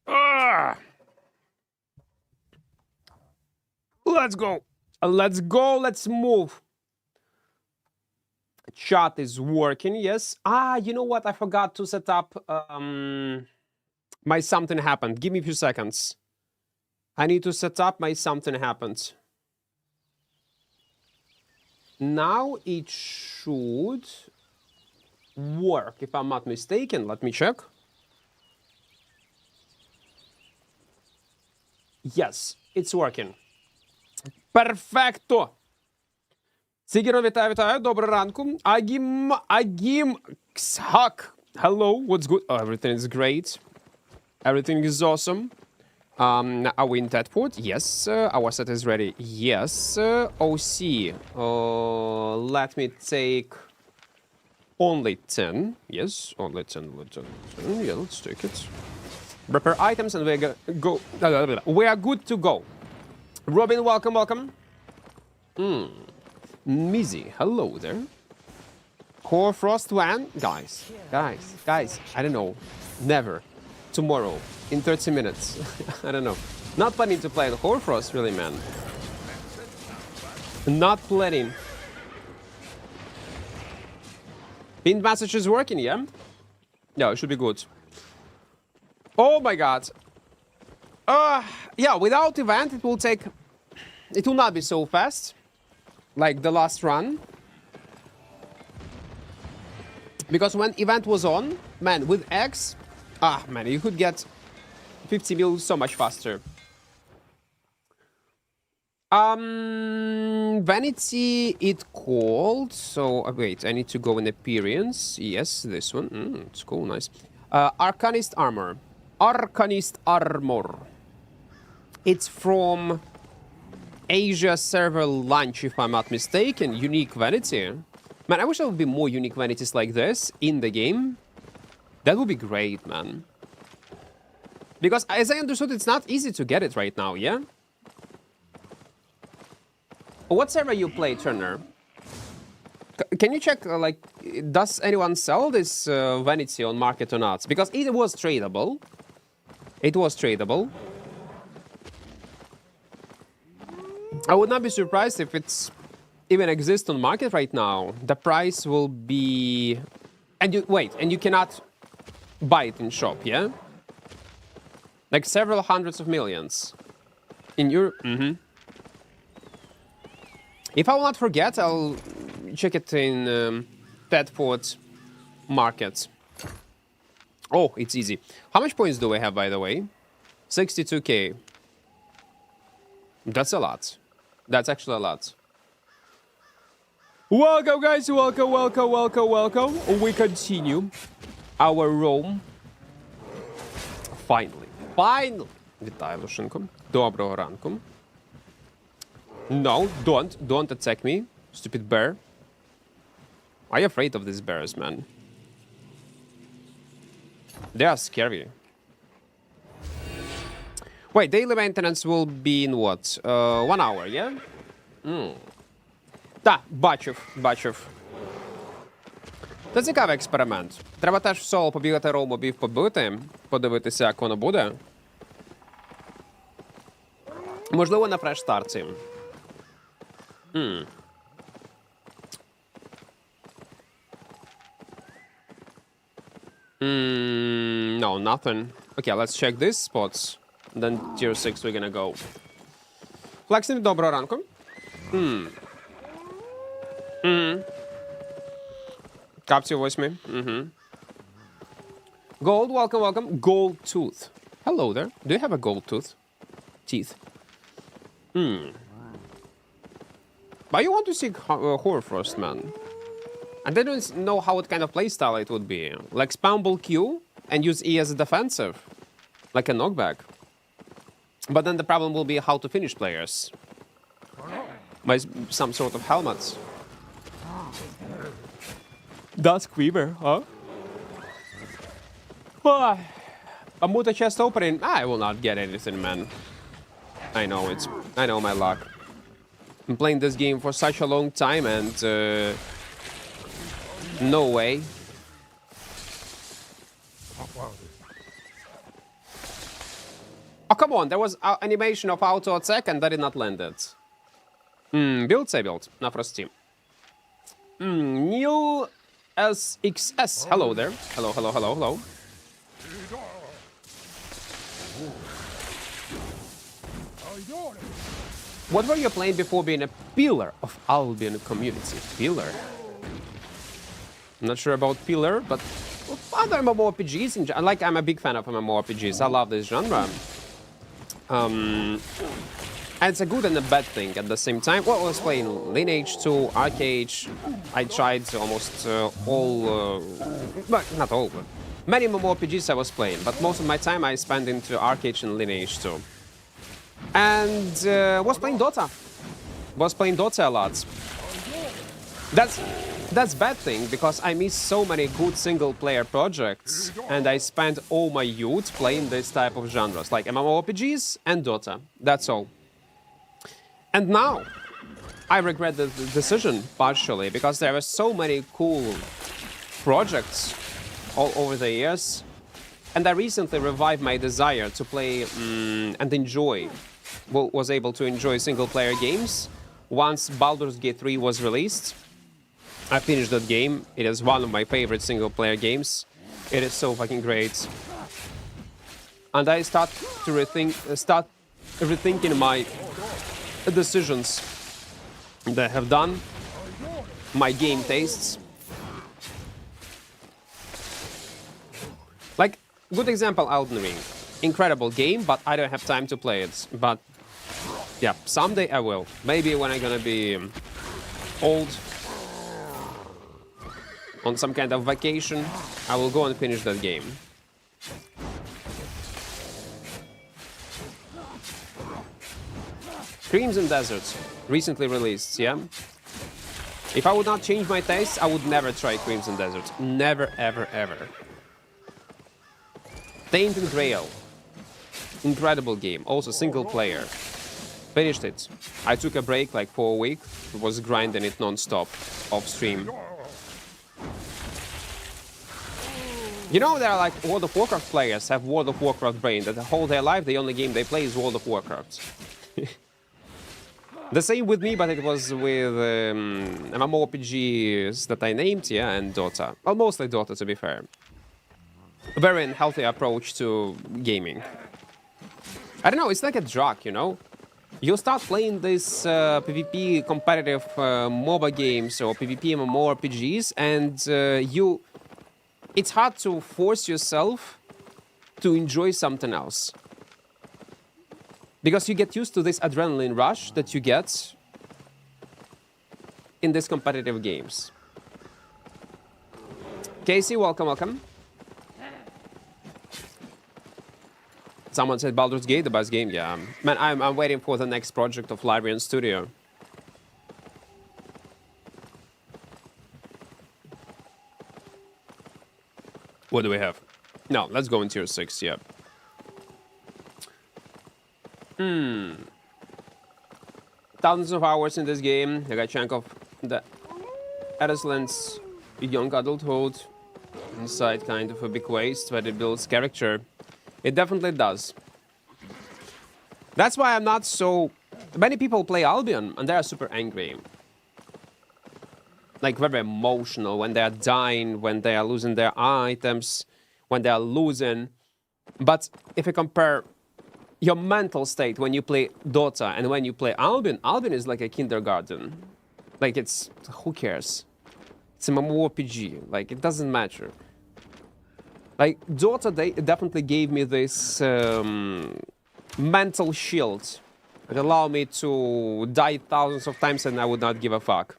Ah! Let's go. Let's go. Let's move. Chat is working. Yes. You know what? I forgot to set up my something happened. Give me a few seconds. I need to set up my something happened. Now it should work, if I'm not mistaken. Let me check. Yes, it's working. Perfecto! Сігіро, вітаю. Доброго ранку. Агім Ксхак. Hello, what's good? Oh, everything is great. Everything is awesome. Are we in Tedford? Yes. Our set is ready. Yes. OC. Let me take only 10. Yes, only 10. Yeah, let's take it. Prepare items and we are good to go. Robin, welcome. Mizzy, hello there. Core Frost Van, guys, I don't know. Never. Tomorrow, in 30 minutes. I don't know. Not planning to play the Hoarfrost, really, man. Not planning. Pinned message is working, yeah? Yeah, it should be good. Oh my god. Yeah, without event, it will not be so fast. Like the last run. Because when event was on, man, with X, man, you could get 50 mil so much faster. Vanity, it called. So, wait, I need to go in appearance. Yes, this one. It's cool, nice. Arcanist armor. It's from Asia server launch, if I'm not mistaken. Unique Vanity. Man, I wish there would be more unique Vanities like this in the game. That would be great, man. Because, as I understood, it's not easy to get it right now, yeah? What server you play, Turner? Can you check, like, does anyone sell this Vanity on market or not? Because it was tradable. I would not be surprised if it's even exists on market right now. The price will be... And you cannot buy it in shop, yeah? Like several hundreds of millions. In your... If I will not forget, I'll check it in Tedford market. Oh, it's easy. How much points do I have, by the way? 62k. That's a lot. That's actually a lot. Welcome, guys. Welcome. We continue our roam. Finally. Вітаю, Лушенко. Доброго ранку. No, don't attack me, stupid bear. I'm afraid of these bears, man. They are scary. Wait, daily maintenance will be in what? 1 hour, yeah? Так, бачив. Це цікавий експеримент. Треба теж в соло побігати, роу-мобів побити, подивитися, як воно буде. Можливо, на фреш-старті. No, nothing. Okay, let's check these spots. Then tier 6 we're gonna go. Flexing, доброго ранку. Капці 8. Gold, welcome. Gold tooth. Hello there. Do you have a gold tooth? Teeth. But you want to see Hoarfrost, man. And they don't know what kind of playstyle it would be. Like spawnable Q and use E as a defensive. Like a knockback. But then the problem will be how to finish players. By some sort of helmets. Dusk Weaver, huh? A Muta chest opening. I will not get anything, man. I know my luck. I'm playing this game for such a long time and no way. come on. There was animation of auto attack and that did not land it. Build, say build. На прости. Neil SXS. Hello there. Hello, hello, hello, hello. What were you playing before being a pillar of Albion community? Pillar? I'm not sure about pillar, but other mmorpgs. I'm a big fan of mmorpgs. I love this genre. And it's a good and a bad thing at the same time. Well, I was playing Lineage 2, Arcade. I tried almost all, but not all, but many mmorpgs I was playing. But most of my time I spent into Arcade and Lineage 2. And was playing Dota. Was playing Dota a lot. That's bad thing, because I miss so many good single-player projects, and I spent all my youth playing this type of genres, like MMORPGs and Dota. That's all. And now, I regret the decision, partially, because there were so many cool projects all over the years, and I recently revived my desire to play and enjoy, was able to enjoy single-player games once Baldur's Gate 3 was released. I finished that game. It is one of my favorite single-player games. It is so fucking great. And I start rethinking my decisions that I have done, my game tastes. Like, good example, Elden Ring. Incredible game, but I don't have time to play it. But, yeah, someday I will. Maybe when I'm gonna be old, on some kind of vacation, I will go and finish that game. Crimson Desert, recently released, yeah? If I would not change my tastes, I would never try Crimson Desert. Never, ever, ever. Tainted Grail. Incredible game, also single player. Finished it. I took a break like for a week, was grinding it non-stop, off stream. You know, there are like World of Warcraft players have World of Warcraft brain, that the whole their life the only game they play is World of Warcraft. The same with me, but it was with MMORPGs that I named, yeah, and Dota. Well, mostly Dota, to be fair. A very unhealthy approach to gaming. I don't know, it's like a drug, you know? You start playing this PvP competitive MOBA games or PvP MMORPGs, and it's hard to force yourself to enjoy something else. Because you get used to this adrenaline rush that you get in these competitive games. Casey, welcome, welcome. Someone said Baldur's Gate, the best game. Yeah, man, I'm waiting for the next project of Albion Studio. What do we have? No, let's go in tier 6, yeah. Thousands of hours in this game. I got a chunk of the Addisland's young adulthood inside kind of a big waste, but it builds character. It definitely does. That's why I'm not so... Many people play Albion and they are super angry. Like very emotional when they are dying, when they are losing their items, when they are losing. But if you compare your mental state when you play Dota and when you play Albion, Albion is like a kindergarten. Like it's... Who cares? It's a MMORPG. Like it doesn't matter. Like Dota, they definitely gave me this mental shield. It allowed me to die thousands of times and I would not give a fuck.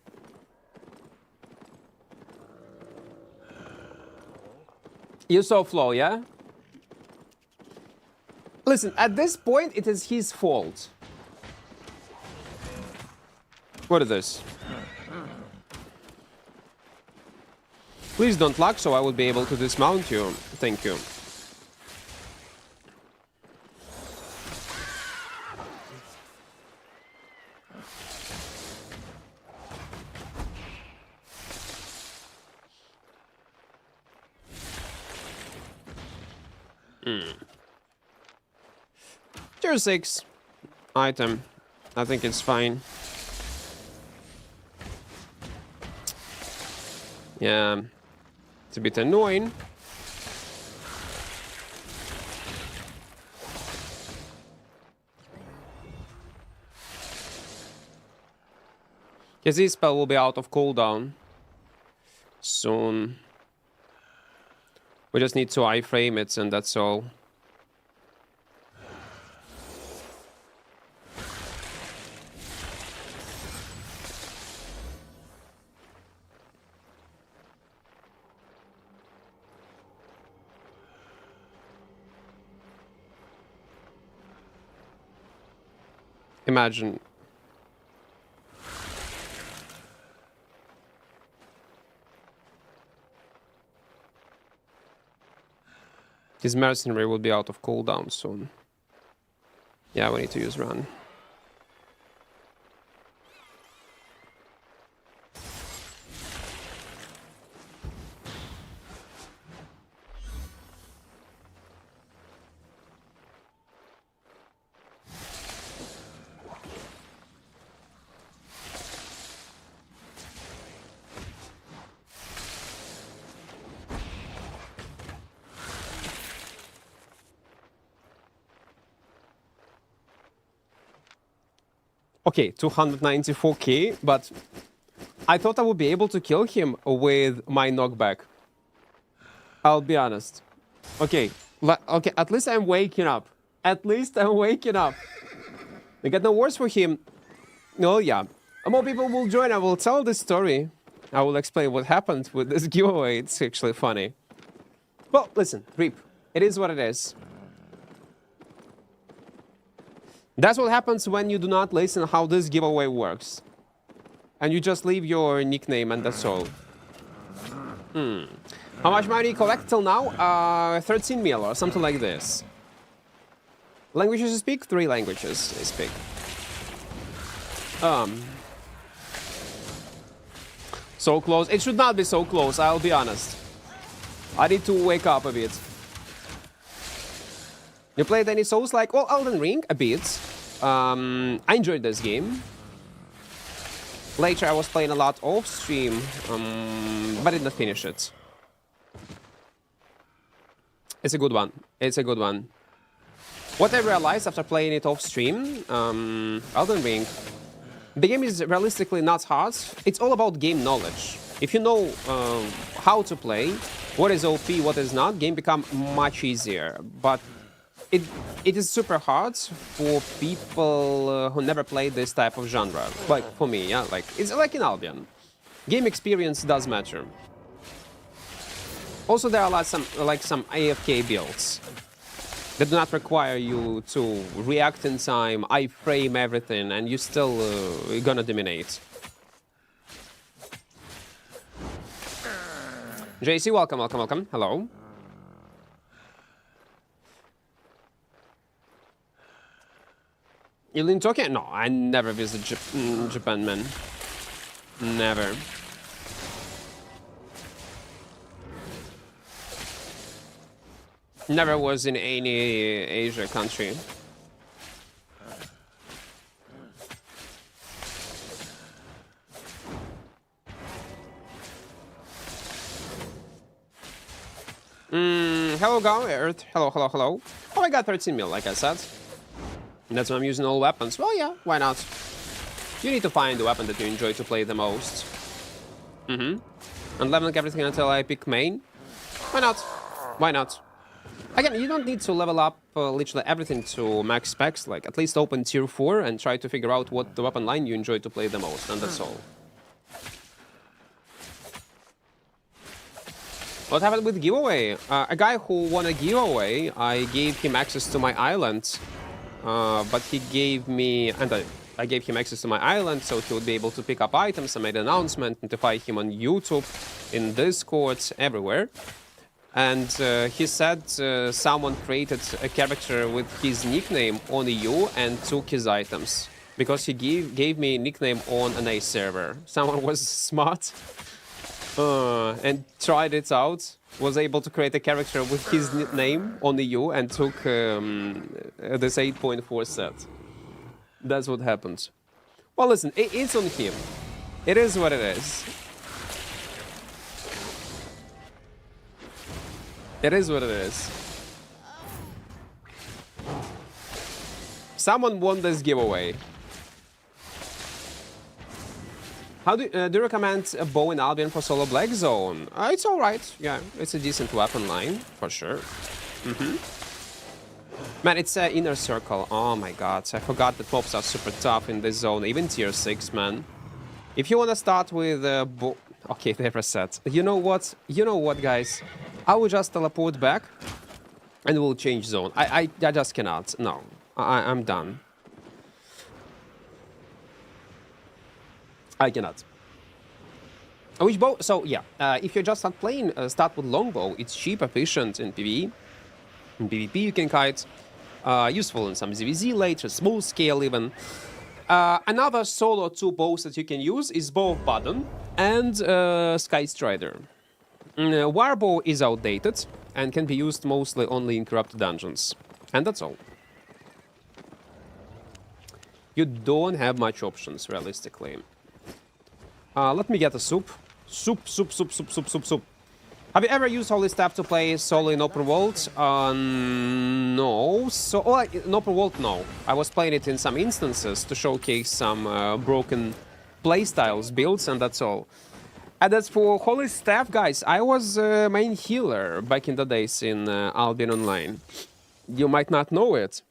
You saw Flo, yeah? Listen, at this point, it is his fault. What is this? Please don't lag, so I will be able to dismount you. Thank you. Tier 6 item. I think it's fine. Yeah, it's a bit annoying. His E-spell will be out of cooldown soon. We just need to iframe it and that's all. Imagine. His mercenary will be out of cooldown soon. Yeah, we need to use run. Okay, 294k, but I thought I would be able to kill him with my knockback. I'll be honest. Okay, okay, at least I'm waking up. At least I'm waking up. We got no words for him. Oh yeah, more people will join. I will tell this story. I will explain what happened with this giveaway. It's actually funny. Well, listen, Reap. It is what it is. That's what happens when you do not listen how this giveaway works. And you just leave your nickname and that's all. How much money you collect till now? 13 mil or something like this. Languages you speak? 3 languages I speak. So close. It should not be so close, I'll be honest. I need to wake up a bit. You played any Souls like, well, Elden Ring a bit. I enjoyed this game. Later I was playing a lot off stream, but did not finish it. It's a good one. It's a good one. What I realized after playing it off stream, Elden Ring, the game is realistically not hard. It's all about game knowledge. If you know how to play, what is OP, what is not, game become much easier. But it is super hard for people who never played this type of genre. Like for me, yeah, like it's like in Albion. Game experience does matter. Also, there are some AFK builds that do not require you to react in time, iframe everything, and you still gonna dominate. JC, welcome, welcome, welcome. Hello. You in Tokyo? No, I never visit Japan, man. Never. Never was in any Asia country. Hello, Go Earth. Hello, hello, hello. Oh, I got 13 mil, like I said. That's why I'm using all weapons. Well, yeah, why not? You need to find the weapon that you enjoy to play the most. And leveling everything until I pick main. Why not? Why not? Again, you don't need to level up literally everything to max specs. Like, at least open tier 4 and try to figure out what the weapon line you enjoy to play the most, and that's all. What happened with giveaway? A guy who won a giveaway, I gave him access to my island. But he gave me, and I gave him access to my island, so he would be able to pick up items. I made an announcement, notify him on YouTube, in Discord, everywhere. And he said someone created a character with his nickname on EU and took his items. Because he gave me a nickname on an A server. Someone was smart and tried it out was able to create a character with his name on the EU and took this 8.4 set. That's what happens. Well, listen, it's on him. It is what it is. It is what it is. Someone won this giveaway. How do you recommend a bow in Albion for solo Black Zone? It's alright, yeah. It's a decent weapon line, for sure. Man, it's an inner circle. Oh my god, I forgot that mobs are super tough in this zone, even tier 6, man. If you wanna start with a bow... Okay, they reset. You know what? You know what, guys? I will just teleport back and we'll change zone. I just cannot. No, I'm done. I cannot. Which bow? So yeah, if you just start playing, start with longbow. It's cheap, efficient in PvE. In PvP you can kite. Useful in some ZVZ later, small scale even. Another solo 2 bows that you can use is Bow of Badon and Sky Strider. Warbow is outdated and can be used mostly only in corrupted dungeons. And that's all. You don't have much options, realistically. Let me get a soup. Soup. Have you ever used Holy Staff to play solo in open world? No. So, in open world, no. I was playing it in some instances to showcase some broken playstyles, builds, and that's all. And as for Holy Staff, guys, I was main healer back in the days in Albion Online. You might not know it.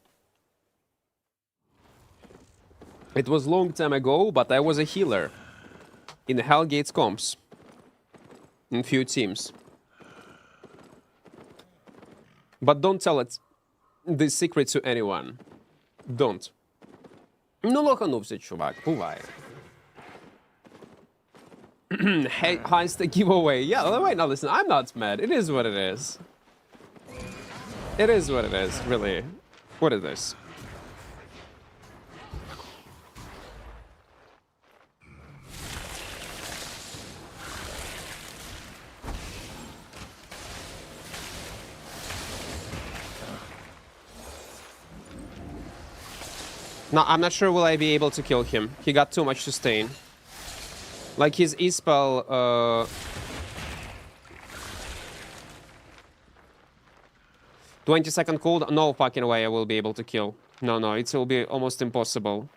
It was long time ago, but I was a healer in Hellgate's comps in few teams. But don't tell it this secret to anyone. Don't. Ну, лоханувся, чувак, буває. Hey, heist the giveaway. Yeah, wait, now listen, I'm not mad. It is what it is. It is what it is, really. What is this? No, I'm not sure will I be able to kill him. He got too much sustain. Like his E-spell, 20-second cooldown. No fucking way I will be able to kill. No, it will be almost impossible.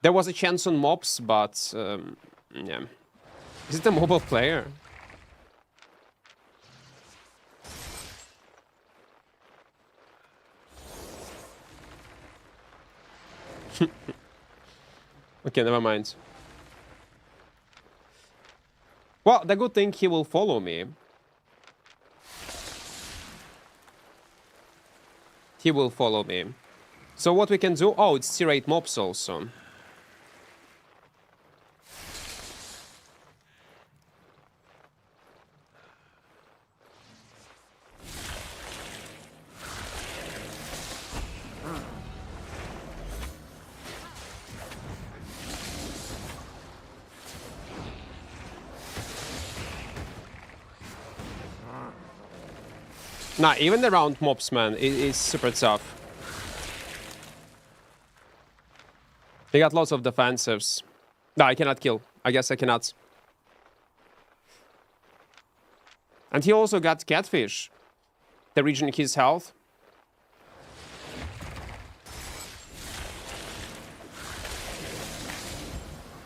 There was a chance on mobs, but yeah. Is it a mobile player? Okay, never mind. Well, the good thing, he will follow me. He will follow me. So what we can do... Oh, it's tier 8 mobs also. Nah, even the round mobs, man, is super tough. They got lots of defensives. No, I cannot kill. I guess I cannot. And he also got Catfish. The regen his health.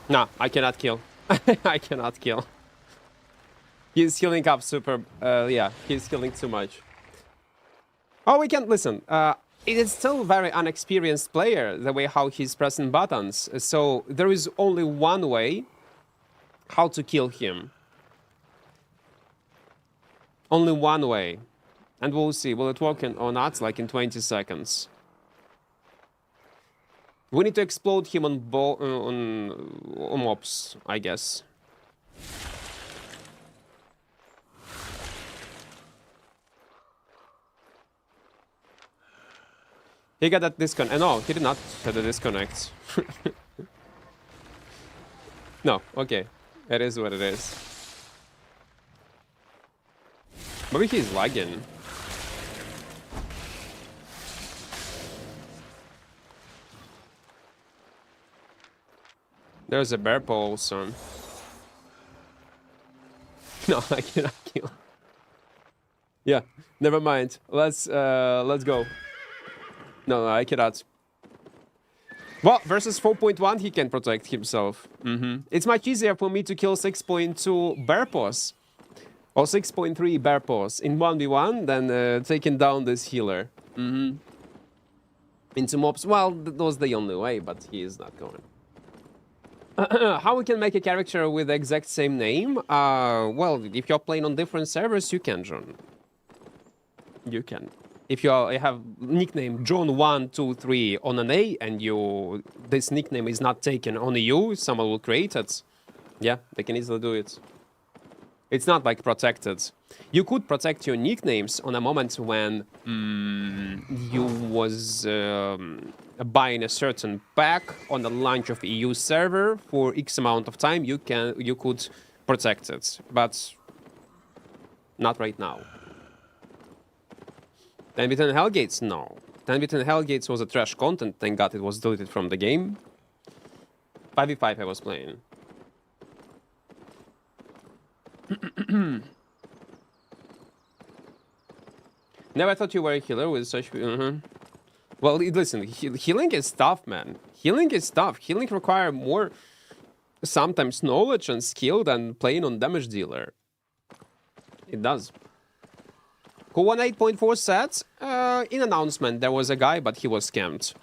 Nah, I cannot kill. I cannot kill. He's healing up super... yeah, he's healing too much. Oh, we can... Listen, it is still very unexperienced player, the way how he's pressing buttons. So there is only one way how to kill him. Only one way. And we'll see, will it work or not, like in 20 seconds. We need to explode him on mobs, I guess. He got that disconnect. No, he did not have the disconnect. No, okay. It is what it is. Maybe he's lagging. There's a bear paw also. No, I cannot kill. Yeah, never mind. Let's go. No, I cannot. Well, versus 4.1, he can protect himself. It's much easier for me to kill 6.2 bear paws or 6.3 bear paws in 1v1 than taking down this healer. Into mobs. Well, that was the only way, but he is not going. How we can make a character with the exact same name? Well, if you're playing on different servers, you can, John. You can. If you have nickname John123 on an A and this nickname is not taken on a U, someone will create it. Yeah, they can easily do it. It's not like protected. You could protect your nicknames on a moment when you was buying a certain pack on the launch of EU server for X amount of time. You could protect it, but not right now. 10v10 Hellgates? No. 10v10 Hellgates was a trash content. Thank God it was deleted from the game. 5v5 I was playing. Never thought you were a healer with such... Well, listen, healing is tough, man. Healing is tough. Healing requires more, sometimes, knowledge and skill than playing on damage dealer. It does. Who won 8.4 sets? In announcement, there was a guy, but he was scammed.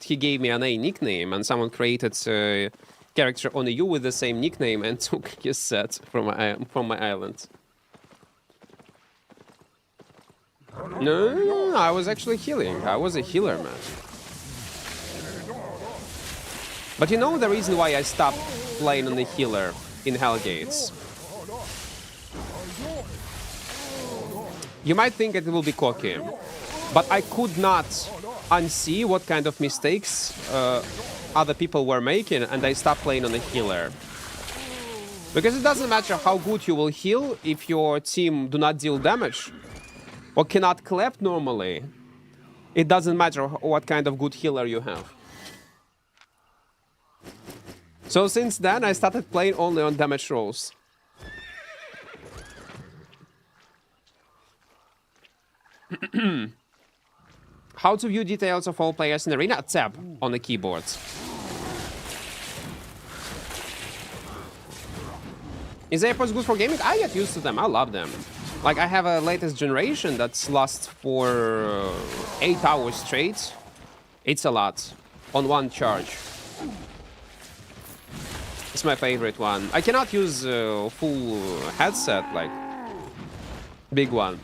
He gave me an A nickname, and someone created a character on a U with the same nickname and took his set from my island. No, I was actually healing. I was a healer, man. But you know the reason why I stopped playing on the healer in Hellgates? You might think it will be cocky, but I could not unsee what kind of mistakes other people were making, and I stopped playing on the healer. Because it doesn't matter how good you will heal if your team do not deal damage or cannot clap normally. It doesn't matter what kind of good healer you have. So since then, I started playing only on damage rolls. How to view details of all players in arena? Tab on the keyboard. Is AirPods good for gaming? I get used to them. I love them. Like, I have a latest generation that's lasts for 8 hours straight. It's a lot. On one charge. It's my favorite one. I cannot use a full headset, like, big one.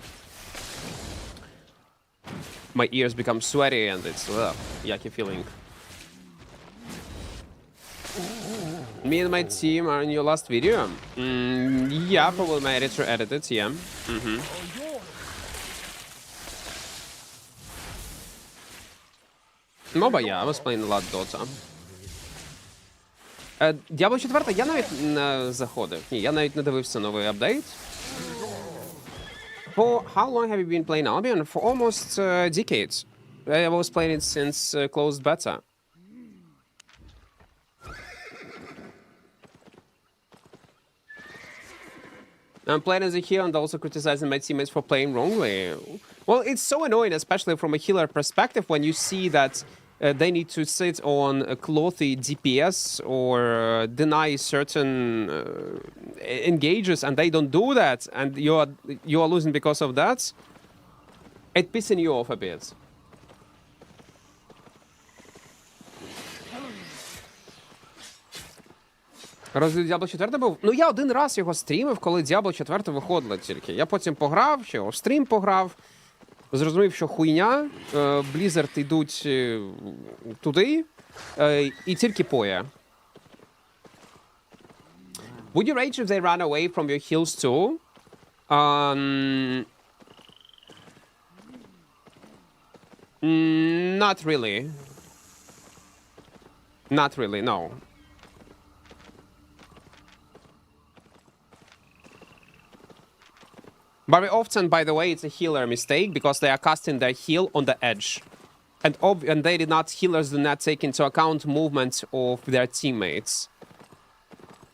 My ears become sweaty and it's yucky feeling. Me and my team are in your last video. Yeah, probably my editor edited, yeah. MOBA, yeah, I was playing a lot Dota. Diablo 4 я навіть не заходив. Ні, я навіть не дивився новий апдейт. For how long have you been playing Albion? For almost decades. I was playing it since closed beta. I'm playing as a healer and also criticizing my teammates for playing wrongly. Well, it's so annoying, especially from a healer perspective, when you see that they need to sit on a clothy DPS or deny certain engages, and they don't do that, and you are losing because of that. It's pissing you off a bit. Розгляд Diablo 4 був? Ну, я один раз його стрімив, коли Diablo 4 виходило тільки. Я потім пограв, ще в стрім пограв, зрозумів, що хуйня, Blizzard йдуть туди, і тільки поє. Would you rage if they run away from your heals too? Not really. Not really, no. Very often, by the way, it's a healer mistake because they are casting their heal on the edge. And they did not, healers do not take into account movement of their teammates.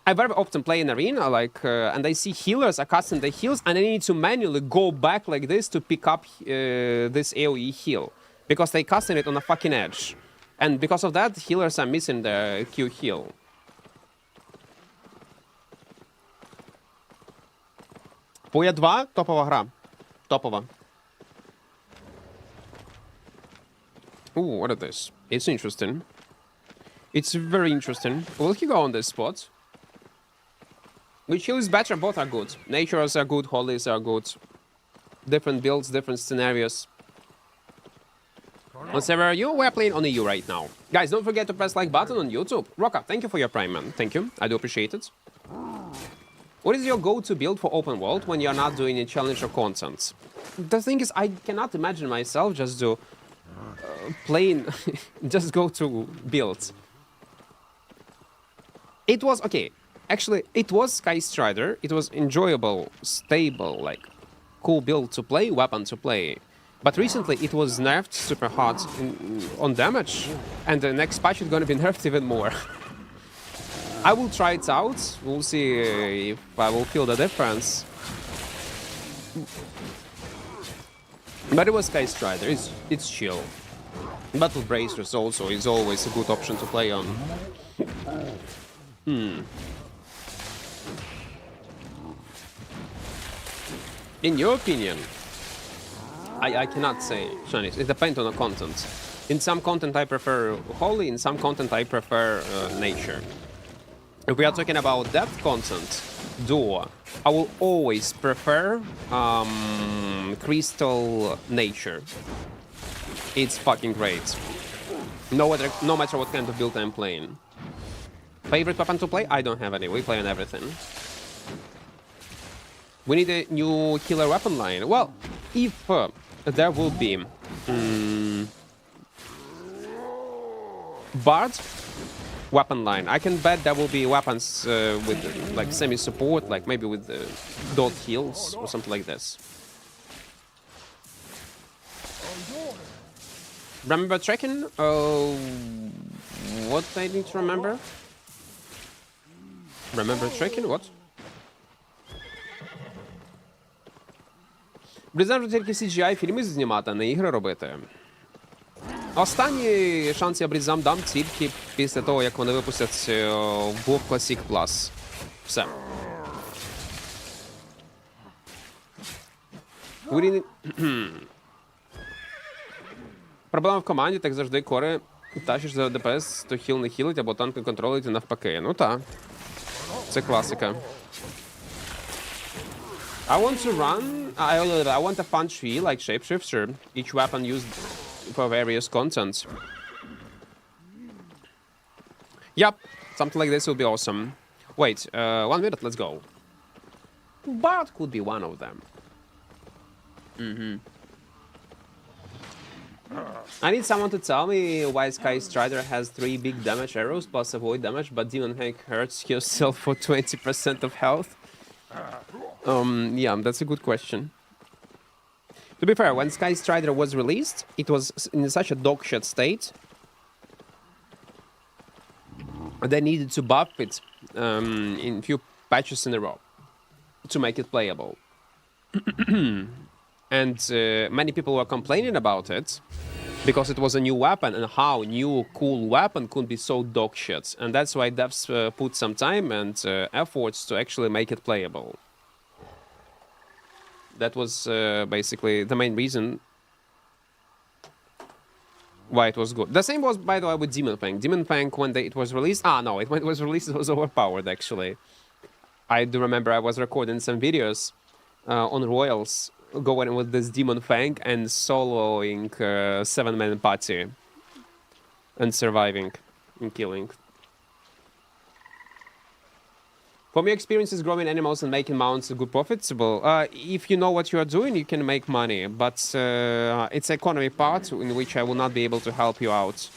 I very often play in arena, and I see healers are casting the heals, and I need to manually go back like this to pick up this AoE heal. Because they casting it on the fucking edge. And because of that, healers are missing the Q heal. Поя 2, топова гра. Топова. Ooh, what is this? It's interesting. It's very interesting. Will he go on this spot? Which heal is better? Both are good. Natures are good, holies are good. Different builds, different scenarios. On server are you? We're playing on EU right now. Guys, don't forget to press like button on YouTube. Rocka, thank you for your prime, man. Thank you. I do appreciate it. What is your go-to build for open world when you're not doing a challenge or content? The thing is, I cannot imagine myself just do playing, just go to builds. It was, okay, actually, it was Sky Strider. It was enjoyable, stable, like, cool build to play, weapon to play. But recently, it was nerfed super hard on damage, and the next patch is gonna be nerfed even more. I will try it out. We'll see if I will feel the difference. But it was Sky Strider. It's chill. Battle Bracers also is always a good option to play on. In your opinion, I cannot say, Shanice. It depends on the content. In some content I prefer Holy, in some content I prefer Nature. If we are talking about depth content, Duo, I will always prefer Crystal Nature. It's fucking great. No matter what kind of build I'm playing. Favorite weapon to play? I don't have any. We play on everything. We need a new killer weapon line. Well, if there will be Bard weapon line, I can bet there will be weapons with like semi-support, like maybe with dot heals or something like this. Remember trekking? What I need to remember? Remember trekking? What? Blizzard тільки CGI фільми знімати, а не ігри робити. Останній шанс я Бліззам дам тільки після того, як вони випустять WoW Classic Plus. Все. Проблема в команді, так завжди кори тащиш за ДПС, то хіл не хілить, або танк не контролить і навпаки. Ну так. Це класика. I want to run. I want a fun tree like Shapeshifter. Each weapon used for various content. Yep, something like this will be awesome. Wait, 1 minute, let's go. Bard could be one of them. I need someone to tell me why Sky Strider has 3 big damage arrows plus avoid damage, but Demon Hank hurts yourself for 20% of health. Yeah, that's a good question. To be fair, when Sky Strider was released, it was in such a dogshit state. They needed to buff it in few patches in a row to make it playable. And many people were complaining about it because it was a new weapon, and how new cool weapon could be so dogshit. And that's why devs put some time and efforts to actually make it playable. That was basically the main reason why it was good. The same was, by the way, with Demon Fang. Demon Fang, when it was released... no, when it was released, it was overpowered, actually. I do remember I was recording some videos on Royals, going with this Demon Fang and soloing 7-man party. And surviving and killing. From your experiences growing animals and making mounts good profitable, if you know what you are doing, you can make money. But it's economy part in which I will not be able to help you out.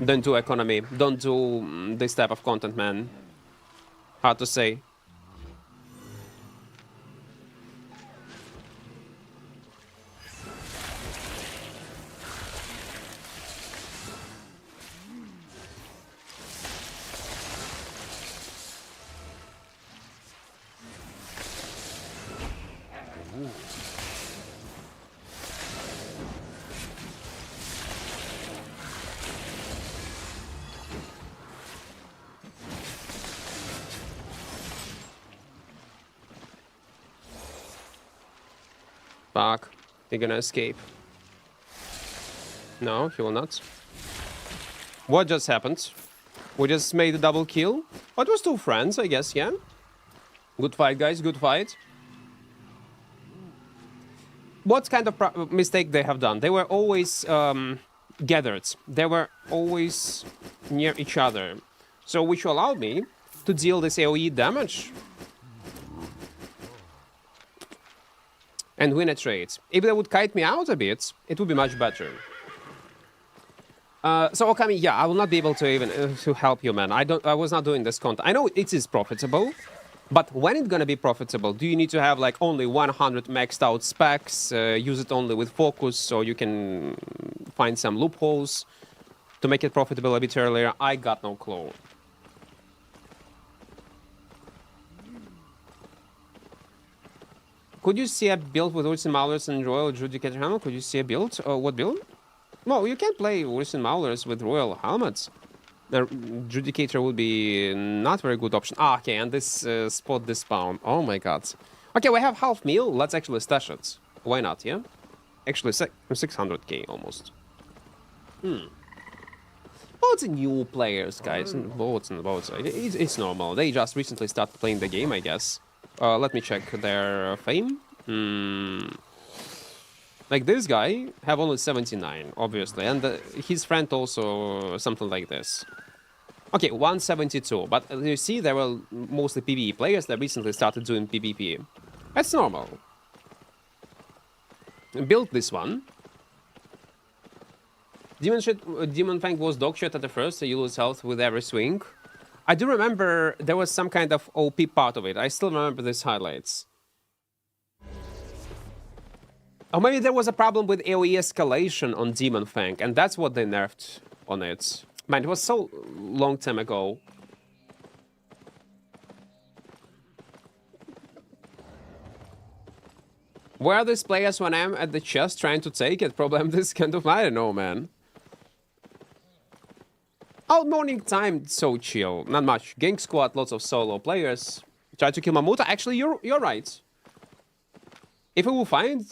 Don't do economy. Don't do this type of content, man. Hard to say. Fuck. They're gonna escape. No, he will not. What just happened? We just made a double kill. Oh, it was two friends, I guess, yeah? Good fight, guys, good fight. What kind of mistake they have done? They were always gathered. They were always near each other. So which allowed me to deal this AoE damage. And win a trade. If they would kite me out a bit, it would be much better. So Okami, yeah, I will not be able to even to help you, man. I was not doing this content. I know it is profitable, but when it's gonna be profitable, do you need to have like only 100 maxed out specs, use it only with focus, so you can find some loopholes to make it profitable a bit earlier? I got no clue. Could you see a build with Ursin Maulers and Royal Judicator Helmet? Could you see a build? What build? No, you can't play Ursin Maulers with Royal Helmets. The Judicator would be not very good option. Ah, okay, and this spot this spawn. Oh my god. Okay, we have half meal. Let's actually stash it. Why not, yeah? Actually, 600k almost. Oh, it's new players, guys. Boats and boats. It's normal. They just recently started playing the game, I guess. Let me check their fame. Like this guy have only 79, obviously, and his friend also something like this. Okay, 172, but you see there were mostly PvE players that recently started doing PvP. That's normal. Build this one. Demon Fang was dog shit at the first, so you lose health with every swing. I do remember there was some kind of OP part of it. I still remember these highlights. Or maybe there was a problem with AoE escalation on Demon Fang, and that's what they nerfed on it. Man, it was so long time ago. Where are these players when I'm at the chest trying to take it? Probably I'm this kind of... I don't know, man. Oh, morning time, so chill. Not much. Gang squad, lots of solo players. Try to kill Mamuta. Actually, you're right. If we will find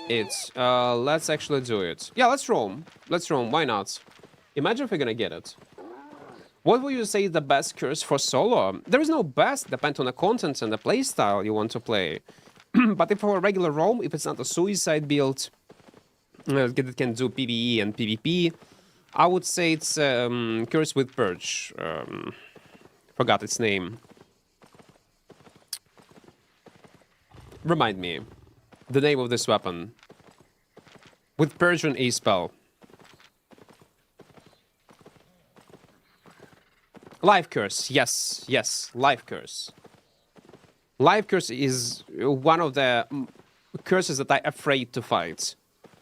it, let's actually do it. Yeah, let's roam. Let's roam. Why not? Imagine if we're gonna get it. What would you say is the best curse for solo? There is no best. Depends on the content and the playstyle you want to play. But if for a regular roam, if it's not a suicide build, it can do PvE and PvP. I would say it's Curse with Purge. Forgot its name. Remind me. The name of this weapon. With Purge and A-Spell. Life Curse. Yes, yes. Life Curse. Life Curse is one of the curses that I'm afraid to fight.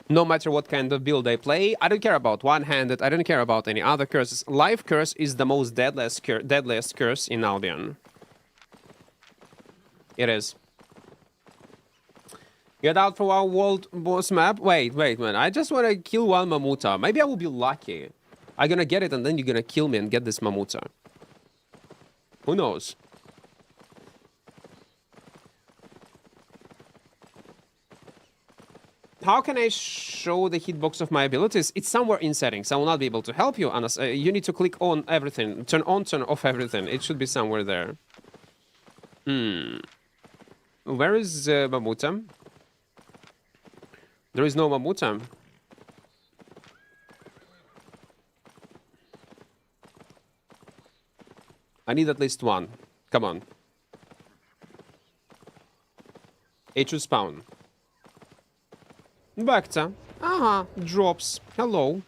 No matter what kind of build I play, I don't care about one-handed, I don't care about any other curses. Life Curse is the most deadliest curse in Albion. It is. Get out from our world boss map? Wait, man. I just want to kill one Mamuta. Maybe I will be lucky. I'm gonna get it and then you're gonna kill me and get this Mamuta. Who knows? How can I show the hitbox of my abilities? It's somewhere in settings. I will not be able to help you, Anas. You need to click on everything. Turn on, turn off everything. It should be somewhere there. Where is Mamuta? There is no Mamuta. I need at least one. Come on. It should spawn. Vector. Aha, drops. Hello.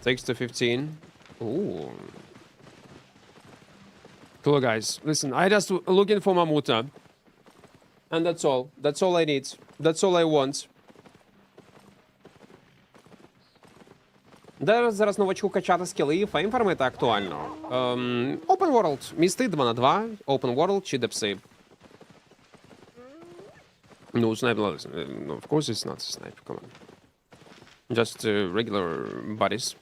Takes to 15. Ooh. Cool, guys. Listen, I just looking for Mamuta. And that's all. That's all I need. That's all I want. Де зараз новачку качати скіли, фейм фармити актуально. Open World. Місти 2 на 2. Open World чи депси. No sniper. No, of course it's not a sniper. Come on. Just regular buddies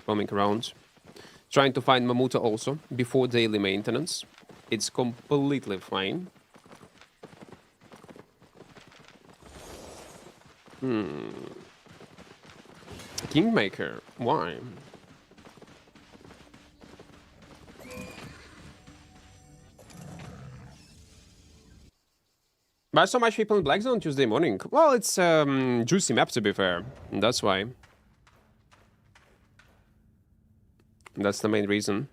roaming around. Trying to find Mamuta also before daily maintenance. It's completely fine. Kingmaker. Why? But so much people in Black Zone Tuesday morning. Well, it's juicy map to be fair. That's why. That's the main reason.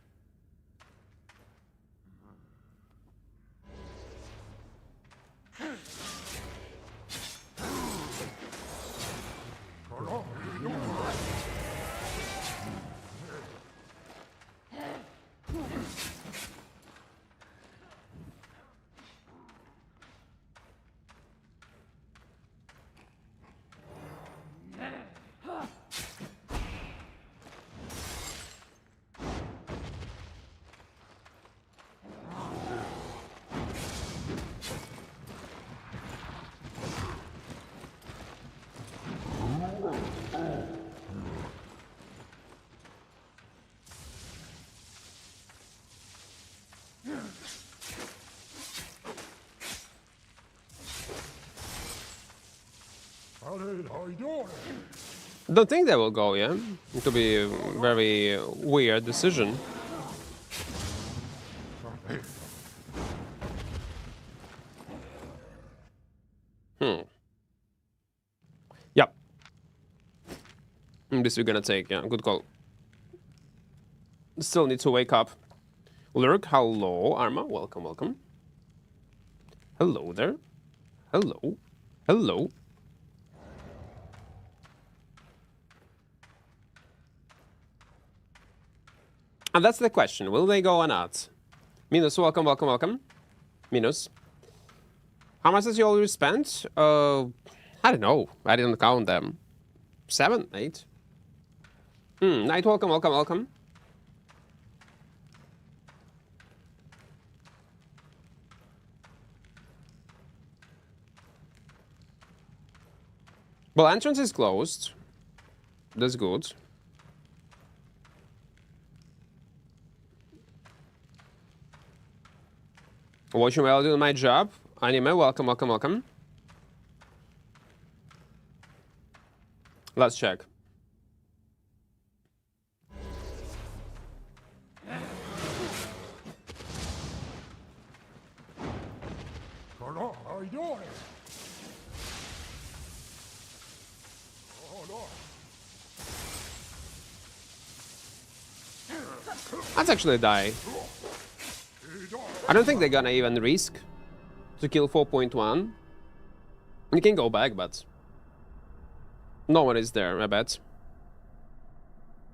How you doing? Don't think they will go, yeah? It could be a very weird decision. Yep. This we're gonna take, yeah. Good call. Still need to wake up. Lurk, hello. Arma, welcome, welcome. Hello there. Hello. Hello. And that's the question. Will they go or not? Minus, welcome, welcome, welcome. Minus. How much does you already spent? I don't know. I didn't count them. 7, 8. Night, welcome, welcome, welcome. Well, entrance is closed. That's good. Watching while doing my job. Anime, welcome, welcome, welcome. Let's check. How you doing? Oh, no. Let's actually die. I don't think they're gonna even risk to kill 4.1. You can go back, but no one is there, I bet.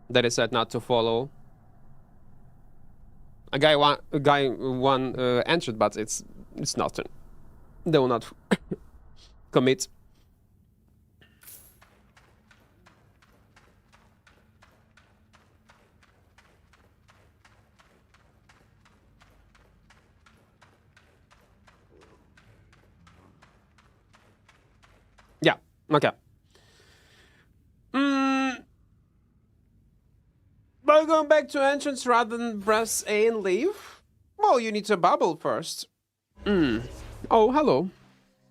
They decided not to follow. A guy one entered, but it's nothing. They will not commit. Yeah, okay. But going back to entrance rather than press A and leave? Well, you need to bubble first. Oh, hello.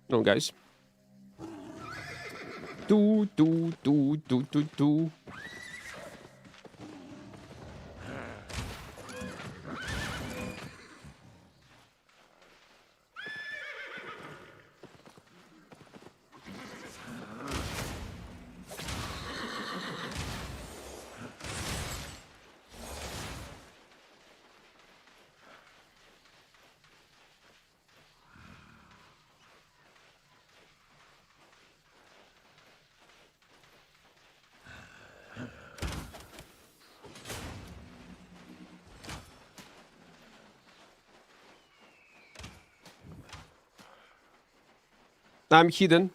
No, guys. Do. I'm hidden.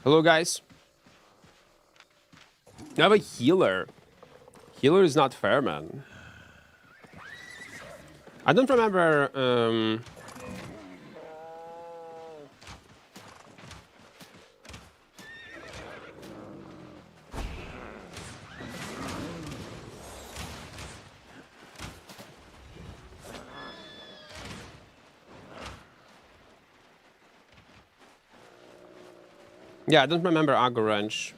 Hello, guys. I have a healer. Healer is not fair, man. I don't remember. Yeah, I don't remember Aggro Ranch.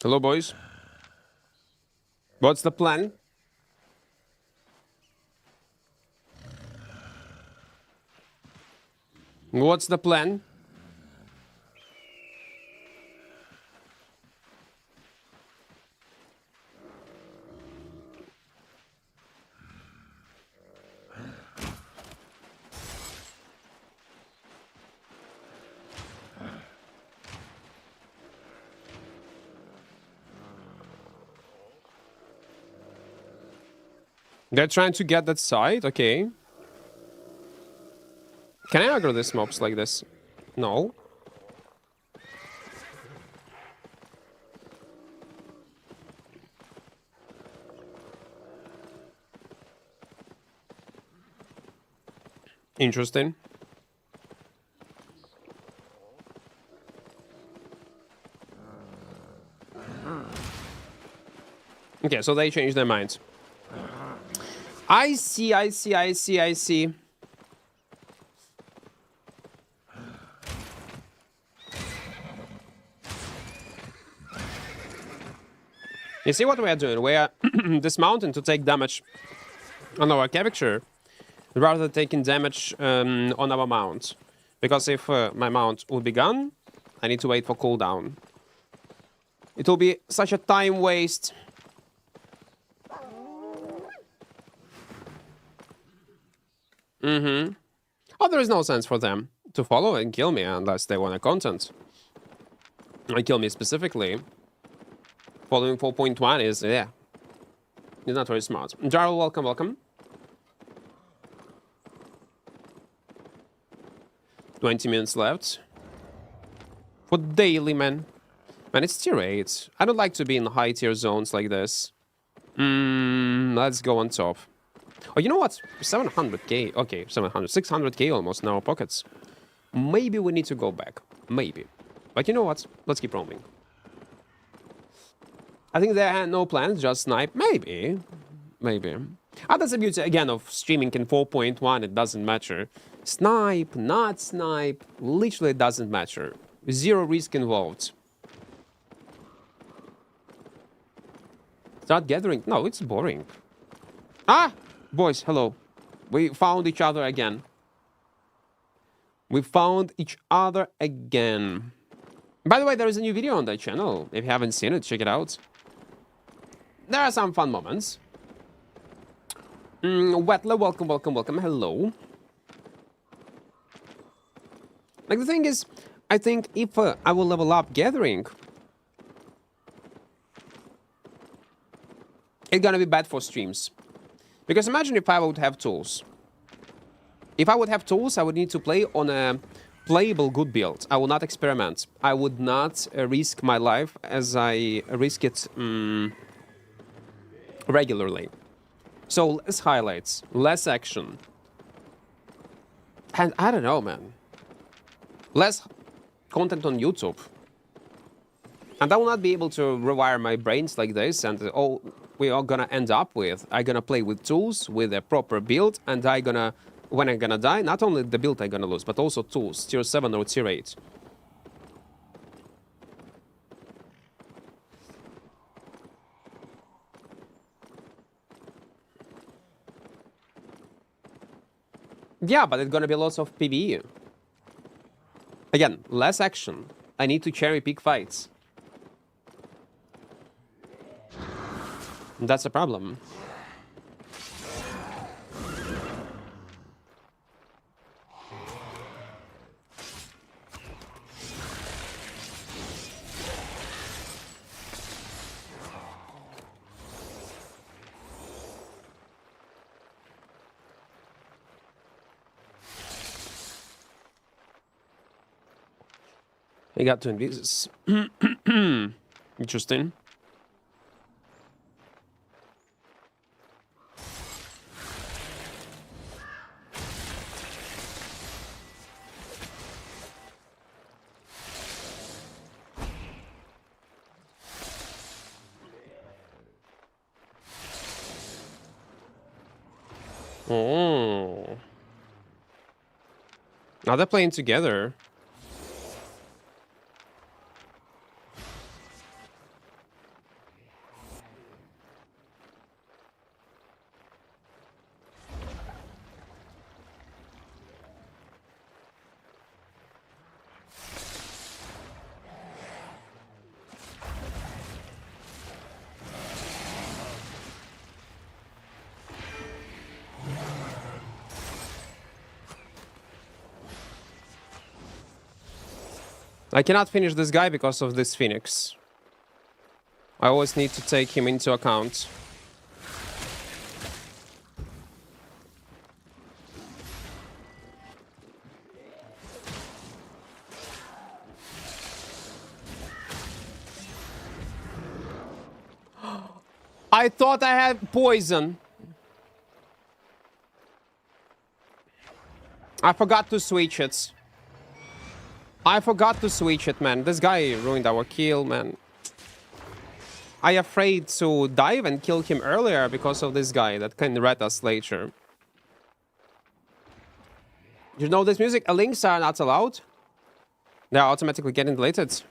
Hello, boys. What's the plan? What's the plan? They're trying to get that side? Okay. Can I aggro these mobs like this? No. Interesting. Okay, so they changed their minds. I see. You see what we are doing? We are dismounting to take damage on our character rather than taking damage on our mount. Because if my mount would be gone, I need to wait for cooldown. It will be such a time waste. Oh, there is no sense for them to follow and kill me unless they want a content. And kill me specifically. Following 4.1 is, yeah. It's not very smart. Jarl, welcome, welcome. 20 minutes left. For daily, man. Man, it's tier 8. I don't like to be in high tier zones like this. Let's go on top. Oh, you know what? 700k. Okay, 700. 600k almost in our pockets. Maybe we need to go back. Maybe. But you know what? Let's keep roaming. I think there are no plans, just snipe. Maybe. Maybe. Ah, that's the beauty, again, of streaming in 4.1. It doesn't matter. Snipe, not snipe. Literally it doesn't matter. Zero risk involved. Start gathering. No, it's boring. Ah! Boys, hello. We found each other again. We found each other again. By the way, there is a new video on that channel. If you haven't seen it, check it out. There are some fun moments. Wetler, welcome, welcome, welcome. Hello. Like, the thing is, I think if I will level up gathering, it's gonna be bad for streams. Because imagine if I would have tools. If I would have tools, I would need to play on a playable good build. I will not experiment. I would not risk my life as I risk it regularly. So less highlights, less action. And I don't know, man. Less content on YouTube. And I will not be able to rewire my brains like this, and all we are gonna end up with, I'm gonna play with tools, with a proper build, and when I'm gonna die, not only the build I'm gonna lose, but also tools, tier 7 or tier 8. Yeah, but it's gonna be lots of PvE. Again, less action. I need to cherry pick fights. That's a problem. He got twin visas. Interesting. Oh. Now they're playing together. I cannot finish this guy because of this Phoenix. I always need to take him into account. I thought I had poison. I forgot to switch it. I forgot to switch it, man. This guy ruined our kill, man. I afraid to dive and kill him earlier because of this guy that can ret us later. You know this music? Links are not allowed. They are automatically getting deleted.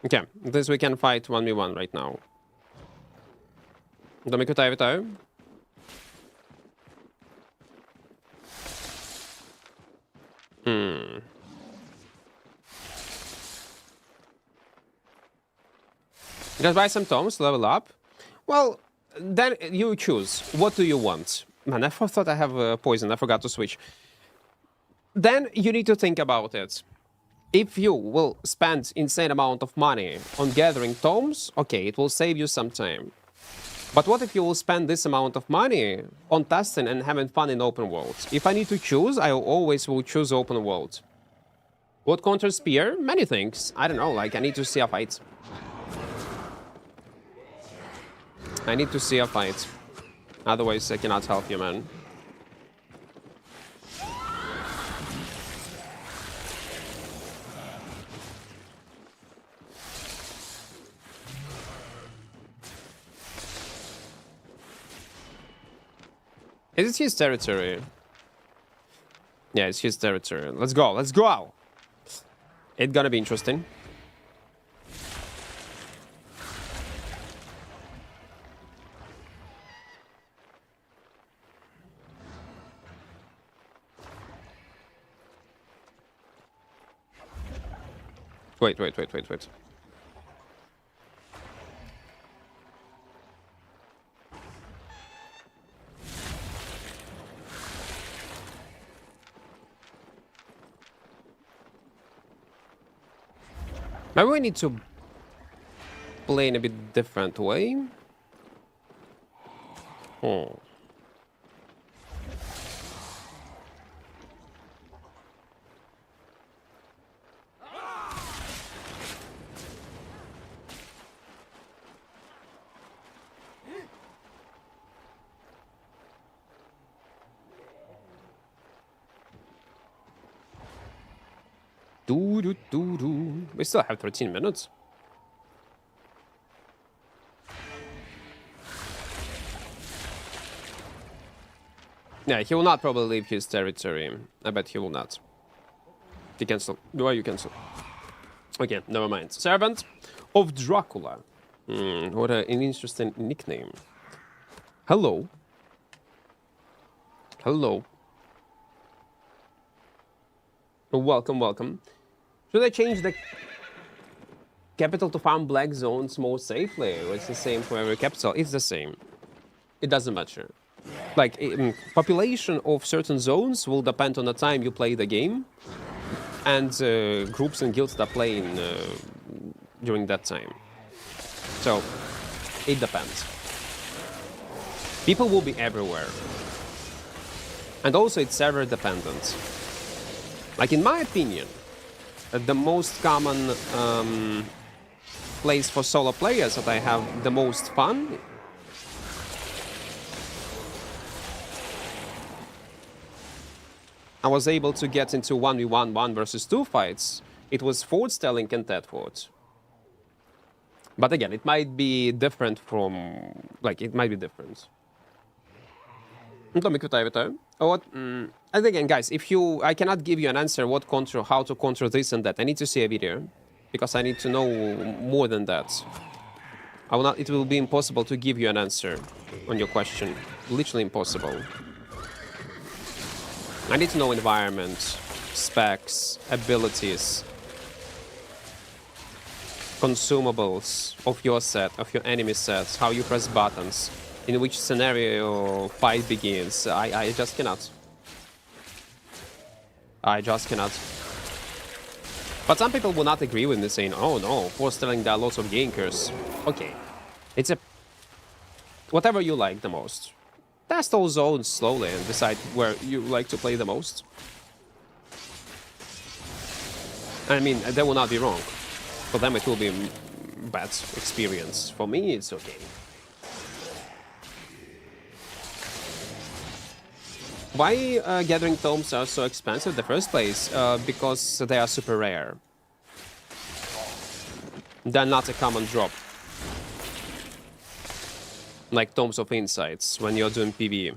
Okay, this we can fight 1v1 right now. Домик вітаю. Just buy some tomes, level up. Well, then you choose. What do you want? Man, I thought I have poison. I forgot to switch. Then you need to think about it. If you will spend insane amount of money on gathering tomes, okay, it will save you some time. But what if you will spend this amount of money on testing and having fun in open world? If I need to choose, I always will choose open world. What counter spear? Many things. I don't know, like I need to see a fight. I need to see a fight. Otherwise, I cannot help you, man. Is it his territory? Yeah, it's his territory. Let's go, let's go! It's gonna be interesting. Wait. Maybe we need to play in a bit different way. Oh. We still have 13 minutes. Yeah, he will not probably leave his territory. I bet he will not. He cancel. Why you cancel? Okay, never mind. Servant of Dracula. What an interesting nickname. Hello. Hello. Welcome. Should I change the capital to farm black zones more safely? Or it's the same for every capital? It's the same. It doesn't matter. Like, population of certain zones will depend on the time you play the game. And groups and guilds that play in, during that time. So, it depends. People will be everywhere. And also it's server dependent. Like, in my opinion, the most common place for solo players that I have the most fun. I was able to get into 1v1 1 versus 2 fights. It was Fort Stelling and Ted Fort. But again, it might be different from... Like, it might be different. And again, guys, if you... I cannot give you an answer how to control this and that. I need to see a video. Because I need to know more than that. It will be impossible to give you an answer on your question. Literally impossible. I need to know environment, specs, abilities, consumables of your set, of your enemy sets, how you press buttons, in which scenario fight begins. I just cannot. I just cannot. But some people will not agree with me saying, oh no, Forestelling there are lots of gankers. Okay. It's a... Whatever you like the most. Test all zones slowly and decide where you like to play the most. I mean, they will not be wrong. For them it will be a bad experience. For me, it's okay. Why gathering tomes are so expensive in the first place? Because they are super rare. They're not a common drop. Like Tomes of Insights when you're doing PvE.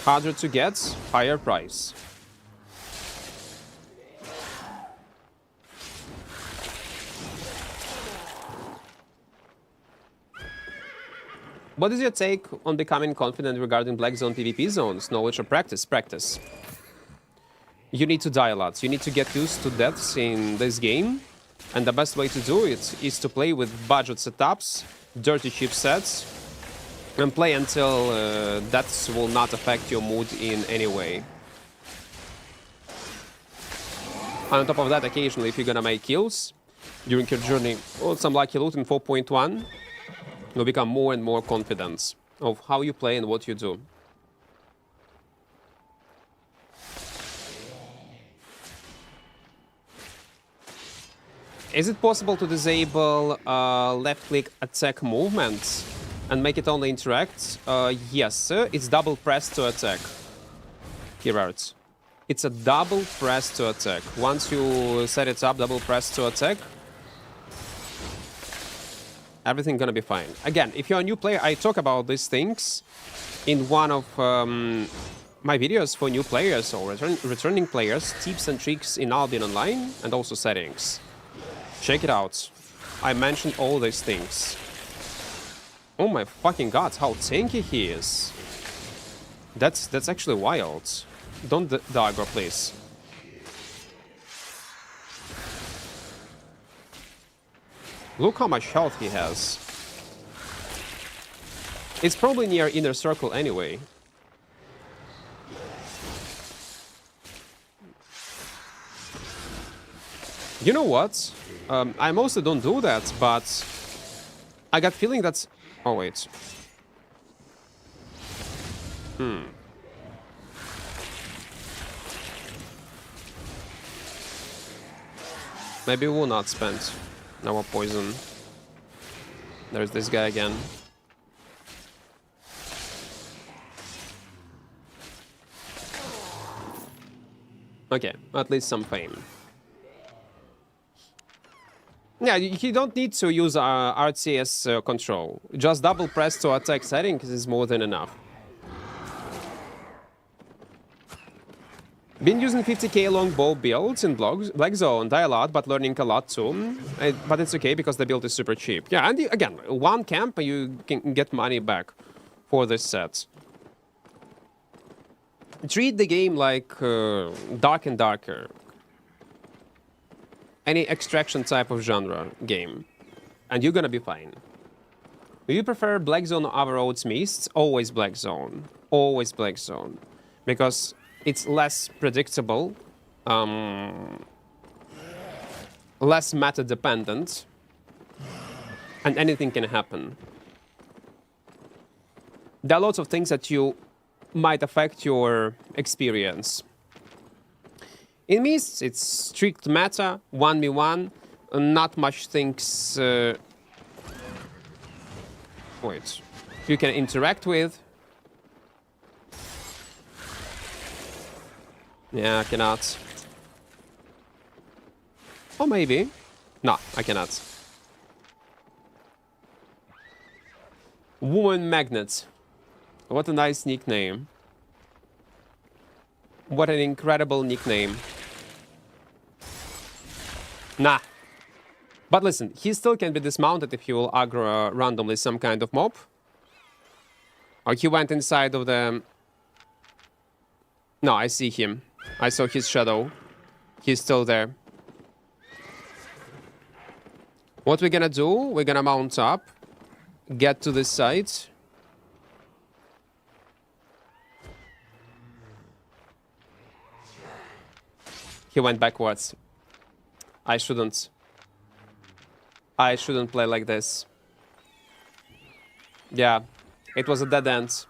Harder to get, higher price. What is your take on becoming confident regarding Black Zone PvP zones? Knowledge or practice? Practice. You need to die a lot. You need to get used to deaths in this game. And the best way to do it is to play with budget setups, dirty chipsets, and play until deaths will not affect your mood in any way. On top of that, occasionally, if you're gonna make kills during your journey, or some lucky loot in 4.1, you'll become more and more confident of how you play and what you do. Is it possible to disable left-click attack movement and make it only interact? Yes, it's double press to attack. Keywords. It's a double press to attack. Once you set it up, double press to attack, everything gonna be fine. Again, if you're a new player, I talk about these things in one of my videos for new players or returning players, tips and tricks in Albion Online, and also settings. Check it out. I mentioned all these things. Oh my fucking god, how tanky he is. That's actually wild. Don't die, bro, please. Look how much health he has. It's probably near inner circle anyway. You know what? I mostly don't do that, but I got feeling that's... Oh, wait. Maybe we will not spend our poison. There's this guy again. Okay, at least some fame. Yeah, you don't need to use RTS control. Just double press to attack settings is more than enough. Been using 50k longbow builds in Black Zone. Die a lot, but learning a lot too. But it's okay because the build is super cheap. Yeah, and again, one camp you can get money back for this set. Treat the game like Dark and Darker. Any extraction type of genre game, and you're gonna be fine. Do you prefer Black Zone or Overroad's Mists? Always Black Zone. Always Black Zone. Because it's less predictable, less meta dependent, and anything can happen. There are lots of things that you might affect your experience. In Mists, it's strict meta, 1v1, not much things... wait, you can interact with. Yeah, I cannot. Or maybe. No, I cannot. Woman Magnet. What a nice nickname. What an incredible nickname. Nah. But listen, he still can be dismounted if he will aggro randomly some kind of mob. Or he went inside of the... No, I see him. I saw his shadow. He's still there. What we're gonna do, we're gonna mount up. Get to this side. He went backwards. I shouldn't. I shouldn't play like this. Yeah, it was a dead end.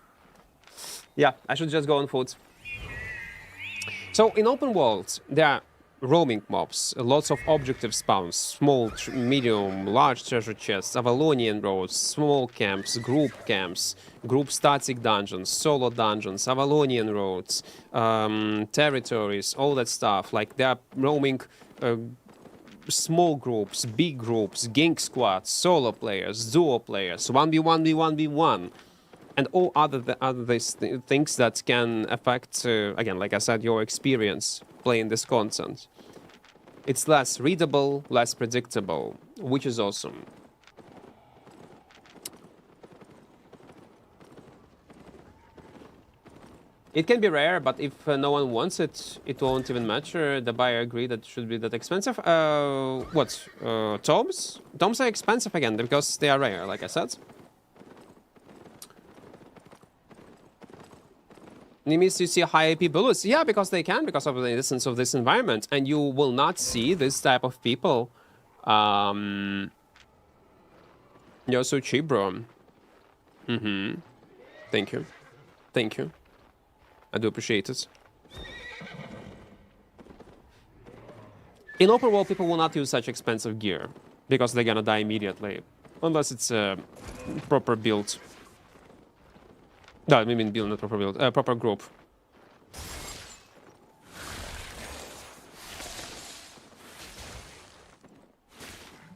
Yeah, I should just go on foot. So in open world, there are roaming mobs, lots of objective spawns, small, medium, large treasure chests, Avalonian roads, small camps, group static dungeons, solo dungeons, Avalonian roads, territories, all that stuff. Like there are roaming small groups, big groups, gang squads, solo players, duo players, 1v1, v1v1, and all other things that can affect, again, like I said, your experience playing this content. It's less readable, less predictable, which is awesome. It can be rare, but if no one wants it, it won't even matter. The buyer agreed that it should be that expensive. What? Tomes? Tomes are expensive again because they are rare, like I said. Enemies, you see high AP bullets? Yeah, because they can, because of the essence of this environment. And you will not see this type of people. You're so cheap, bro. Thank you. Thank you. I do appreciate it. In open world, people will not use such expensive gear because they're gonna die immediately. Unless it's a proper build. No, I mean build, not proper build. Proper group.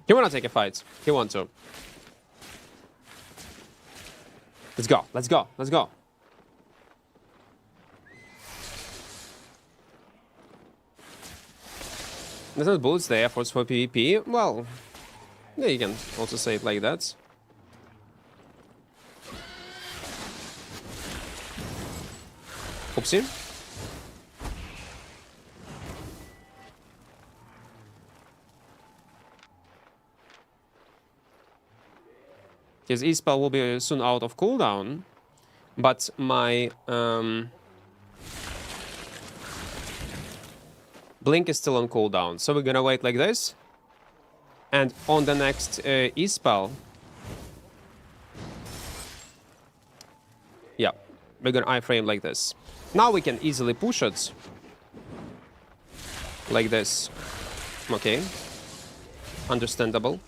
He wanna take a fight. He wants to. Let's go. Let's go. Let's go. There's no bullets there for PvP. Well, yeah, you can also say it like that. Oopsie. His E-spell will be soon out of cooldown, but my Blink is still on cooldown, so we're gonna wait like this. And on the next E-spell... Yeah, we're gonna iframe like this. Now we can easily push it. Like this. Okay. Understandable.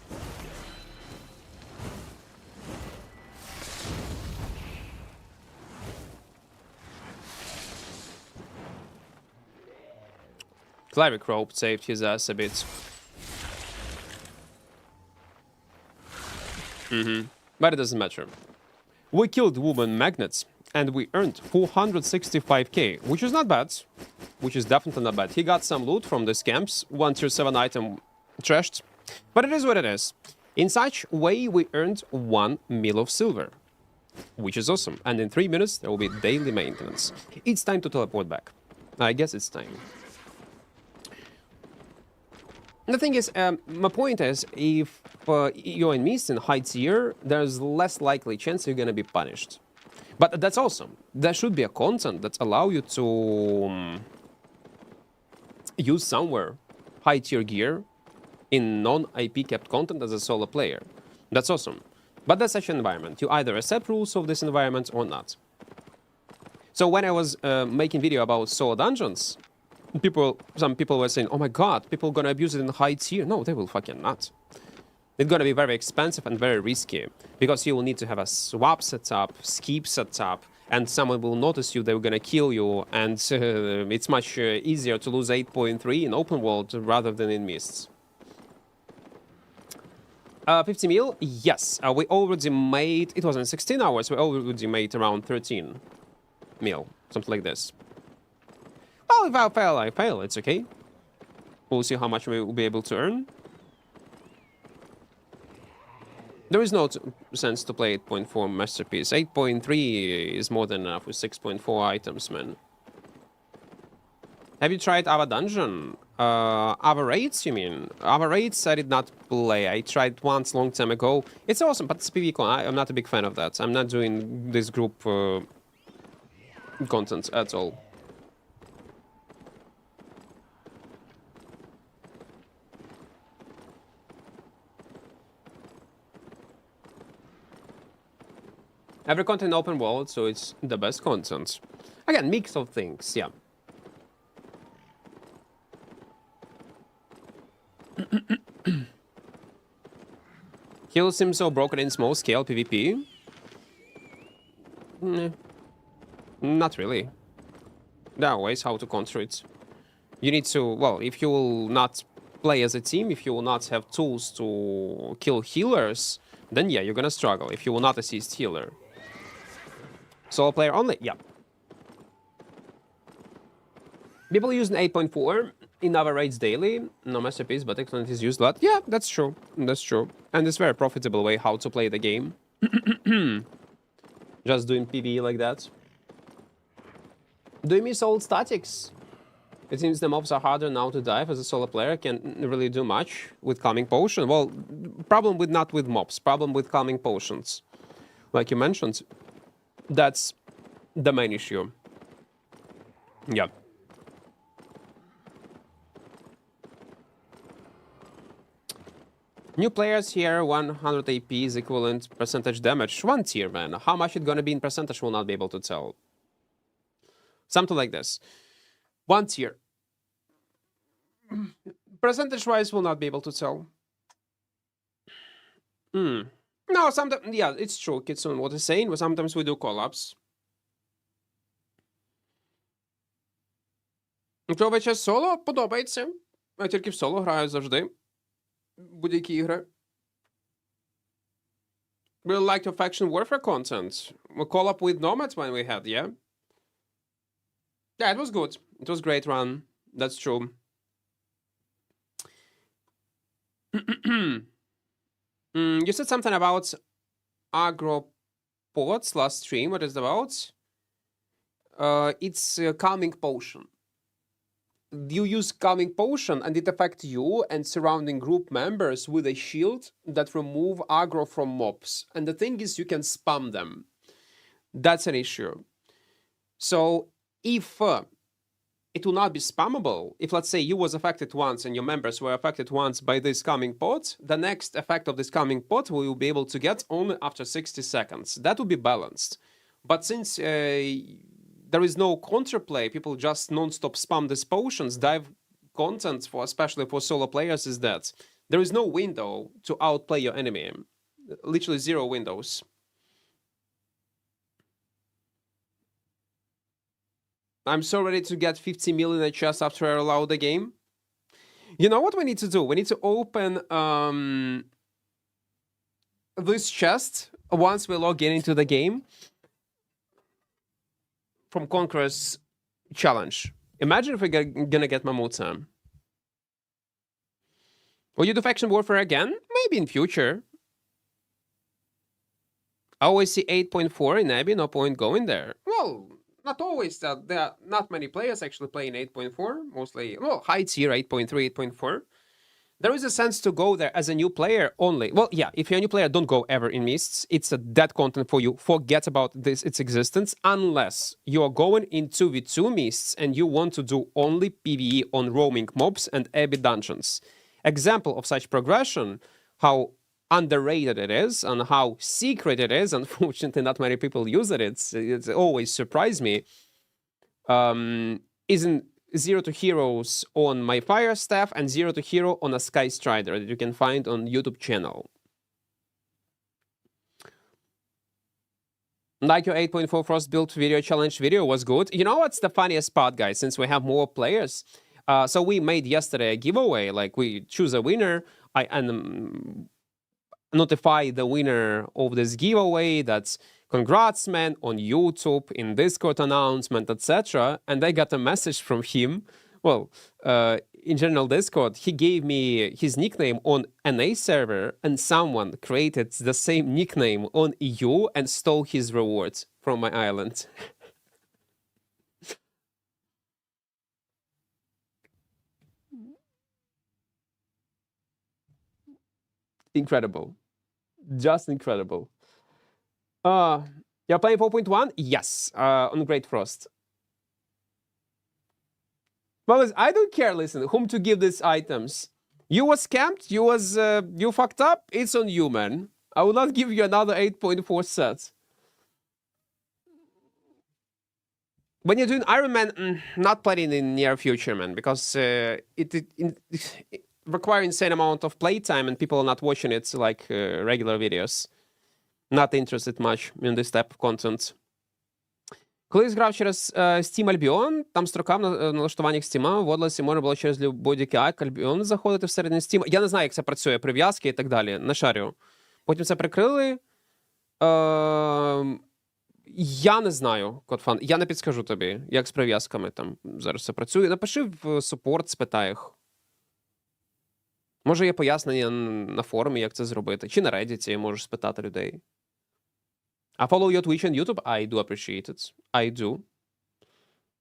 Cleric Rope saved his ass a bit. But it doesn't matter. We killed woman magnets and we earned 465k, which is not bad. Which is definitely not bad. He got some loot from these camps, 1 tier 7 item trashed. But it is what it is. In such way, we earned 1 mil of silver, which is awesome. And in 3 minutes, there will be daily maintenance. It's time to teleport back. I guess it's time. The thing is, my point is, if you're in Mist in high tier, there's less likely chance you're gonna be punished. But that's awesome. There should be a content that allow you to use somewhere high tier gear in non-IP kept content as a solo player. That's awesome. But that's such an environment. You either accept rules of this environment or not. So when I was making video about solo dungeons, Some people were saying, oh my god, people gonna abuse it in high tier. No, they will fucking not. It's gonna be very expensive and very risky, because you will need to have a swap setup, skip setup, and someone will notice you, they're gonna kill you, and it's much easier to lose 8.3 in open world rather than in mists. 50 mil? Yes. We already made... It was in 16 hours. We already made around 13 mil. Something like this. Well, if I fail, I fail. It's okay. We'll see how much we will be able to earn. There is no sense to play 8.4 Masterpiece. 8.3 is more than enough with 6.4 items, man. Have you tried Ava Dungeon? Ava Raids, you mean? Ava Raids I did not play. I tried once long time ago. It's awesome, but it's PvP. I'm not a big fan of that. I'm not doing this group content at all. Every content open world, so it's the best content. Again, mix of things, yeah. Kill seems so broken in small scale PvP. Not really. There are ways how to counter it. You need to, well, if you will not play as a team, if you will not have tools to kill healers, then yeah, you're gonna struggle. If you will not assist healer. Solo player only? Yeah. People using 8.4 in other raids daily. No masterpiece, but excellent is used a lot. Yeah, that's true. That's true. And it's a very profitable way how to play the game. Just doing PvE like that. Do you miss old statics? It seems the mobs are harder now to dive as a solo player. Can't really do much with calming potion. Well, problem with not with mobs. Problem with calming potions. Like you mentioned. That's the main issue. Yeah. New players here, 100 AP is equivalent percentage damage. One tier, man. How much it's gonna be in percentage, will not be able to tell. Something like this. One tier. Percentage-wise, will not be able to tell. No, sometimes, yeah, it's true, Kitsune, what he's saying, but sometimes we do collabs. Хто вече соло подобається. Я тільки в соло граю завжди. Будь-які ігри. Really like the faction warfare content. We call up with Nomads when we had, yeah? Yeah, it was good. It was great run. That's true. You said something about aggro pods last stream. What is it about? It's a calming potion. You use calming potion and it affects you and surrounding group members with a shield that remove aggro from mobs. And the thing is, you can spam them. That's an issue. So if it will not be spammable, if let's say you was affected once and your members were affected once by this calming pod, the next effect of this calming pod we will be able to get only after 60 seconds. That will be balanced. But since there is no counterplay, people just non-stop spam these potions, dive content, for especially for solo players, is that there is no window to outplay your enemy. Literally 0 windows. I'm so ready to get 50 million in a chest after I reload the game. You know what we need to do? We need to open this chest once we log into the game from Conqueror's challenge. Imagine if we're gonna get Mamuta. Will you do faction warfare again? Maybe in future. I always see 8.4 in Abbey, no point going there. Well, not always. There are not many players actually playing 8.4. Mostly, well, high tier 8.3, 8.4. There is a sense to go there as a new player only. Well, yeah, if you're a new player, don't go ever in Mists. It's a dead content for you. Forget about its existence, unless you're going in 2v2 Mists and you want to do only PvE on roaming mobs and Abbey dungeons. Example of such progression, how underrated it is and how secret it is. Unfortunately, not many people use it. It's always surprised me. Isn't 0 to heroes on my fire staff and 0 to hero on a sky strider that you can find on YouTube channel. Like your 8.4 frost build video challenge video was good. You know what's the funniest part, guys? Since we have more players, so we made yesterday a giveaway. Like we choose a winner. I notify the winner of this giveaway. That's congrats, man, on YouTube, in Discord announcement, etc. And I got a message from him. Well, in general Discord, he gave me his nickname on NA server, and someone created the same nickname on EU and stole his rewards from my island. Incredible. Just incredible. You're playing 4.1? Yes, on Great Frost. Well, I don't care, listen, whom to give these items. You was scammed, you fucked up, it's on you, man. I will not give you another 8.4 set. When you're doing Iron Man, not playing in near future, man, because it requires insane amount of playtime and people are not watching it like regular videos. Not interested much in this type of content. Колись грав через Steam Albion, там строка в налаштуваннях Steam вводилася, можна було через будь-який Albion заходити всередині Steam. Я не знаю, як це працює, прив'язки і так далі, не шарю. Потім це прикрили. Я не знаю, Кодфан, я не підскажу тобі, як з прив'язками там зараз це працює. Напиши в супорт, спитай їх. Може є пояснення на форумі, як це зробити. Чи на Reddit можеш спитати людей. I follow your Twitch and YouTube. I do appreciate it. I do.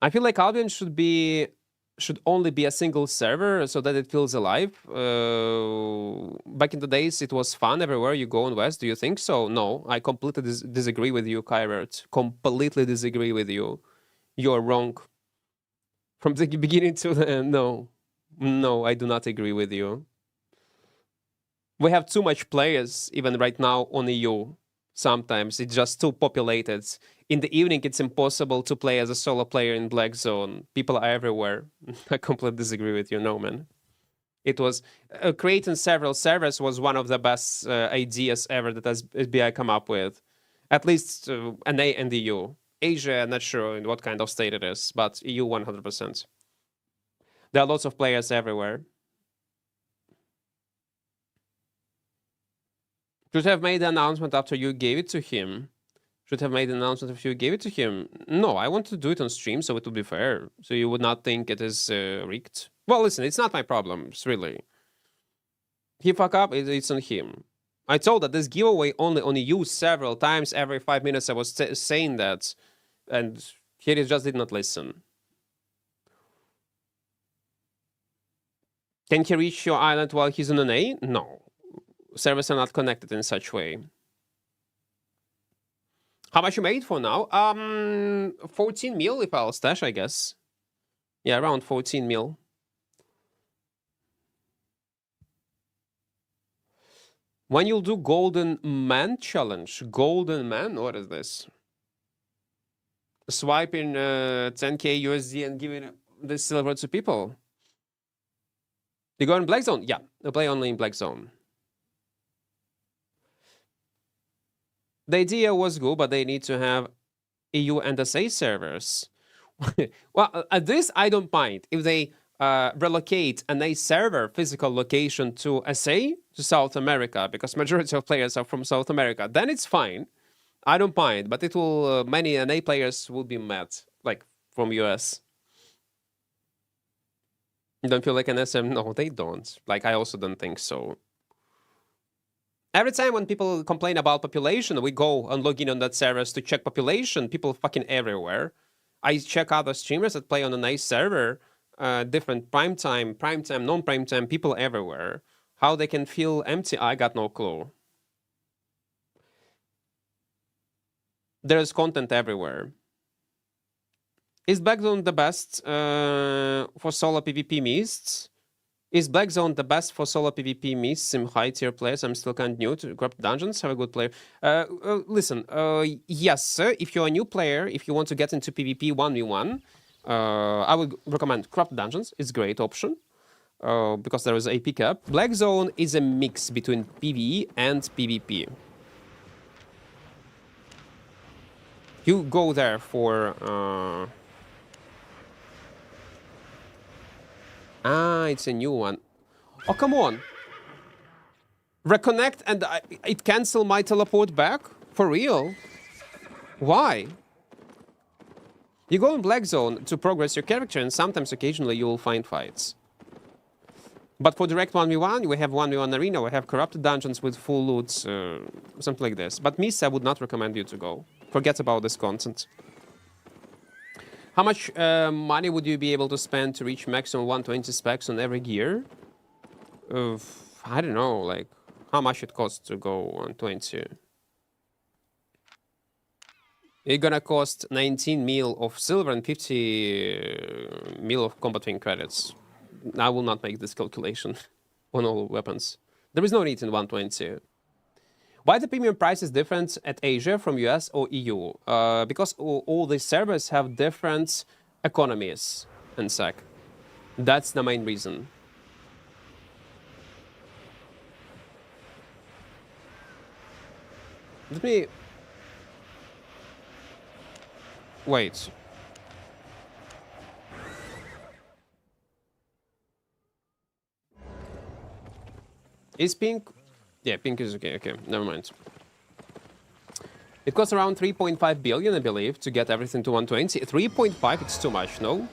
I feel like Albion should only be a single server so that it feels alive. Back in the days, it was fun everywhere you go in West. Do you think so? No, I completely disagree with you, Kyrert. Completely disagree with you. You're wrong. From the beginning to the end, no. No, I do not agree with you. We have too much players, even right now, on EU. Sometimes it's just too populated. In the evening, it's impossible to play as a solo player in Black Zone. People are everywhere. I completely disagree with you, no, man. It was creating several servers was one of the best ideas ever that SBI come up with. At least NA and EU. Asia, I'm not sure in what kind of state it is, but EU 100%. There are lots of players everywhere. Should have made the announcement after you gave it to him. Should have made the announcement after you gave it to him. No, I want to do it on stream so it would be fair. So you would not think it is rigged. Well, listen, it's not my problem, it's really. He fuck up, it's on him. I told that this giveaway only used several times. Every 5 minutes I was saying that. And he just did not listen. Can he reach your island while he's on an A? No. Servers are not connected in such way. How much you made for now? 14 mil if I'll stash, I guess. Yeah, around 14 mil. When you'll do Golden Man challenge. Golden Man? What is this? Swiping 10k USD and giving this silver to people. You go in Black Zone? Yeah, they play only in Black Zone. The idea was good, but they need to have EU and SA servers. Well, at this, I don't mind. If they relocate an A server physical location to SA, to South America, because majority of players are from South America, then it's fine. I don't mind, but it will many NA players will be mad, like from US. You don't feel like an SM? No, they don't. Like, I also don't think so. Every time when people complain about population, we go and log in on that servers to check population. People fucking everywhere. I check other streamers that play on a nice server, different prime time, non-prime time, people everywhere. How they can feel empty, I got no clue. There's content everywhere. Is Black Zone the best for solo PvP mists? Is Black Zone the best for solo PvP mists in high tier players? I'm still kind of new to Corrupt Dungeons. Have a good player. Listen, yes, sir. If you're a new player, if you want to get into PvP 1v1, I would recommend Corrupt Dungeons. It's a great option because there is AP cap. Black Zone is a mix between PvE and PvP. You go there for... it's a new one. Oh, come on. Reconnect and it cancel my teleport back? For real? Why? You go in Black Zone to progress your character, and sometimes, occasionally, you will find fights. But for direct 1v1, we have 1v1 arena, we have corrupted dungeons with full loot, something like this. But Miss, I would not recommend you to go. Forget about this content. How much money would you be able to spend to reach maximum 120 specs on every gear? I don't know, like, how much it costs to go 120? It's gonna cost 19 mil of silver and 50 mil of combat wing credits. I will not make this calculation on all weapons. There is no need in 120. Why the premium price is different at Asia from US or EU? Because all these servers have different economies in SEC. That's the main reason. Let me... Wait. Is pink? Yeah, pink is okay. Okay, never mind. It costs around 3.5 billion, I believe, to get everything to 120. 3.5, it's too much, no?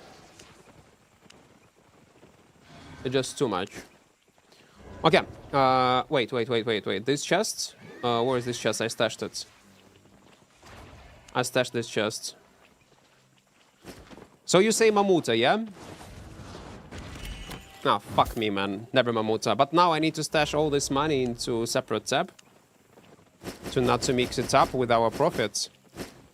It's just too much. Okay, wait. This chest? Where is this chest? I stashed it. I stashed this chest. So you say Mamuta, yeah? Ah, fuck me, man. Never Mamuta. But now I need to stash all this money into separate tab. To not to mix it up with our profits.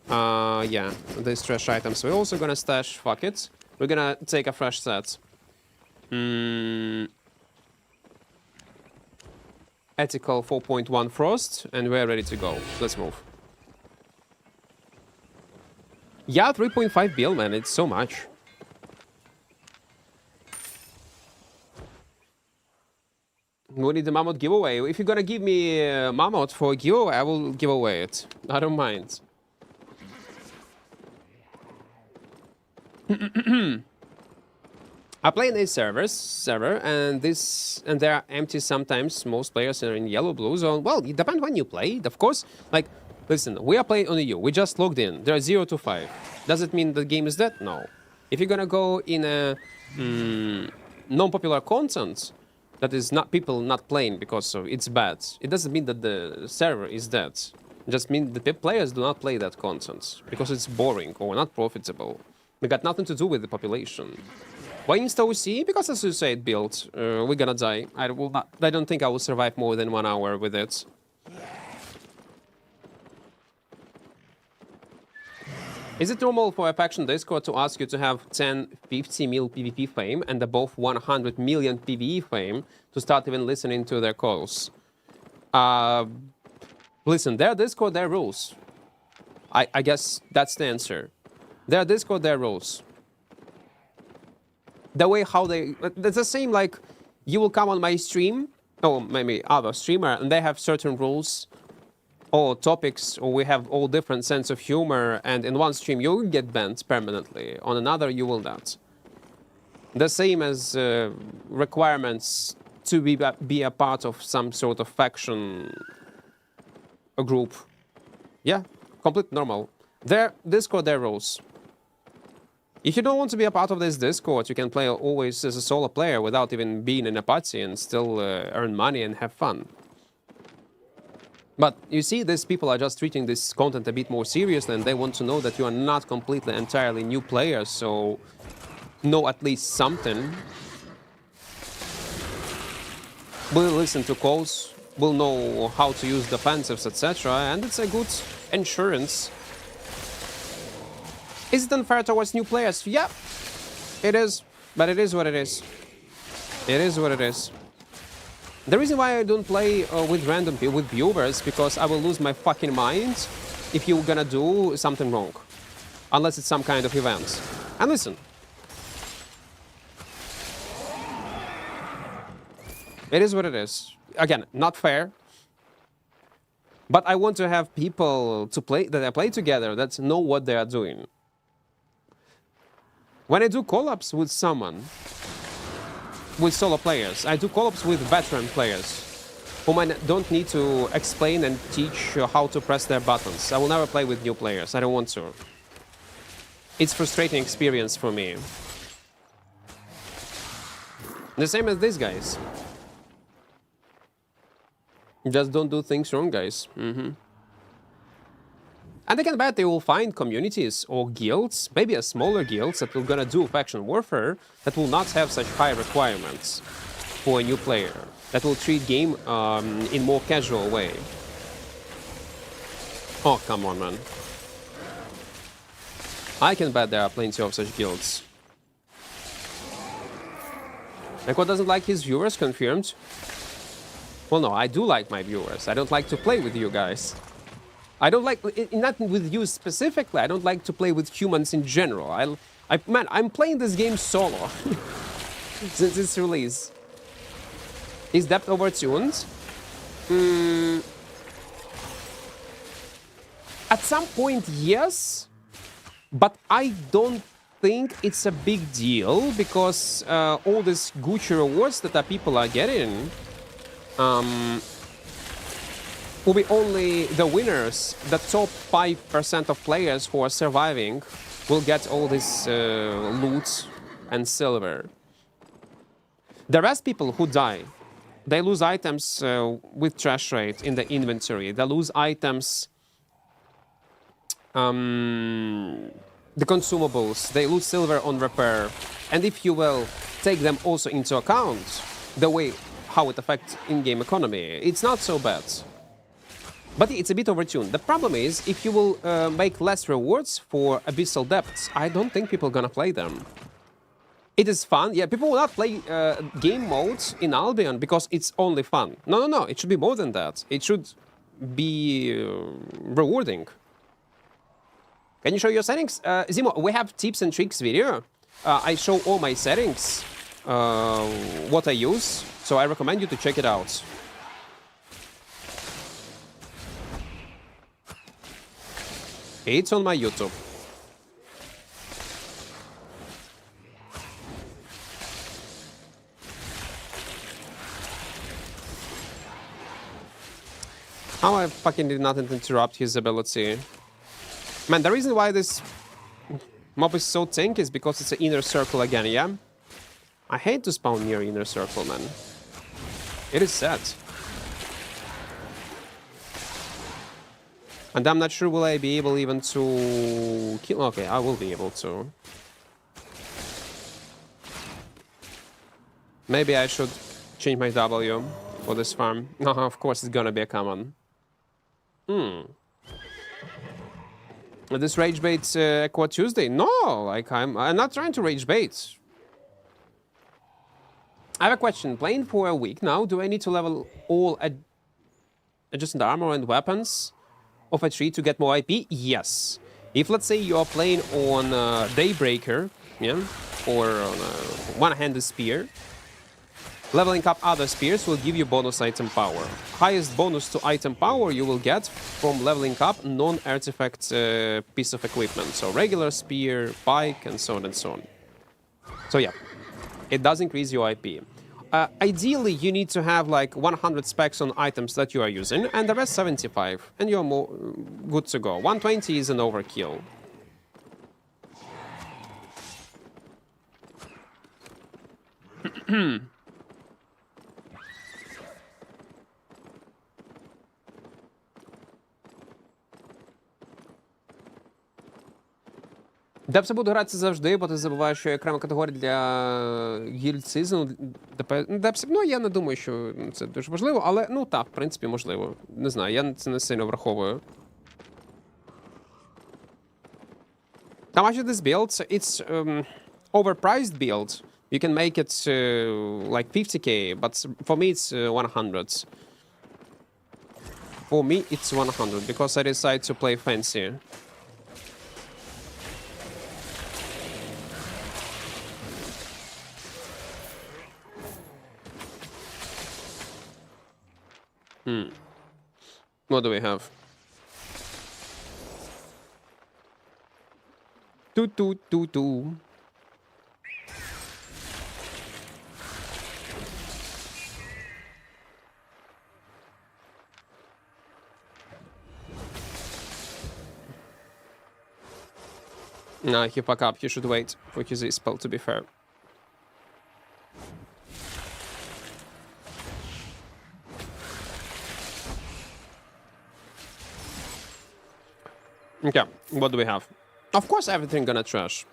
Yeah, these trash items. We're also gonna stash, fuck it. We're gonna take a fresh set. Ethical 4.1 Frost, and we're ready to go. Let's move. Yeah, 3.5 bill, man, it's so much. We need the Mammoth giveaway. If you're gonna give me Mammoth for a giveaway, I will give away it. I don't mind. I play in a server, and they are empty sometimes. Most players are in yellow blue zone. Well, it depends when you play. Of course, like, listen, we are playing on EU. We just logged in. There are 0 to 5. Does it mean the game is dead? No. If you're gonna go in a non-popular content that is not people not playing because it's bad, it doesn't mean that the server is dead. It just means that the players do not play that content because it's boring or not profitable. It got nothing to do with the population. Why insta OC? Because as you said, build, we're gonna die. I don't think I will survive more than 1 hour with it. Is it normal for a faction Discord to ask you to have 10, 50 mil PvP fame and above 100 million PvE fame to start even listening to their calls? Listen, their Discord, their rules. I guess that's the answer. Their Discord, their rules. The way how they... It's the same like you will come on my stream, or maybe other streamer, and they have certain rules or topics, or we have all different sense of humor, and in one stream you will get banned permanently, on another you will not. The same as requirements to be a part of some sort of faction or group. Yeah, complete normal. Their Discord, their rules. If you don't want to be a part of this Discord, you can play always as a solo player without even being in a party and still earn money and have fun. But you see, these people are just treating this content a bit more seriously, and they want to know that you are not completely, entirely new players, so know at least something. We'll listen to calls, we'll know how to use defensives, etc., and it's a good insurance. Is it unfair towards new players? Yeah, it is, but it is what it is. It is what it is. The reason why I don't play with random people, with viewers, because I will lose my fucking mind if you're gonna do something wrong. Unless it's some kind of event. And listen, It is what it is. Again, not fair. But I want to have people to play that I play together that know what they are doing. When I do collabs with someone, with solo players, I do collabs with veteran players whom I don't need to explain and teach how to press their buttons. I will never play with new players. I don't want to. It's frustrating experience for me. The same as these guys. Just don't do things wrong, guys. And I can bet they will find communities or guilds, maybe a smaller guilds that will gonna do faction warfare that will not have such high requirements for a new player, that will treat game in more casual way. Oh, come on, man. I can bet there are plenty of such guilds. Equart doesn't like his viewers, confirmed. Well, no, I do like my viewers. I don't like to play with you guys. I don't like, not with you specifically, I don't like to play with humans in general. Man, I'm playing this game solo since its release. Is depth overtuned? At some point, yes. But I don't think it's a big deal because all these Gucci rewards that people are getting will be only the winners. The top 5% of players who are surviving will get all this loot and silver. The rest people who die, they lose items with trash rate in the inventory. They lose items, the consumables. They lose silver on repair. And if you will take them also into account, the way how it affects in-game economy, it's not so bad. But it's a bit overtuned. The problem is, if you will make less rewards for Abyssal Depths, I don't think people are gonna play them. It is fun. Yeah, people will not play game modes in Albion because it's only fun. No, no, no. It should be more than that. It should be rewarding. Can you show your settings? Zimo, we have tips and tricks video. I show all my settings, what I use. So I recommend you to check it out. It's on my YouTube. How I fucking did not interrupt his ability. Man, the reason why this mob is so tanky is because it's an inner circle again, yeah? I hate to spawn near inner circle, man. It is sad. And I'm not sure will I be able even to kill... Okay, I will be able to. Maybe I should change my W for this farm. No, of course it's gonna be a common. This rage bait Equart Tuesday? No, like I'm not trying to rage bait. I have a question. Playing for a week now, do I need to level all adjacent armor and weapons of a tree to get more IP? Yes. If let's say you are playing on Daybreaker, yeah, or on a one-handed spear, leveling up other spears will give you bonus item power. Highest bonus to item power you will get from leveling up non-artifact piece of equipment. So regular spear, pike, and so on and so on. So yeah, it does increase your IP. Ideally, you need to have like 100 specs on items that you are using, and the rest 75, and you're more good to go. 120 is an overkill. Депси буду гратися завжди, бо ти забуваєш, що є окрема категорія для гільд сезону. Депси, ну, я не думаю, що це дуже важливо, але, ну, так, в принципі, можливо. Не знаю, я це не сильно враховую. How much is this build? It's overpriced build. You can make it like 50k, but for me it's 100. For me it's 100, because I decide to play fancy. What do we have? Two. Nah, he fuck up. He should wait for his spell, to be fair. Okay, what do we have? Of course, everything gonna trash.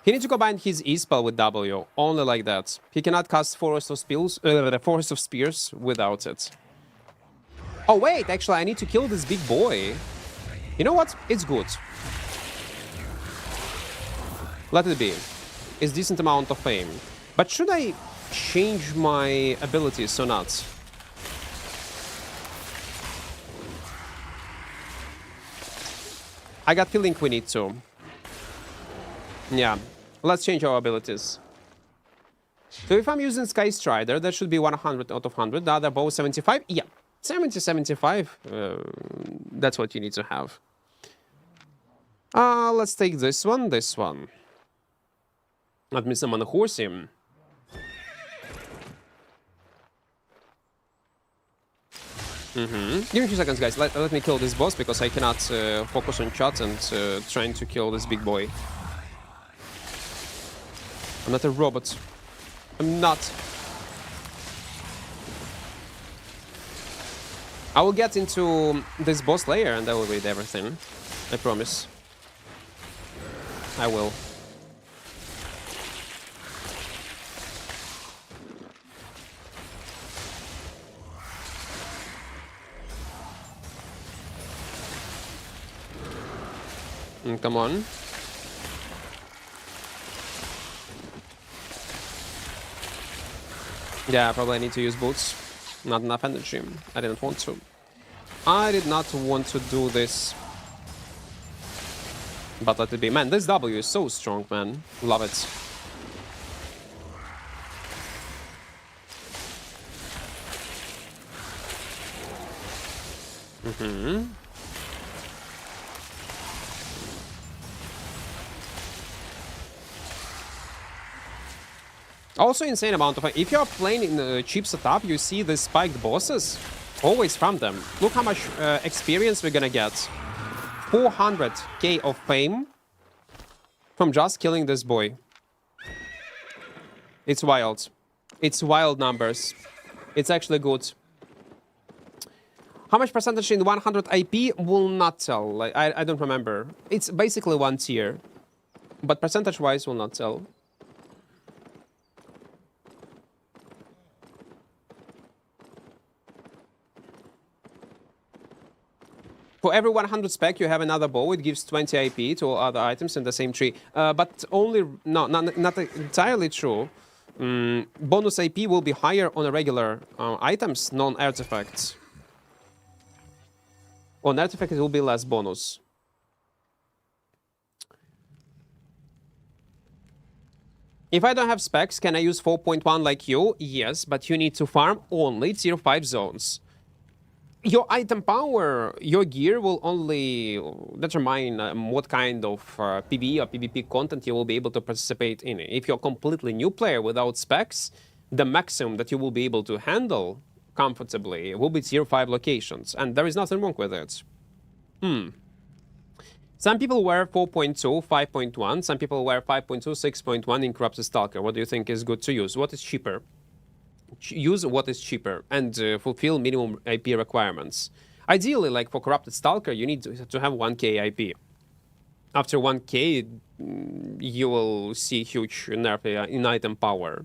He needs to combine his E spell with W, only like that. He cannot cast Forest of Spears without it. Oh wait, actually, I need to kill this big boy. You know what? It's good. Let it be. It's decent amount of fame. But should I change my abilities or not? I got feeling we need to. Yeah. Let's change our abilities. So if I'm using Sky Strider, that should be 100 out of 100. The other bow 75? Yeah. 75. That's what you need to have. Let's take this one. Let me summon a horsey. Give me a few seconds, guys. Let me kill this boss because I cannot focus on chat and trying to kill this big boy. I'm not a robot. I'm not. I will get into this boss layer and I will read everything. I promise. I will. Come on. Yeah, probably I need to use boots. Not enough energy. I didn't want to. I did not want to do this. But let it be. Man, this W is so strong, man. Love it. Also insane amount of... If you're playing in a cheap setup, you see the spiked bosses. Always from them. Look how much experience we're gonna get. 400k of fame from just killing this boy. It's wild. It's wild numbers. It's actually good. How much percentage in 100 IP will not tell. Like I don't remember. It's basically one tier. But percentage-wise will not tell. For every 100 spec, you have another bow. It gives 20 IP to all other items in the same tree. But only... No, not entirely true. Bonus IP will be higher on regular items, non-artifacts. On artifact, it will be less bonus. If I don't have specs, can I use 4.1 like you? Yes, but you need to farm only tier 5 zones. Your item power, your gear will only determine what kind of PvE or PvP content you will be able to participate in. If you're a completely new player without specs, the maximum that you will be able to handle comfortably will be tier 5 locations, and there is nothing wrong with it. Some people wear 4.2, 5.1, some people wear 5.2, 6.1 in Corrupted Stalker. What do you think is good to use? What is cheaper? Use what is cheaper and fulfill minimum IP requirements. Ideally, like for Corrupted Stalker, you need to have 1k IP. After 1k, you will see huge nerf in item power.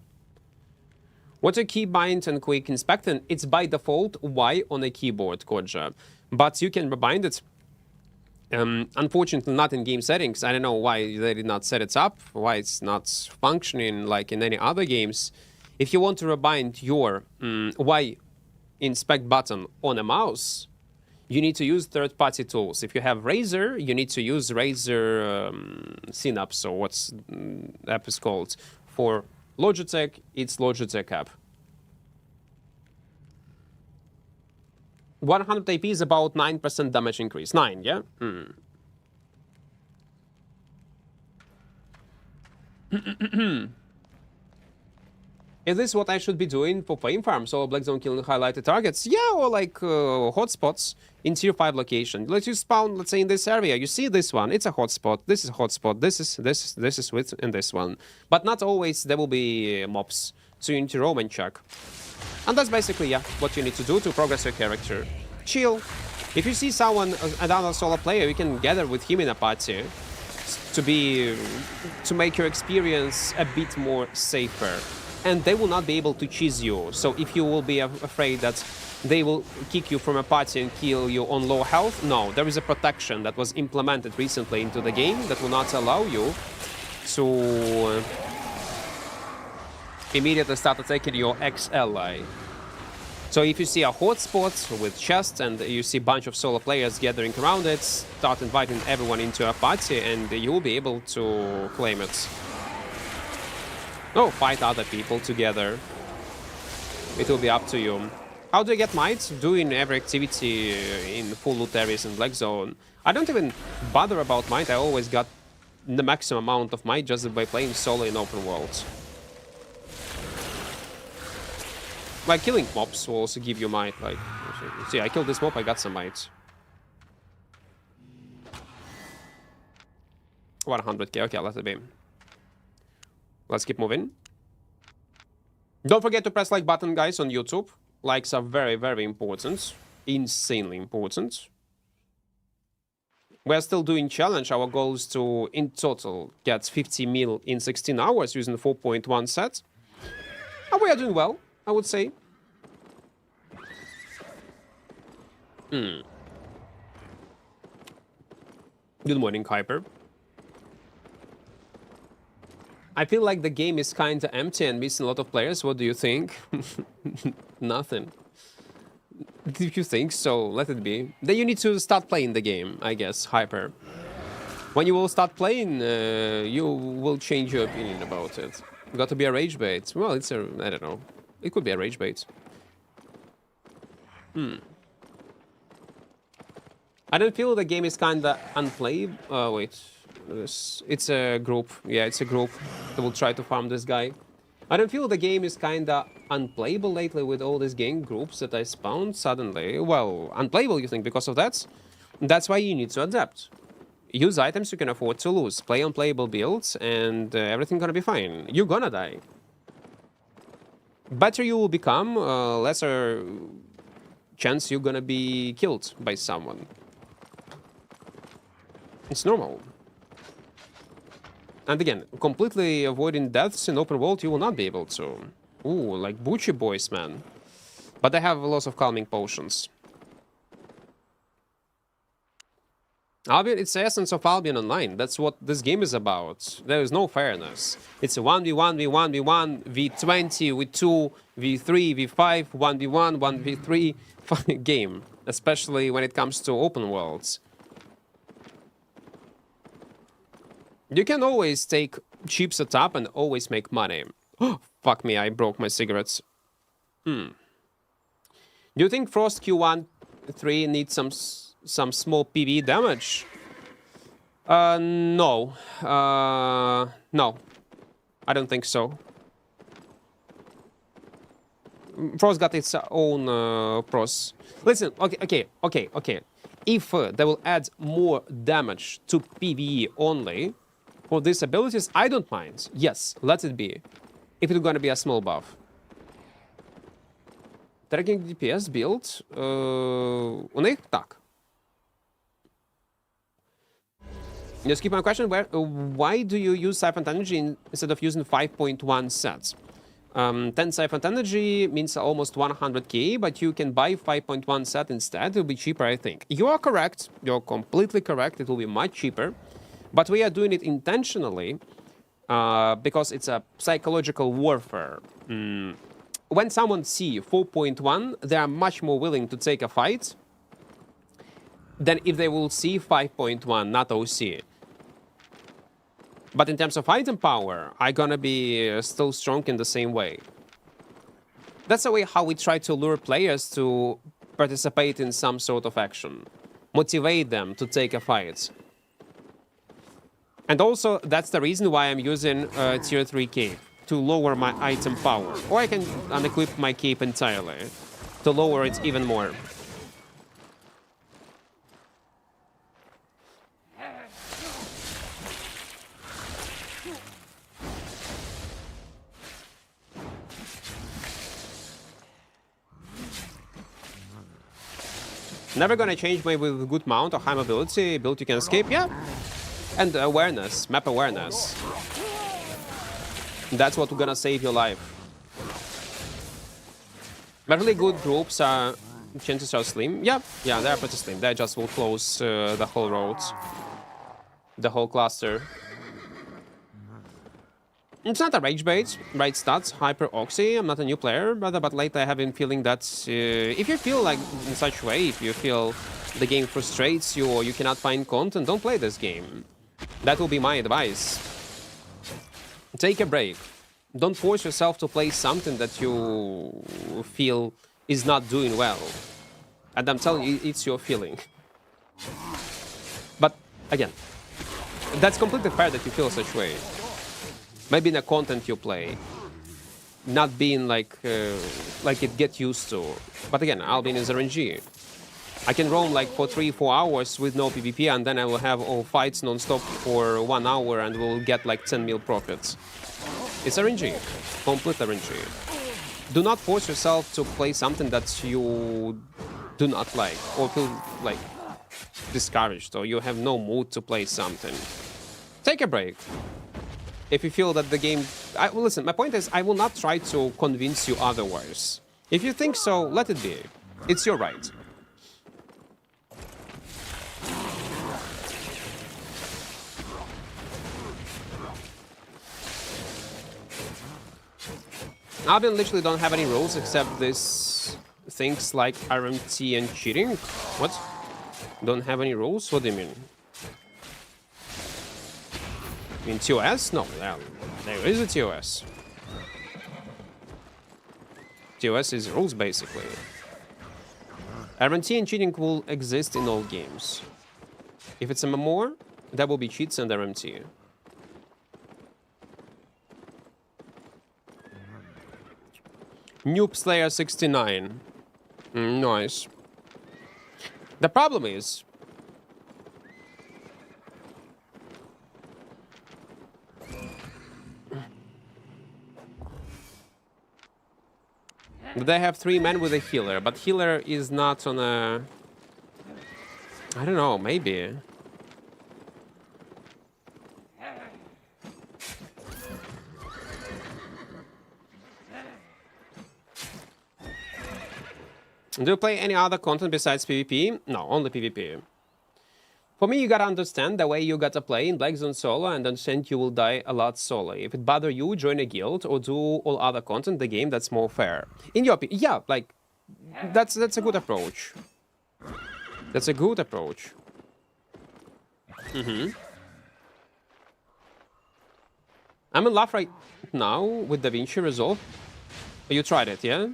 What's a keybind and quick inspecting? It's by default Y on a keyboard, Koja. But you can rebind it. Unfortunately, not in game settings. I don't know why they did not set it up, why it's not functioning like in any other games. If you want to rebind your Y inspect button on a mouse, you need to use third-party tools. If you have Razer, you need to use Razer Synapse, or what's app is called. For Logitech, it's Logitech app. 100 AP is about 9% damage increase. 9, yeah? Is this what I should be doing for flame farm? Solo black zone killing highlighted targets? Yeah, or like hotspots in tier 5 location. Let's just spawn, let's say in this area. You see this one, it's a hotspot. This is a hotspot. This is with and this one. But not always there will be mobs. So you need to roam and check. And that's basically, yeah, what you need to do to progress your character. Chill. If you see someone, another solo player, you can gather with him in a party to make your experience a bit more safer. And they will not be able to cheese you. So if you will be afraid that they will kick you from a party and kill you on low health, no, there is a protection that was implemented recently into the game that will not allow you to immediately start attacking your ex-ally. So if you see a hotspot with chests and you see a bunch of solo players gathering around it, start inviting everyone into a party and you will be able to claim it. No, fight other people together. It will be up to you. How do I get might? Doing every activity in full loot areas in Black Zone. I don't even bother about might. I always got the maximum amount of might just by playing solo in open worlds. Like killing mobs will also give you might. Like, see, I killed this mob, I got some might. 100k. Okay, let it be. Let's keep moving. Don't forget to press like button, guys, on YouTube. Likes are very, very important. Insanely important. We're still doing challenge. Our goal is to, in total, get 50 mil in 16 hours using 4.1 set. And we are doing well, I would say. Good morning, Hyper. I feel like the game is kind of empty and missing a lot of players. What do you think? Nothing. If you think so, let it be. Then you need to start playing the game, I guess, Hyper. When you will start playing, you will change your opinion about it. Got to be a rage bait. Well, it's a... I don't know. It could be a rage bait. I don't feel the game is kind of unplayable. Wait. It's a group. Yeah, it's a group that will try to farm this guy. I don't feel the game is kinda unplayable lately with all these game groups that I spawned suddenly. Well, unplayable, you think, because of that? That's why you need to adapt. Use items you can afford to lose. Play unplayable builds and everything gonna be fine. You're gonna die. Better you will become, lesser chance you're gonna be killed by someone. It's normal. And again, completely avoiding deaths in open world, you will not be able to. Ooh, like Butcher Boys, man. But they have lots of calming potions. Albion, it's the essence of Albion Online. That's what this game is about. There is no fairness. It's a 1v1, v1, v1, v20, v2, v3, v5, 1v1, 1v3 game. Especially when it comes to open worlds. You can always take cheap setup and always make money. Fuck me, I broke my cigarettes. Do you think Frost Q1 3 needs some small PvE damage? No. No. I don't think so. Frost got its own pros. Listen, okay. If they will add more damage to PvE only, for these abilities, I don't mind. Yes, let it be. If it's gonna be a small buff. Tracking DPS build. У них так. Just keep my question. Why do you use Siphoned Energy instead of using 5.1 sets? 10 Siphoned Energy means almost 100k, but you can buy 5.1 set instead. It will be cheaper, I think. You are correct. You're completely correct. It will be much cheaper. But we are doing it intentionally because it's a psychological warfare. When someone see 4.1, they are much more willing to take a fight than if they will see 5.1, not OC. But in terms of item power, I'm gonna be still strong in the same way. That's the way how we try to lure players to participate in some sort of action. Motivate them to take a fight. And also, that's the reason why I'm using tier 3 cape, to lower my item power. Or I can unequip my cape entirely, to lower it even more. Never gonna change my with good mount or high mobility, build you can escape, yeah. And awareness, map awareness. That's what gonna save your life. But really good groups are, chances are slim. Yeah, they're pretty slim. They just will close the whole road. The whole cluster. It's not a rage bait, right stats, hyper oxy. I'm not a new player, but lately I have been feeling that if you feel like in such way, if you feel the game frustrates you or you cannot find content, don't play this game. That will be my advice. Take a break. Don't force yourself to play something that you feel is not doing well. And I'm telling you, it's your feeling. But again, that's completely fair that you feel such way. Maybe in the content you play, not being like it get used to. But again, Albion is RNG. I can roam like for 3-4 hours with no PvP, and then I will have all fights non-stop for 1 hour and will get like 10 mil profits. It's RNG, complete RNG. Do not force yourself to play something that you do not like or feel like discouraged or you have no mood to play something. Take a break. If you feel that the game... listen, my point is I will not try to convince you otherwise. If you think so, let it be. It's your right. Albion literally don't have any rules except this things like RMT and cheating. What? Don't have any rules? What do you mean? You mean TOS? No, there is a TOS. TOS is rules basically. RMT and cheating will exist in all games. If it's a mmor, that will be cheats and RMT. Noob Slayer 69. Nice. The problem is... they have 3 men with a healer, but healer is not on a... I don't know, maybe. Do you play any other content besides PvP? No, only PvP. For me, you gotta understand the way you gotta play in Black Zone solo and understand you will die a lot solo. If it bother you, join a guild or do all other content in the game that's more fair. In your opinion, yeah, like, that's a good approach. That's a good approach. I'm in love right now with DaVinci Resolve. You tried it, yeah?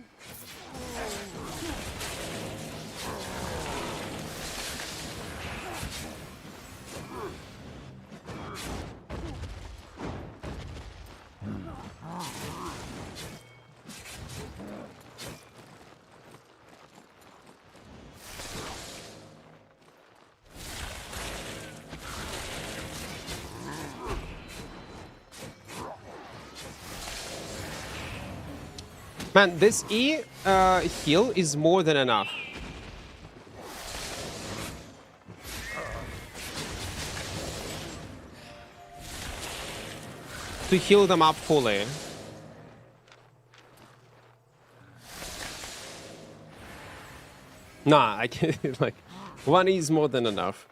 Man, this E heal is more than enough. To heal them up fully. Nah, I can't, like, 1 E is more than enough.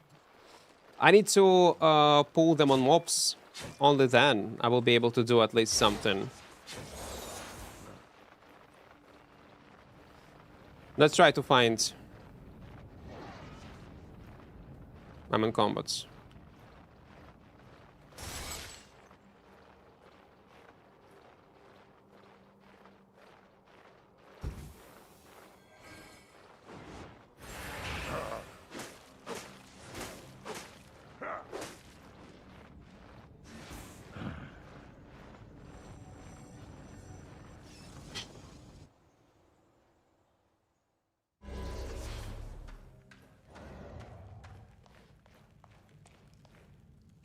I need to pull them on mobs. Only then I will be able to do at least something. Let's try to find... I'm in combats.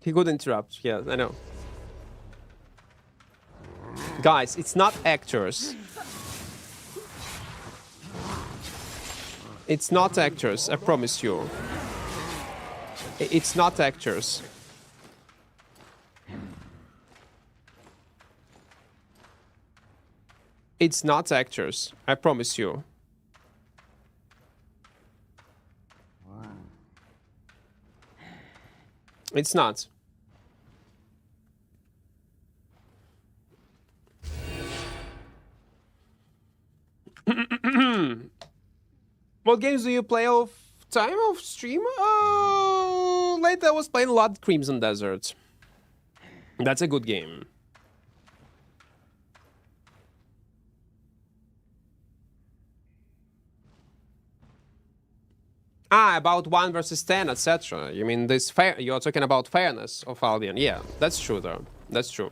He could interrupt. Yeah, I know. Guys, it's not actors. It's not actors, I promise you. It's not actors. It's not actors, I promise you. It's not. What games do you play off time of stream? Lately I was playing a lot Crimson Desert. That's a good game. Ah, about 1 versus 10, etc. You mean this fair? You're talking about fairness of Albion. Yeah, that's true though. That's true.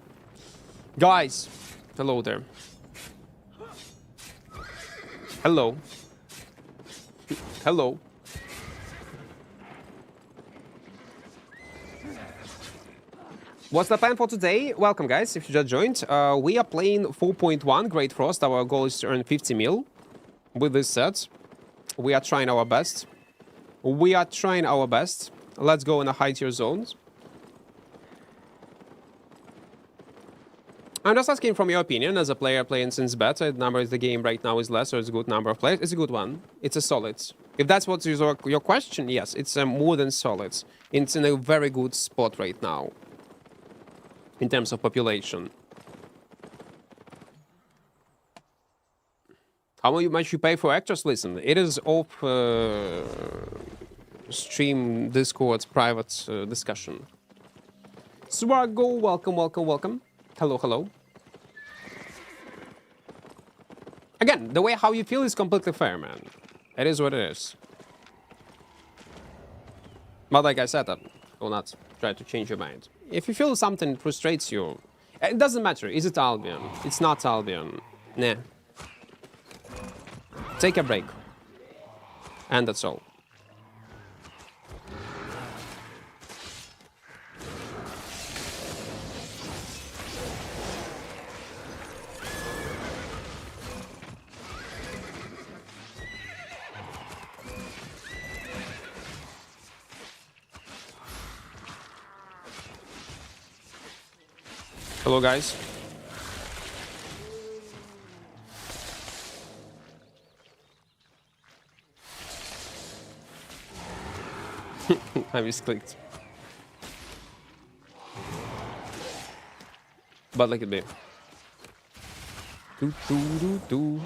Guys, hello there. Hello. Hello. What's the plan for today? Welcome, guys, if you just joined. We are playing 4.1 Great Frost. Our goal is to earn 50 mil with this set. We are trying our best. We are trying our best. Let's go in the high tier zones. I'm just asking from your opinion as a player playing since beta. The number of the game right now is less, so it's a good number of players. It's a good one. It's a solid. If that's what is your question, yes, it's more than solid. It's in a very good spot right now in terms of population. How much you pay for actors? Listen, it is off stream Discord's private discussion. Swago, welcome, welcome, welcome. Hello, hello. Again, the way how you feel is completely fair, man. It is what it is. But like I said, I will not try to change your mind. If you feel something frustrates you, it doesn't matter. Is it Albion? It's not Albion. Nah. Take a break. And that's all. Hello, guys. I misclicked. But look at me. Do do do do.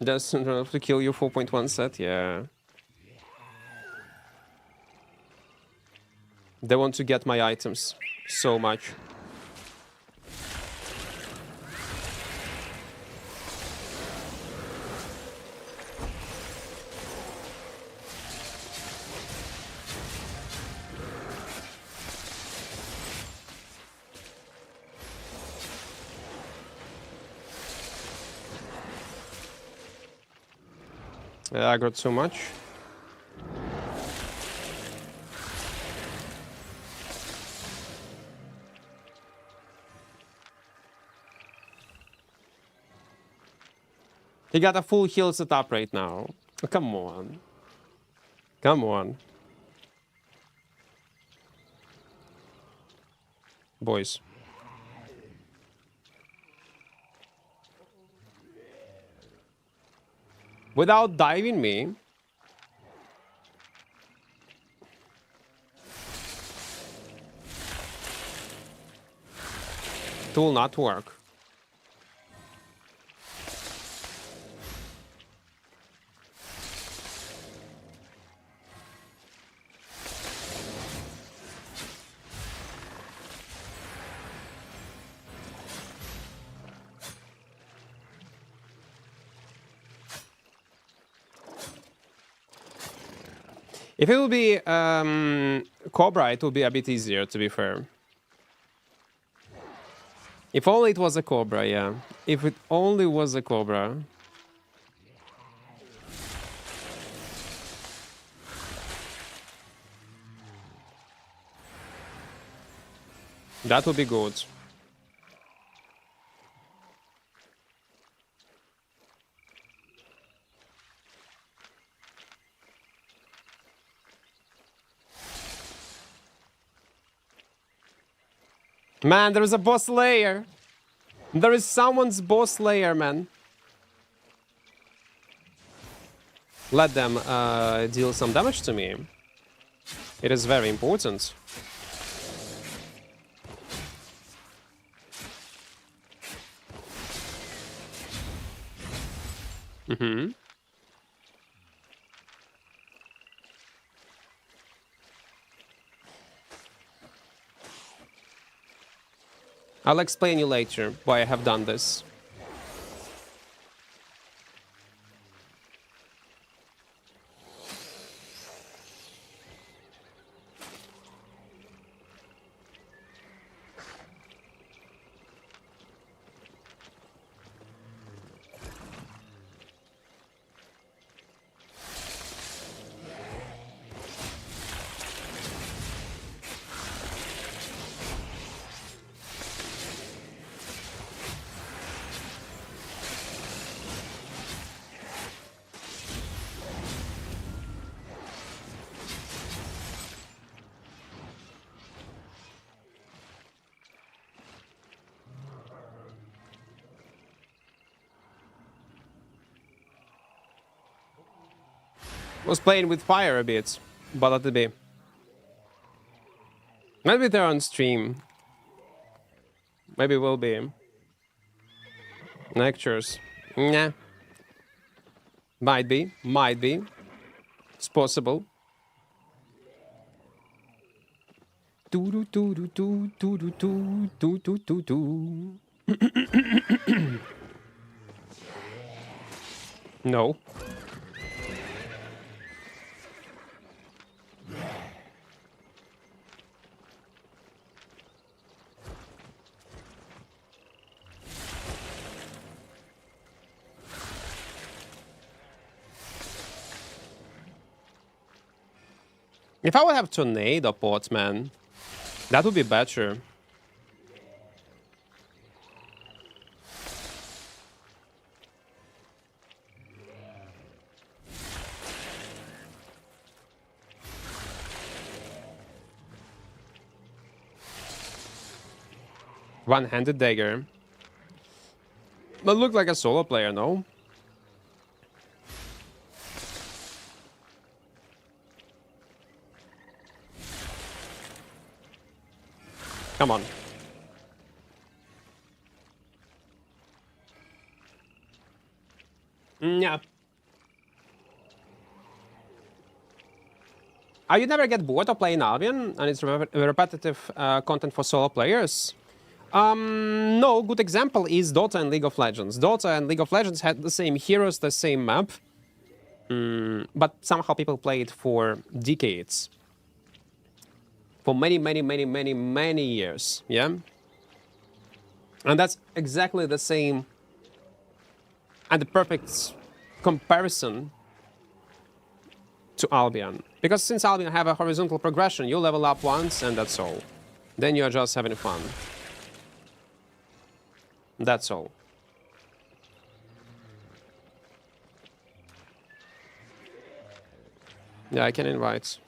Just enough to kill your 4.1 set, yeah. They want to get my items so much. I got so much. He got a full heal setup right now. Oh, come on. Come on. Boys. Without diving me. It will not work. If it will be Cobra, it will be a bit easier, to be fair. If only it was a Cobra, yeah. If it only was a Cobra. That would be good. Man, there is a boss layer. There is someone's boss layer, man. Let them deal some damage to me. It is very important. Mm-hmm. I'll explain you later why I have done this. Was playing with fire a bit, but let it be. Maybe they're on stream. Maybe will be. Lectures. Nah. Might be. Might be. It's possible. No. If I would have tornado pots, man, that would be better. One-handed dagger. But look like a solo player, no? Come on. Yeah. You never get bored of playing Albion, and it's repetitive content for solo players? No, good example is Dota and League of Legends. Dota and League of Legends had the same heroes, the same map, but somehow people play it for decades. For many years, yeah? And that's exactly the same and the perfect comparison to Albion. Because since Albion have a horizontal progression, you level up once and that's all. Then you're just having fun. That's all. Yeah, I can invite.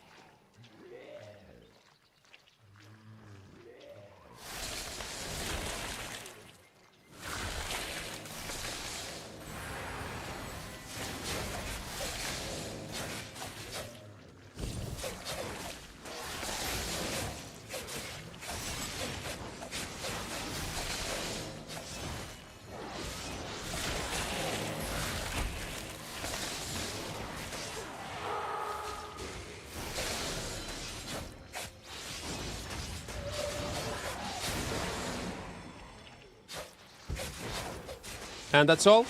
And that's all.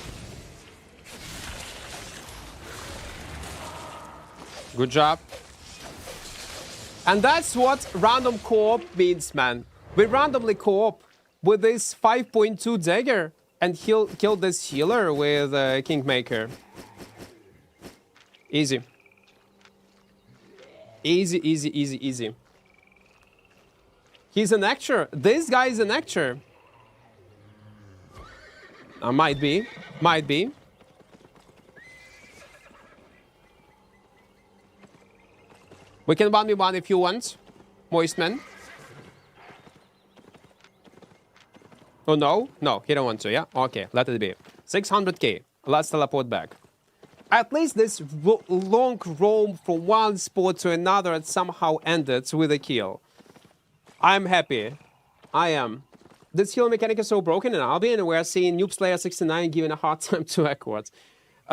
Good job. And that's what random co-op means, man. We randomly co-op with this 5.2 dagger and kill this healer with Kingmaker. Easy. Easy. He's an actor. This guy is an actor. Might be. Might be. We can 1v1 if you want. Moistman. Oh, no? No, he don't want to, yeah? Okay, let it be. 600k. Let's teleport back. At least this long roam from one spot to another and somehow ended with a kill. I'm happy. I am. This heal mechanic is so broken in Albion, and we're seeing Noob Slayer 69 giving a hard time to Equart.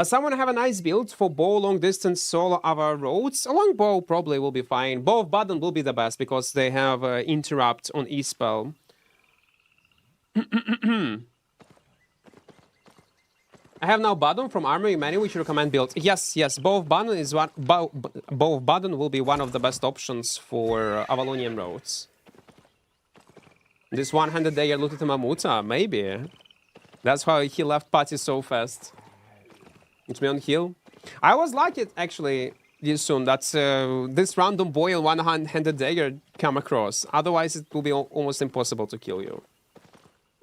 Someone have a nice build for bow, long distance, solo our roads. A long bow probably will be fine. Bow of Button will be the best because they have interrupt on E-spell. I have now Button from Armory Many, which you recommend build. Yes, yes, Bow of Button is one. Bow of Button will be one of the best options for Avalonian roads. This one-handed dagger looted to Mamuta, maybe. That's why he left party so fast. It's me on heal. I was lucky, actually, this soon, that this random boy and one-handed dagger come across. Otherwise, it will be almost impossible to kill you.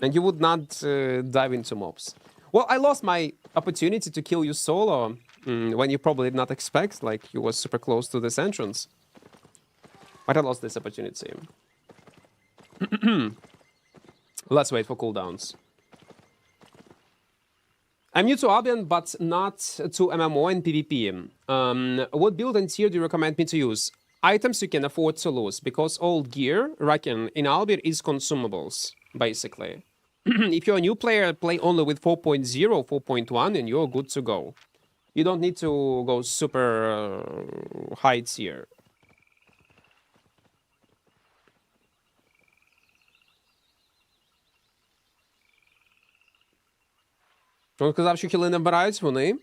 And you would not dive into mobs. Well, I lost my opportunity to kill you solo when you probably did not expect, like you was super close to this entrance. But I lost this opportunity. Let's wait for cooldowns. I'm new to Albion, but not to MMO and PvP. What build and tier do you recommend me to use? Items you can afford to lose, because old gear, reckon, in Albion is consumables, basically. If you're a new player, play only with 4.0, 4.1, and you're good to go. You don't need to go super high tier. Сказав, що хіли набирають вони.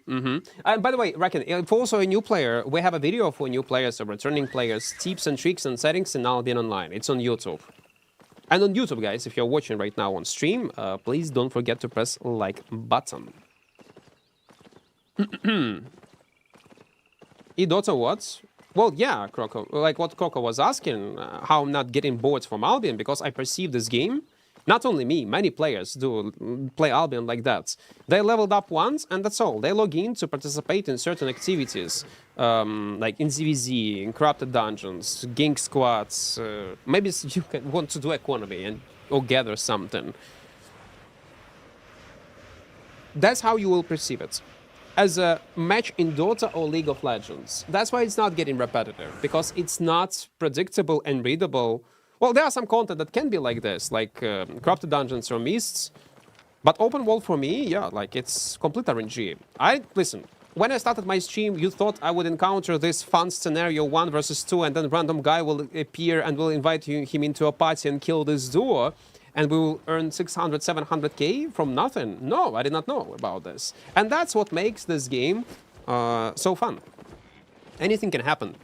And by the way, reckon, if also a new player, we have a video for new players or returning players, tips and tricks and settings in Albion Online. It's on YouTube. And on YouTube, guys, if you're watching right now on stream, please don't forget to press like button. Dota what? Well, yeah, Croco. Like what Croco was asking, how I'm not getting bored from Albion, because I perceive this game, not only me, many players do play Albion like that. They leveled up once, and that's all. They log in to participate in certain activities, like in ZVZ, in corrupted dungeons, gank squads. Maybe you want to do economy or gather something. That's how you will perceive it. As a match in Dota or League of Legends. That's why it's not getting repetitive, because it's not predictable and readable. Well, there are some content that can be like this, like corrupted dungeons or mists. But open world for me, yeah, like it's complete RNG. Listen, when I started my stream, you thought I would encounter this fun scenario 1 versus 2, and then random guy will appear and will invite him into a party and kill this duo, and we will earn 600, 700k from nothing. No, I did not know about this. And that's what makes this game so fun. Anything can happen.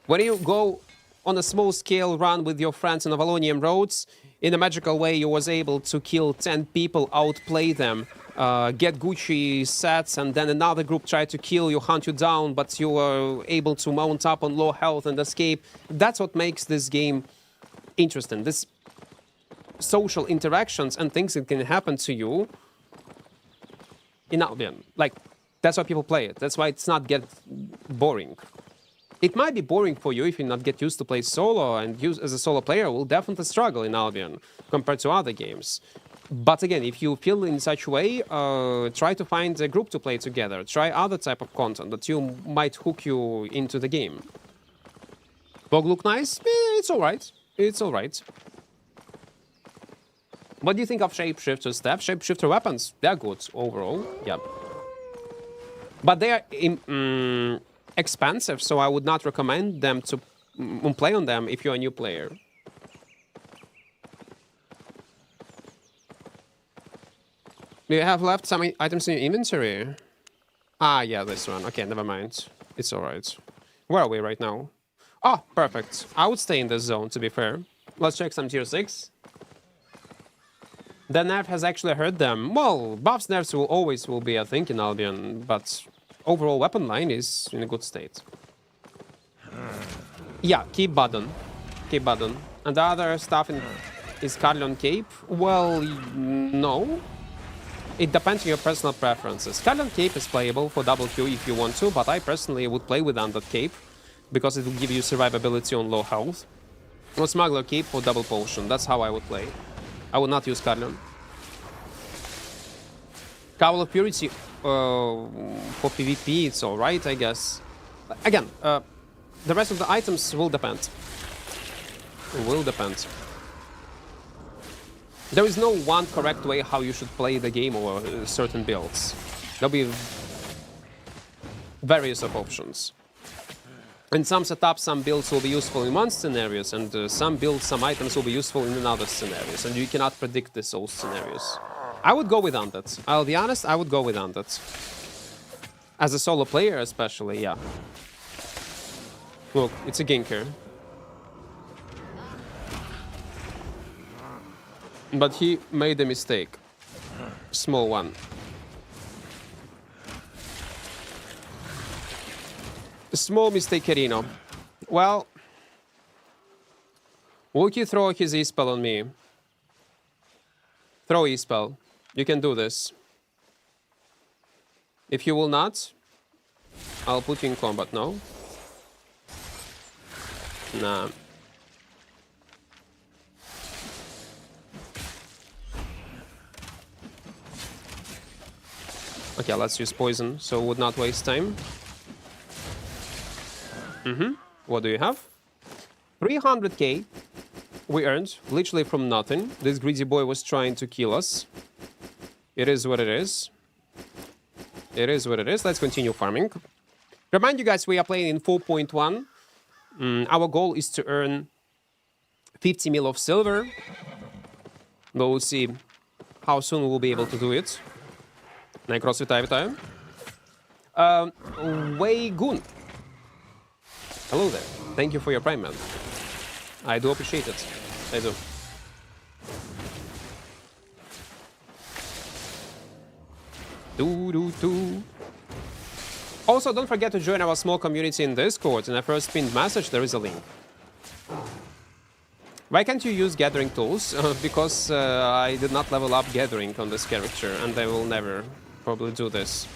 When you go on a small scale run with your friends in Avalonian roads, in a magical way you was able to kill 10 people, outplay them, get Gucci sets, and then another group tried to kill you, hunt you down, but you were able to mount up on low health and escape. That's what makes this game interesting. This social interactions and things that can happen to you in Albion. Like, that's why people play it. That's why it's not get boring. It might be boring for you if you not get used to play solo, and you as a solo player will definitely struggle in Albion compared to other games. But again, if you feel in such a way, try to find a group to play together. Try other type of content that you might hook you into the game. Bog look nice? It's alright. It's alright. What do you think of shapeshifter stuff? Shapeshifter weapons? They're good overall, yeah. But they are expensive, so I would not recommend them to play on them if you're a new player. Do you have left some items in your inventory? Ah, yeah, this one. Okay, never mind. It's alright. Where are we right now? Oh, perfect. I would stay in this zone, to be fair. Let's check some tier 6. The nerf has actually hurt them. Well, buffs nerfs will always be a thing in Albion, but overall weapon line is in a good state. Yeah, keep button. Cape button. And the other stuff is Carlion Cape? Well, no. It depends on your personal preferences. Carlion Cape is playable for double Q if you want to, but I personally would play with Undead Cape because it will give you survivability on low health. Or Smuggler Cape for double potion. That's how I would play. I would not use Carlion. Cowl of Purity for PvP, it's alright, I guess. Again, the rest of the items will depend. Will depend. There is no one correct way how you should play the game or certain builds. There'll be various of options. In some setups, some builds will be useful in one scenarios, and some builds, some items will be useful in another scenarios, and you cannot predict those scenarios. I would go with Undead. I'll be honest, I would go with Undead. As a solo player especially, yeah. Look, it's a Ginker. But he made a mistake. Small one. A small mistake, Carino. Well... Wookie throw his E-spell on me. Throw E-spell. You can do this. If you will not, I'll put you in combat, no? Nah. Okay, let's use poison, so would not waste time. What do you have? 300k we earned, literally from nothing. This greedy boy was trying to kill us. It is what it is. It is what it is. Let's continue farming. Remind you guys, we are playing in 4.1. Our goal is to earn 50 mil of silver. We'll see how soon we'll be able to do it. Necros, вітаю. Weigun. Hello there. Thank you for your prime, man. I do appreciate it. I do. Also, don't forget to join our small community in Discord. In the first pinned message, there is a link. Why can't you use gathering tools? Because I did not level up gathering on this character, and I will never probably do this.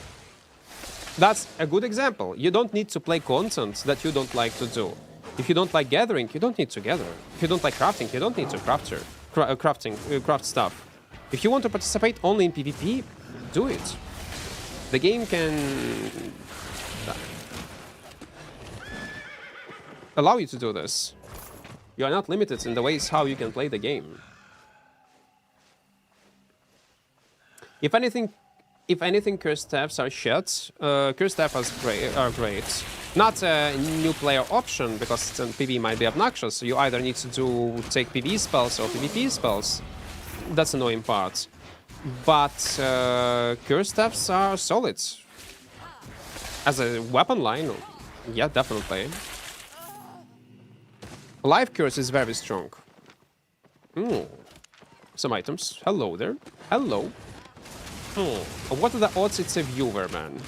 That's a good example. You don't need to play content that you don't like to do. If you don't like gathering, you don't need to gather. If you don't like crafting, you don't need to craft stuff. If you want to participate only in PvP, do it. The game can allow you to do this. You are not limited in the ways how you can play the game. If anything, curse staffs are shit. Curse staffs are great. Not a new player option, because PvP might be obnoxious. You either need to take PvE spells or PvP spells. That's the annoying part. But curse staffs are solid. As a weapon line, yeah, definitely. Life curse is very strong. Some items. Hello there. Hello. What are the odds it's a viewer, man?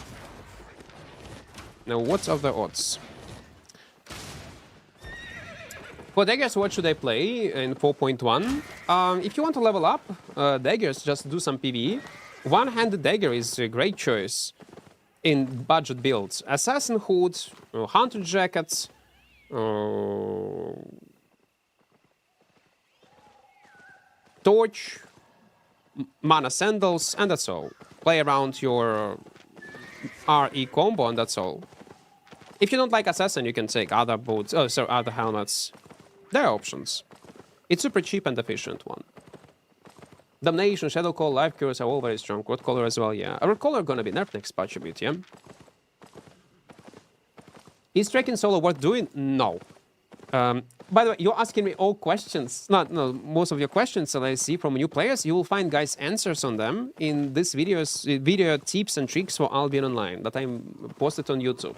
Now, what are the odds? For daggers, what should I play in 4.1? If you want to level up daggers, just do some PvE. One-handed dagger is a great choice in budget builds. Assassin Hood, Hunter Jackets, Torch, Mana Sandals, and that's all. Play around your RE combo, and that's all. If you don't like Assassin, you can take other boots, other helmets. There are options. It's super cheap and efficient one. Damnation, Shadow Call, Life Cures are all very strong. Rot Collar as well, yeah. Rot Collar gonna be nerfed next patch a bit, yeah? Is trekking solo worth doing? No. By the way, you're asking me all questions. No, most of your questions that I see from new players, you will find, guys, answers on them in this video tips and tricks for Albion Online that I'm posted on YouTube.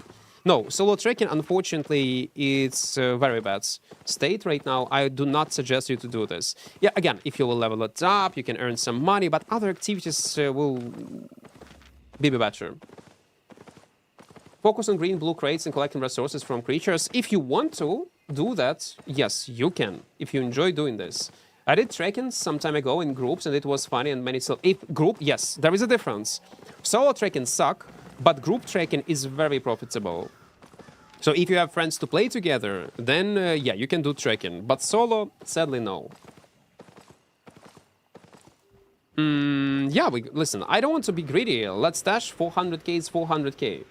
No, solo trekking, unfortunately, it's a very bad state right now. I do not suggest you to do this. Yeah, again, if you will level it up, you can earn some money, but other activities will be better. Focus on green, blue crates and collecting resources from creatures. If you want to, do that, yes, you can, if you enjoy doing this. I did trekking some time ago in groups, and it was funny, and many so if group, yes, there is a difference. Solo trekking suck, but group trekking is very profitable. So if you have friends to play together, then yeah, you can do trekking. But solo, sadly, no. Yeah, listen, I don't want to be greedy. Let's stash 400k is 400k.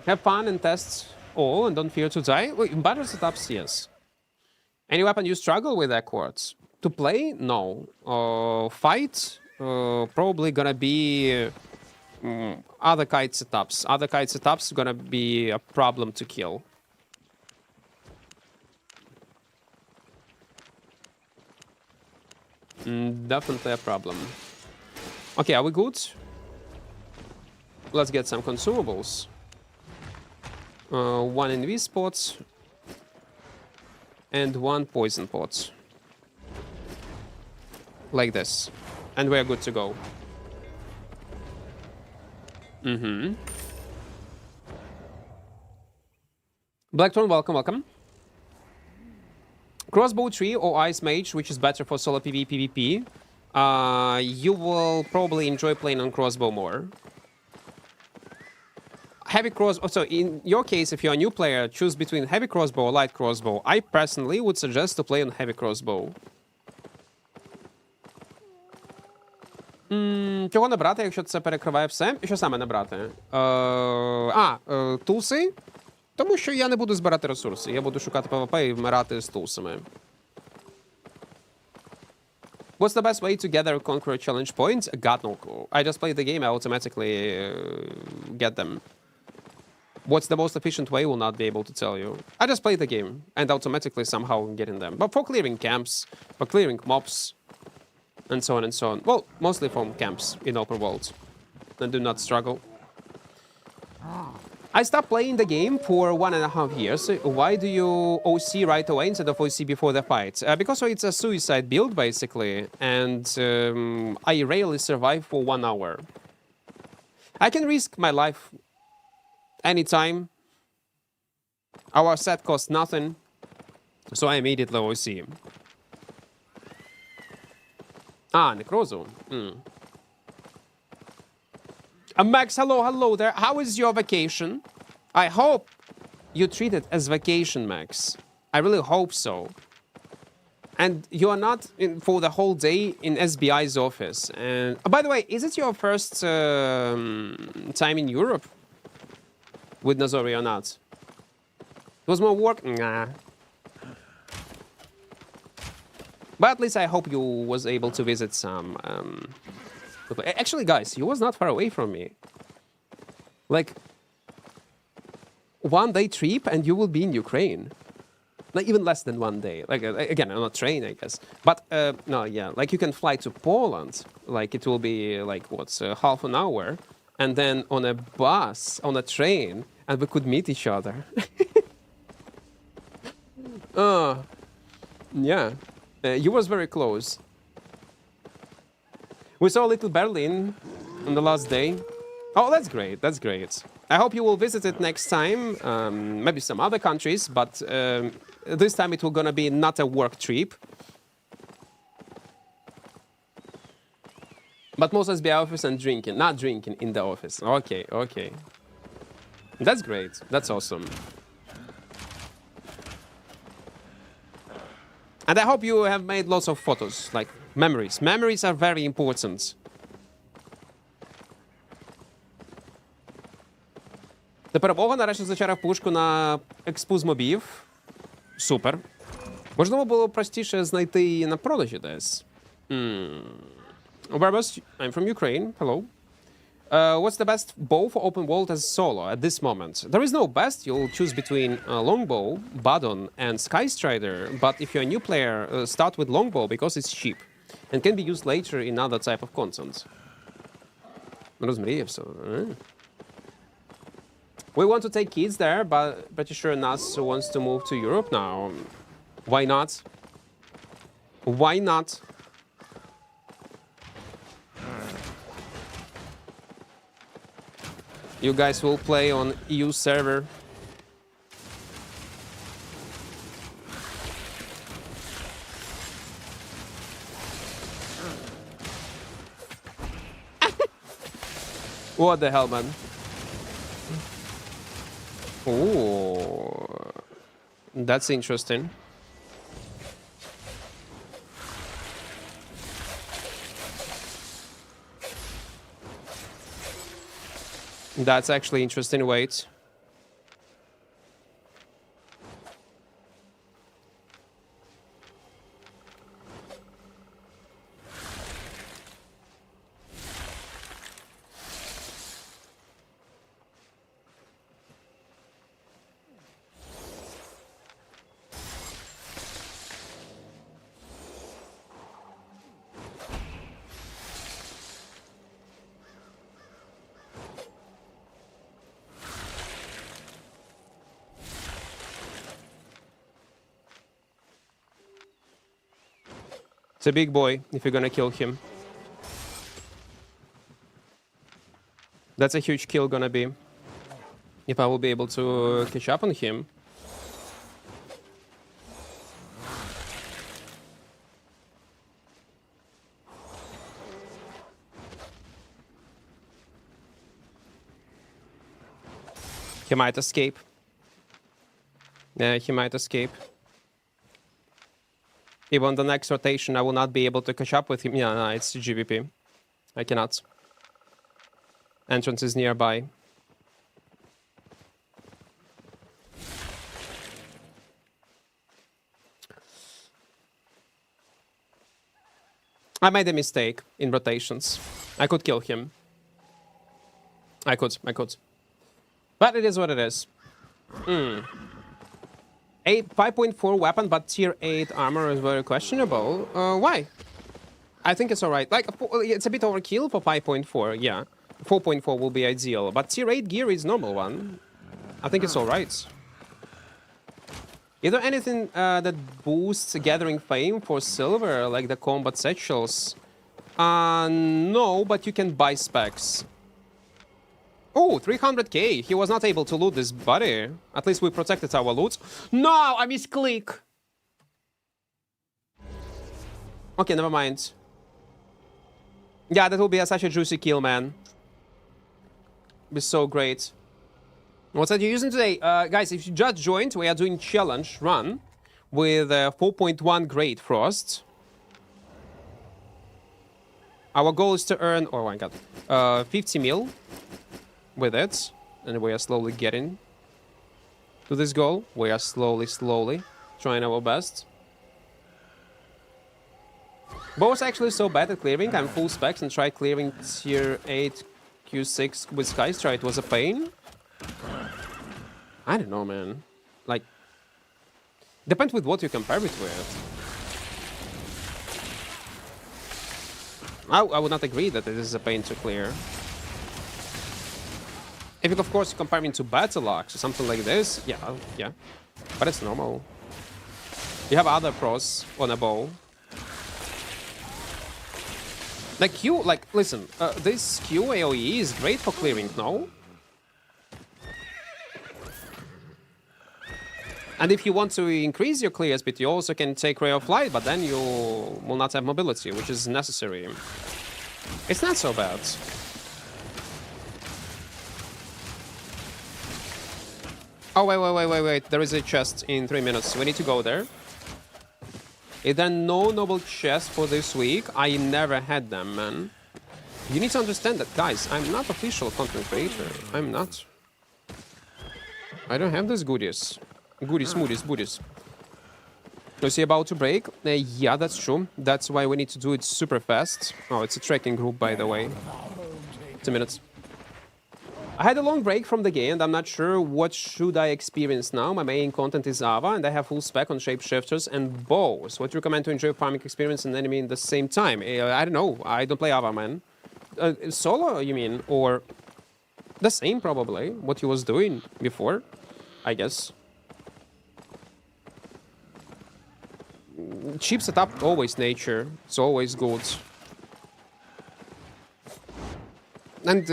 Have fun and test all and don't fear to die. Wait, in battle setups, yes. Any weapon you struggle with, Equart? To play? No. Fight? Probably gonna be other kite setups. Other kite setups gonna be a problem to kill. Definitely a problem. Okay, are we good? Let's get some consumables. One NV spots and one poison pot. Like this. And we're good to go. Blackthorn, welcome, welcome. Crossbow tree or ice mage, which is better for solo PvP. You will probably enjoy playing on crossbow more. Heavy crossbow. So in your case, if you're a new player, choose between heavy crossbow or light crossbow. I personally would suggest to play on heavy crossbow. Чого не брати, якщо це перекриває все? Що саме не брати? Тулси? Тому що я не буду збирати ресурси. Я буду шукати ПВП і вмирати з тулсами. What's the best way to gather conqueror challenge points? God no clue. I just play the game, I automatically get them. What's the most efficient way? Will not be able to tell you. I just play the game and automatically somehow getting them. But for clearing camps, for clearing mobs, and so on and so on. Well, mostly from camps in open worlds. And do not struggle. I stopped playing the game for 1.5 years. Why do you OC right away instead of OC before the fight? Because it's a suicide build, basically, and I rarely survive for 1 hour. I can risk my life anytime. Our set costs nothing, so I immediately OC. Necrozo. Max, hello there. How is your vacation? I hope you treat it as vacation, Max. I really hope so. And you are not in for the whole day in SBI's office. And by the way, is it your first time in Europe with Nazori or not? It was more work? Nah. But at least I hope you was able to visit some... Actually, guys, you was not far away from me. Like, 1 day trip and you will be in Ukraine. Like, even less than 1 day. Like, again, on a train, I guess. But, no, yeah, like, you can fly to Poland. Like, it will be, like, half an hour. And then on a bus, on a train, and we could meet each other. Yeah. You was very close. We saw Little Berlin on the last day. Oh, that's great. That's great. I hope you will visit it next time. Maybe some other countries, but this time it will gonna be not a work trip. But most SBI office and drinking. Not drinking in the office. Okay, okay. That's great. That's awesome. And I hope you have made lots of photos, like memories. Memories are very important. Тепер Бога нарешті зачарав пушку на експу з мобів. Супер. Можливо, було простіше знайти її на продажі десь. Barbas, I'm from Ukraine. Hello. What's the best bow for open world as solo at this moment? There is no best. You'll choose between longbow, Badon, and Skystrider. But if you're a new player, start with longbow because it's cheap and can be used later in other type of content. Розмріявся. We want to take kids there, but pretty sure Nas wants to move to Europe now. Why not? Why not? You guys will play on EU server. What the hell, man? Oh, that's interesting. That's actually interesting. Wait. It's a big boy if you're gonna kill him. That's a huge kill gonna be. If I will be able to catch up on him. He might escape. Yeah, he might escape. Even the next rotation, I will not be able to catch up with him. Yeah, no, it's GVP. I cannot. Entrance is nearby. I made a mistake in rotations. I could kill him. I could. But it is what it is. 5.4 weapon, but tier 8 armor is very questionable. Why? I think it's alright. Like, it's a bit overkill for 5.4, yeah. 4.4 will be ideal, but tier 8 gear is normal one. I think it's alright. Is there anything that boosts gathering fame for silver, like the combat satchels? No, but you can buy specs. Oh, 300k. He was not able to loot this body. At least we protected our loot. No, I misclick. Okay, never mind. Yeah, that will be such a juicy kill, man. Be so great. What's that you're using today? Guys, if you just joined, we are doing challenge run with 4.1 grade frost. Our goal is to earn, oh my god, 50 mil with it. And we are slowly getting to this goal. We are slowly trying our best. Bo's actually so bad at clearing. I'm full specs and tried clearing tier 8 Q6 with Skystra. It was a pain. I don't know, man. Like, depends with what you compare it with. I would not agree that it is a pain to clear. If you, of course, compare it to Battle Axe or something like this, yeah. But it's normal. You have other pros on a bow. Like Q, like, listen, this Q AoE is great for clearing, no? And if you want to increase your clear speed, you also can take Ray of Light, but then you will not have mobility, which is necessary. It's not so bad. Oh, wait. There is a chest in 3 minutes. We need to go there. Is there no noble chest for this week? I never had them, man. You need to understand that, guys. I'm not official content creator. I'm not. I don't have these goodies. Goodies. Is he about to break? Yeah, that's true. That's why we need to do it super fast. Oh, it's a trekking group, by the way. 2 minutes. I had a long break from the game, and I'm not sure what should I experience now. My main content is Ava, and I have full spec on shapeshifters and bows. What do you recommend to enjoy farming experience and enemy in the same time? I don't know. I don't play Ava, man. Solo, you mean? Or the same, probably. What he was doing before, I guess. Cheap setup, always nature. It's always good. And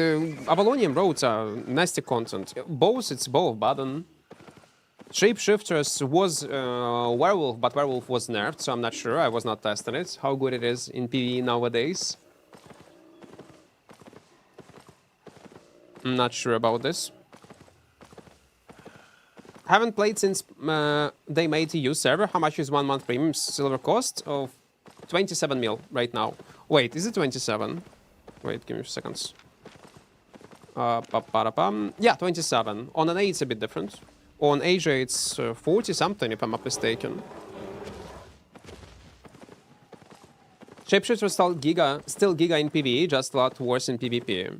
Avalonian roads are nasty content. It's both, but Shapeshifters was Werewolf, but Werewolf was nerfed, so I'm not sure. I was not testing it. How good it is in PvE nowadays. I'm not sure about this. Haven't played since they made EU server. How much is 1 month premium silver cost? Of 27 mil right now. Wait, is it 27? Wait, give me seconds. Yeah, 27. On an A it's a bit different. On Asia it's 40 something if I'm not mistaken. Shapeshifter was still Giga in PvE, just a lot worse in PvP.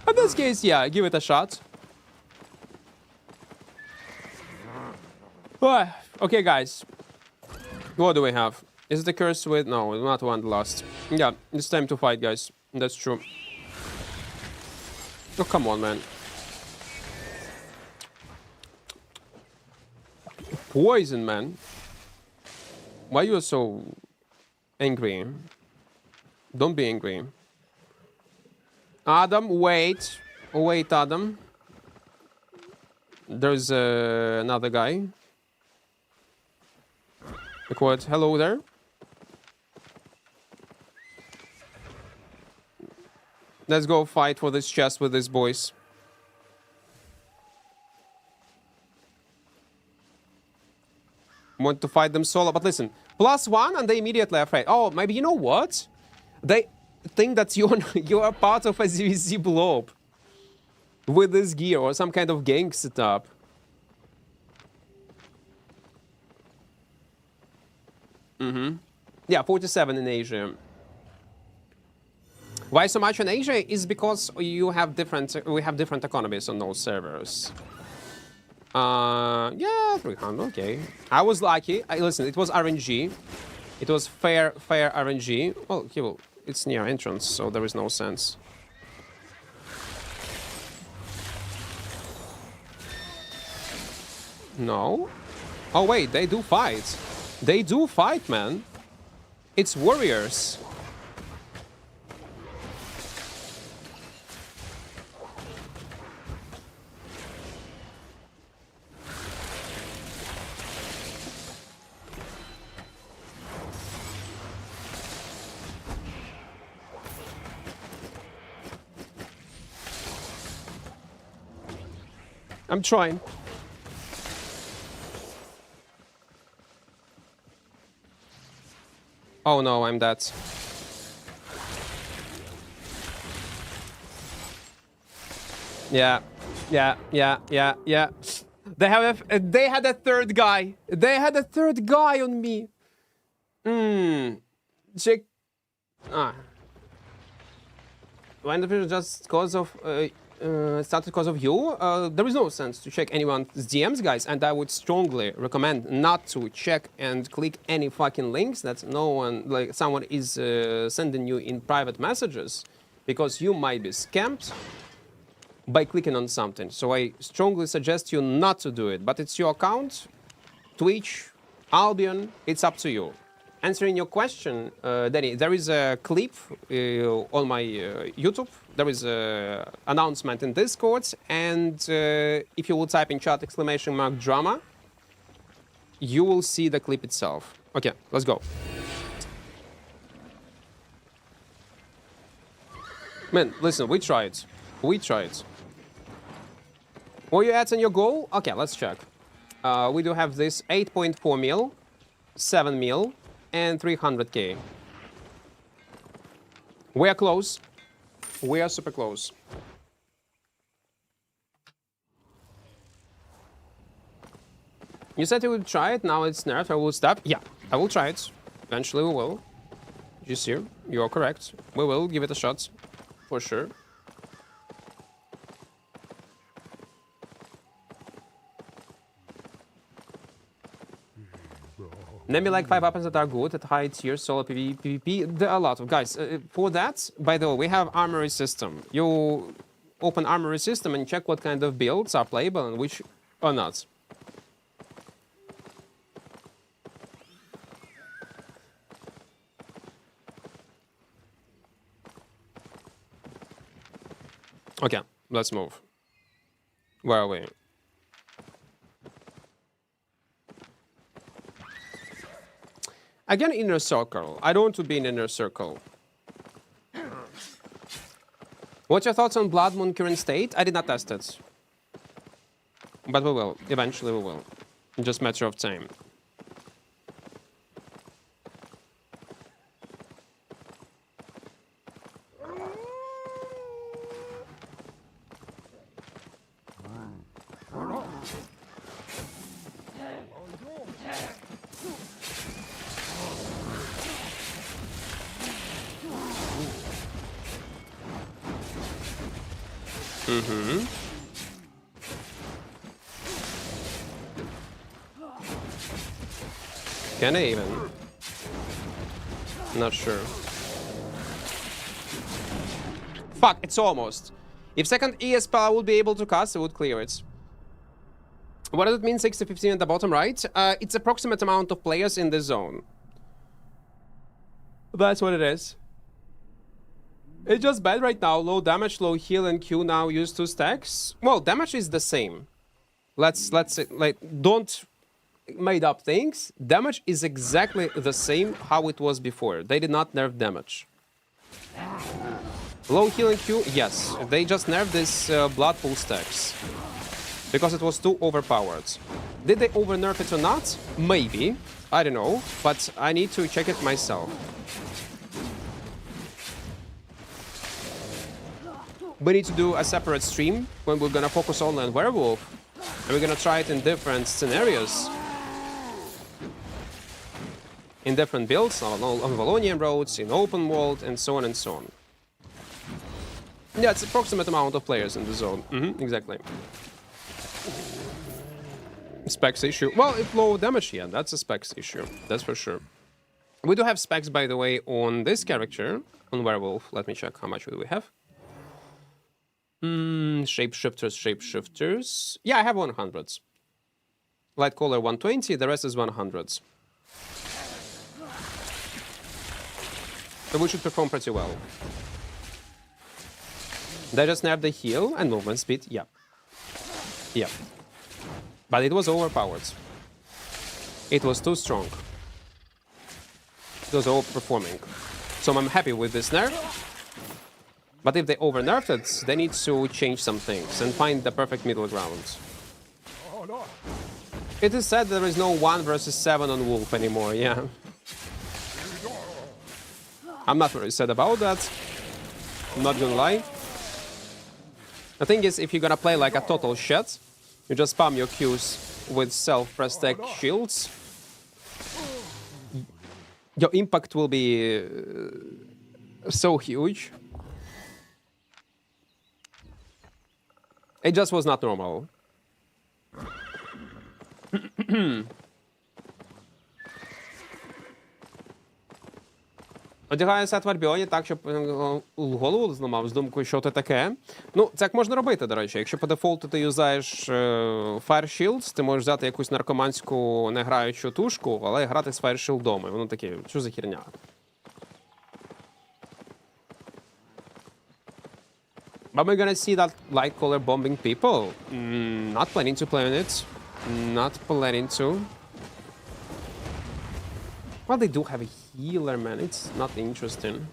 In this case, yeah, give it a shot. Okay, guys. What do we have? Is the curse with... No, not one lost. Yeah, it's time to fight, guys. That's true. Oh, come on, man. Poison, man. Why you so angry? Don't be angry. Adam, wait. Wait, Adam. There's another guy. Equart, hello there. Let's go fight for this chest with these boys. Want to fight them solo, but listen. +1 and they immediately afraid. Oh, maybe you know what? They think that you are part of a ZVZ blob. With this gear or some kind of gang setup. Yeah, 47 in Asia. Why so much in Asia? Is because we have different economies on those servers. Yeah, 300, okay. I was lucky. Listen, it was RNG. It was fair RNG. Well, it's near entrance, so there is no sense. No? Oh wait, they do fight. They do fight, man. It's warriors. I'm trying. Oh no, I'm dead. Yeah. They had a third guy. They had a third guy on me. Check. When the video just cause of started because of you, there is no sense to check anyone's DMs, guys, and I would strongly recommend not to check and click any fucking links that someone is sending you in private messages, because you might be scammed by clicking on something. So I strongly suggest you not to do it, but it's your account, Twitch, Albion, it's up to you. Answering your question, Danny, there is a clip on my YouTube. There is an announcement in Discord, and if you will type in chat !drama, you will see the clip itself. Okay, let's go. Man, listen, we tried. We tried. Were you at on your goal? Okay, let's check. We do have this 8.4 mil, 7 mil, and 300k. We are close. We are super close. You said you would try it, now it's nerfed, I will stop. Yeah, I will try it. Eventually we will. You see, you are correct. We will give it a shot. For sure. Name me like 5 weapons that are good at high tier solo PvP. There are a lot of guys. For that, by the way, we have armory system. You open armory system and check what kind of builds are playable and which are not. Okay, let's move. Where are we? Again, inner circle. I don't want to be in inner circle. What's your thoughts on Blood Moon current state? I did not test it. But we will. Eventually we will. Just matter of time. Can I even? Not sure. Fuck, it's almost. If second ES spell I would be able to cast, I would clear it. What does it mean, 6 to 15 at the bottom right? It's approximate amount of players in the zone. That's what it is. It's just bad right now. Low damage, low heal, and Q now use 2 stacks. Well, damage is the same. Let's don't made up things. Damage is exactly the same how it was before. They did not nerf damage. Low heal and Q, yes. They just nerfed this blood pool stacks. Because it was too overpowered. Did they over nerf it or not? Maybe. I don't know. But I need to check it myself. We need to do a separate stream when we're gonna focus only on werewolf. And we're gonna try it in different scenarios. In different builds, on Valonian roads, in open world, and so on and so on. Yeah, it's approximate amount of players in the zone. Exactly. Specs issue. Well, if low damage, yeah, that's a specs issue. That's for sure. We do have specs, by the way, on this character, on werewolf. Let me check how much do we have. Shapeshifters. Yeah, I have 100s. Lightcaller 120, the rest is 100s. So we should perform pretty well. They just nerfed the heal and movement speed. Yeah. Yeah. But it was overpowered. It was too strong. It was overperforming. So I'm happy with this nerf. But if they over-nerfed it, they need to change some things and find the perfect middle ground. It is said there is no 1 versus 7 on Wolf anymore, yeah. I'm not very sad about that. I'm not gonna lie. The thing is, if you're gonna play like a total shit, you just spam your Qs with self-press tech shields. Your impact will be so huge. It just was not normal. Одягаю сет в Альбіоні так, щоб голову зламав з думкою, що це таке. Ну, це як можна робити, до речі. Якщо по дефолту ти юзаєш Fire Shields, ти можеш взяти якусь наркоманську неграючу тушку, але грати з Fire Shield'ом. І воно таке, що за херня? But we're gonna see that Lightcaller bombing people. Not planning to play on it. Not planning to. Well, they do have a healer, man. It's not interesting.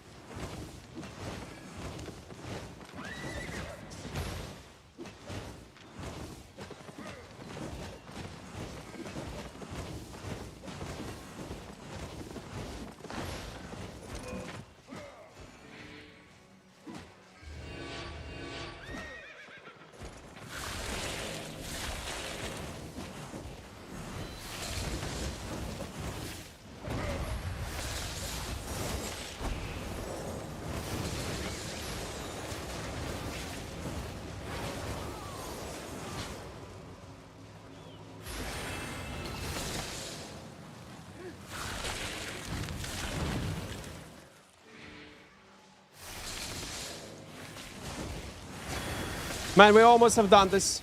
Man, we almost have done this.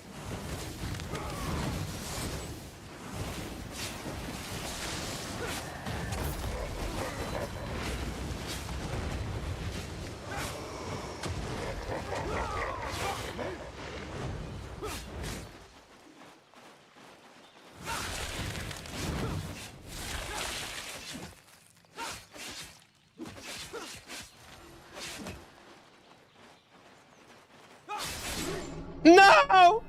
No!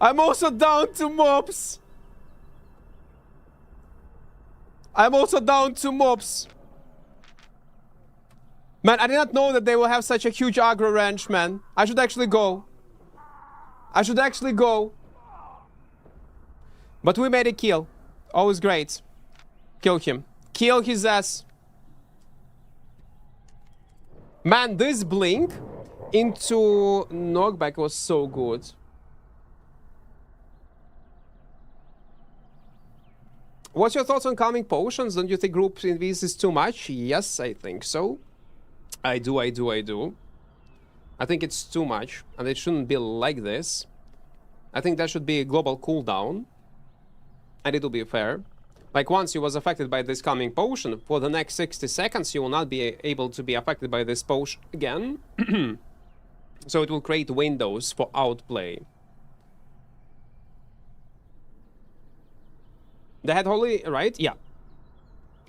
I'm also down to mobs. I'm also down to mobs. Man, I did not know that they will have such a huge aggro range, man. I should actually go. I should actually go. But we made a kill. Always great. Kill him. Kill his ass. Man, this blink into knockback was so good. What's your thoughts on calming potions? Don't you think group invis is too much? Yes, I think so. I do. I think it's too much, and it shouldn't be like this. I think there should be a global cooldown, and it will be fair. Like, once you was affected by this calming potion, for the next 60 seconds, you will not be able to be affected by this potion again. So it will create windows for outplay. They had holy, right? Yeah.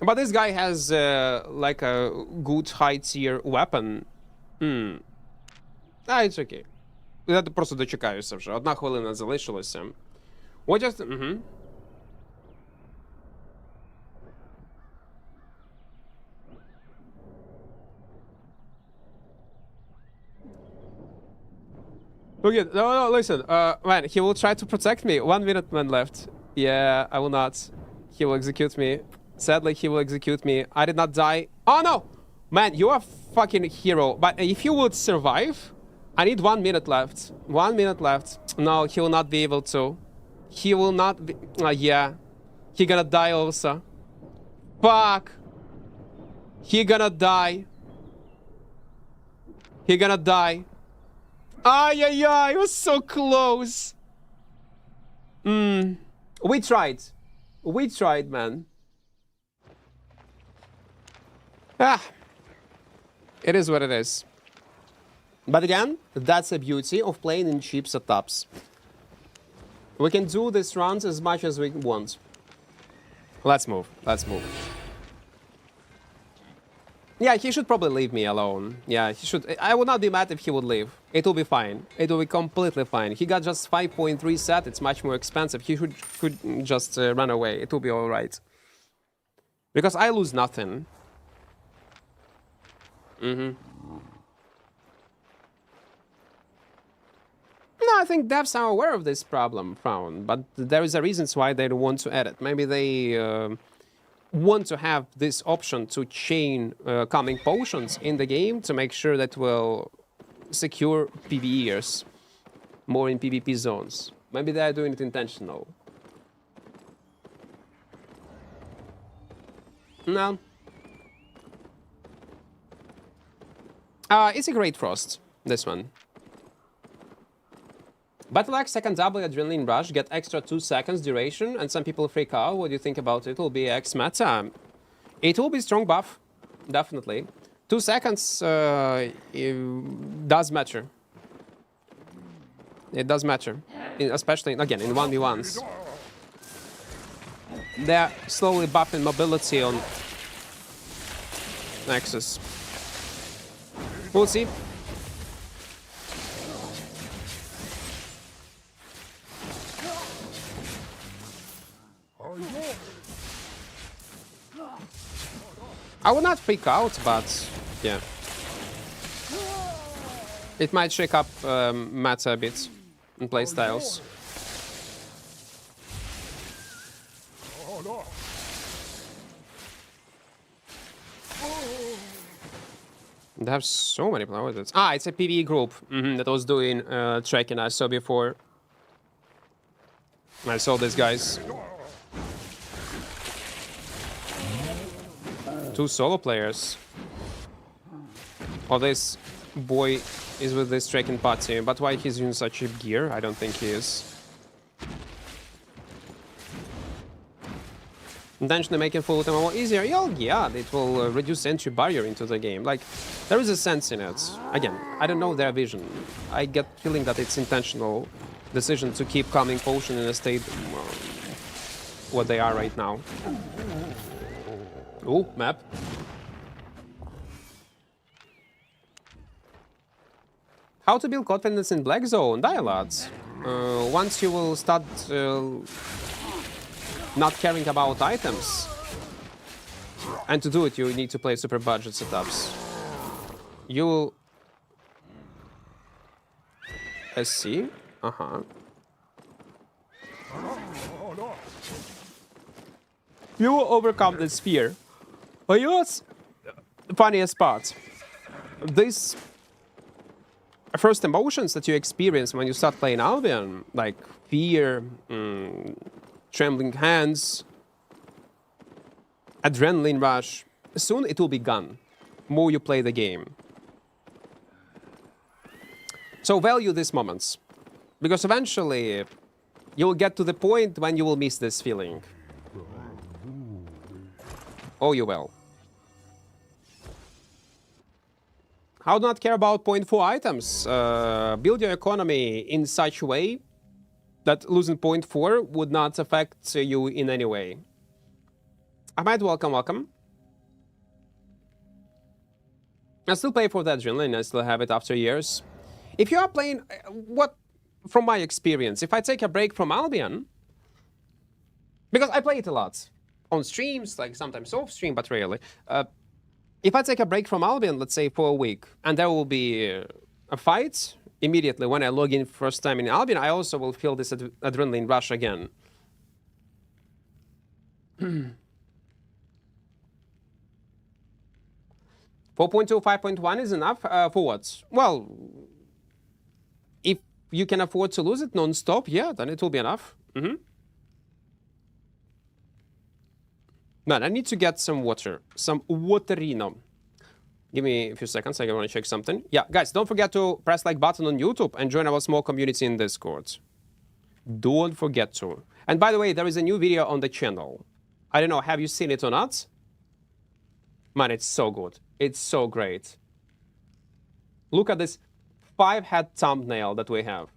But this guy has, like, a good high-tier weapon. It's okay. Я просто дочекаюся вже. 1 хвилина залишилося. What just... Okay, no, listen. Man, he will try to protect me. 1 minute, man, left. Yeah, I will not. He will execute me. Sadly, he will execute me. I did not die. Oh, no! Man, you are a fucking hero. But if you would survive... I need 1 minute left. 1 minute left. No, he will not be able to. He will not be... yeah. He gonna die also. Fuck! He gonna die. He gonna die. Ay, ay, ay, it was so close. We tried. We tried, man. It is what it is. But again, that's the beauty of playing in cheap setups. We can do these runs as much as we want. Let's move. Let's move. Yeah, he should probably leave me alone. Yeah, he should. I would not be mad if he would leave. It will be fine. It will be completely fine. He got just 5.3 set. It's much more expensive. He could just run away. It will be all right. Because I lose nothing. No, I think devs are aware of this problem found, but there is a reason why they don't want to add it. Maybe they want to have this option to chain calming potions in the game to make sure that will secure PvEers more in PvP zones. Maybe they are doing it intentional. No. It's a great frost, this one. Battle Axe, second double Adrenaline Rush, get extra 2 seconds duration, and some people freak out. What do you think about it? It will be X meta. It will be strong buff, definitely. 2 seconds it does matter. It does matter, especially, again, in 1v1s. They're slowly buffing mobility on Nexus. We'll see. I would not freak out, but yeah. It might shake up meta a bit in playstyles. They have so many players. Ah, it's a PvE group that was doing tracking I saw before. I saw these guys. 2 solo players. Oh, this boy is with this trekking party, but why he's using such cheap gear? I don't think he is. Intentionally making full ultimate more easier? Yeah, it will reduce entry barrier into the game. Like, there is a sense in it. Again, I don't know their vision. I get feeling that it's intentional decision to keep calming potion in a state what they are right now. Ooh, map. How to build confidence in Black Zone? Dialogues. Once you will start not caring about items, and to do it, you need to play super budget setups. You will... Let's see. Uh-huh. You will overcome this fear. But you know what's the funniest part? These first emotions that you experience when you start playing Albion, like fear, trembling hands, adrenaline rush, soon it will be gone. More you play the game. So value these moments, because eventually you'll get to the point when you will miss this feeling. Oh, you will. How do not care about 0.4 items? Build your economy in such a way that losing 0.4 would not affect you in any way. Ahmed, welcome, welcome. I still play for that adrenaline, I still have it after years. If you are playing, from my experience, if I take a break from Albion, because I play it a lot, on streams, like sometimes off stream, but rarely. If I take a break from Albion, let's say for a week, and there will be a fight, immediately when I log in first time in Albion, I also will feel this adrenaline rush again. 4.2, 5.1 is enough for what? Well, if you can afford to lose it non-stop, yeah, then it will be enough. Man, I need to get some water. Some waterino. Give me a few seconds, I want to check something. Yeah, guys, don't forget to press like button on YouTube and join our small community in Discord. Don't forget to. And by the way, there is a new video on the channel. I don't know, have you seen it or not? Man, it's so good. It's so great. Look at this 5-head thumbnail that we have.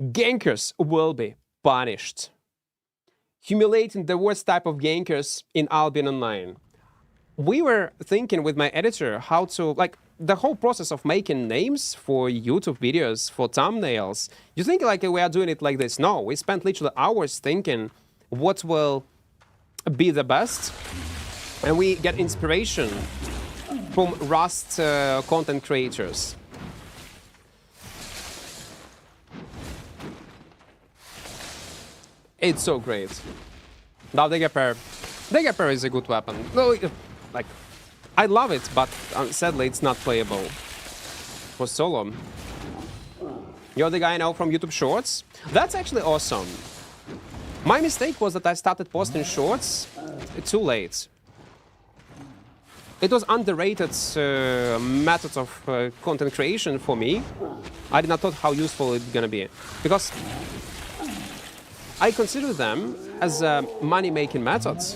Gankers will be punished. Humiliating the worst type of gankers in Albion Online. We were thinking with my editor how to, like, the whole process of making names for YouTube videos, for thumbnails. You think like we are doing it like this? No, we spent literally hours thinking what will be the best. And we get inspiration from Rust content creators. It's so great. Now Dagger is a good weapon. No, like, I love it, but sadly it's not playable for solo. You're the guy now from YouTube Shorts? That's actually awesome. My mistake was that I started posting shorts too late. It was underrated method of content creation for me. I did not thought how useful it's gonna be, because I consider them as money-making methods,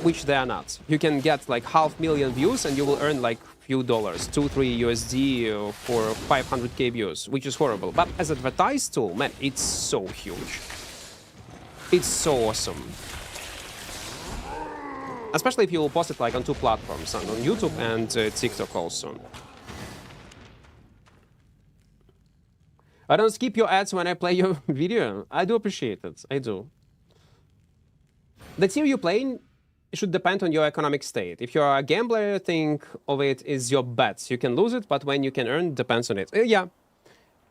which they are not. You can get like 500,000 views and you will earn like few dollars, 2-3 USD for 500k views, which is horrible. But as an advertised tool, man, it's so huge. It's so awesome. Especially if you will post it like on 2 platforms, on YouTube and TikTok also. I don't skip your ads when I play your video. I do appreciate it. I do. The tier you're playing should depend on your economic state. If you're a gambler, think of it as your bets. You can lose it, but when you can earn, depends on it. Yeah.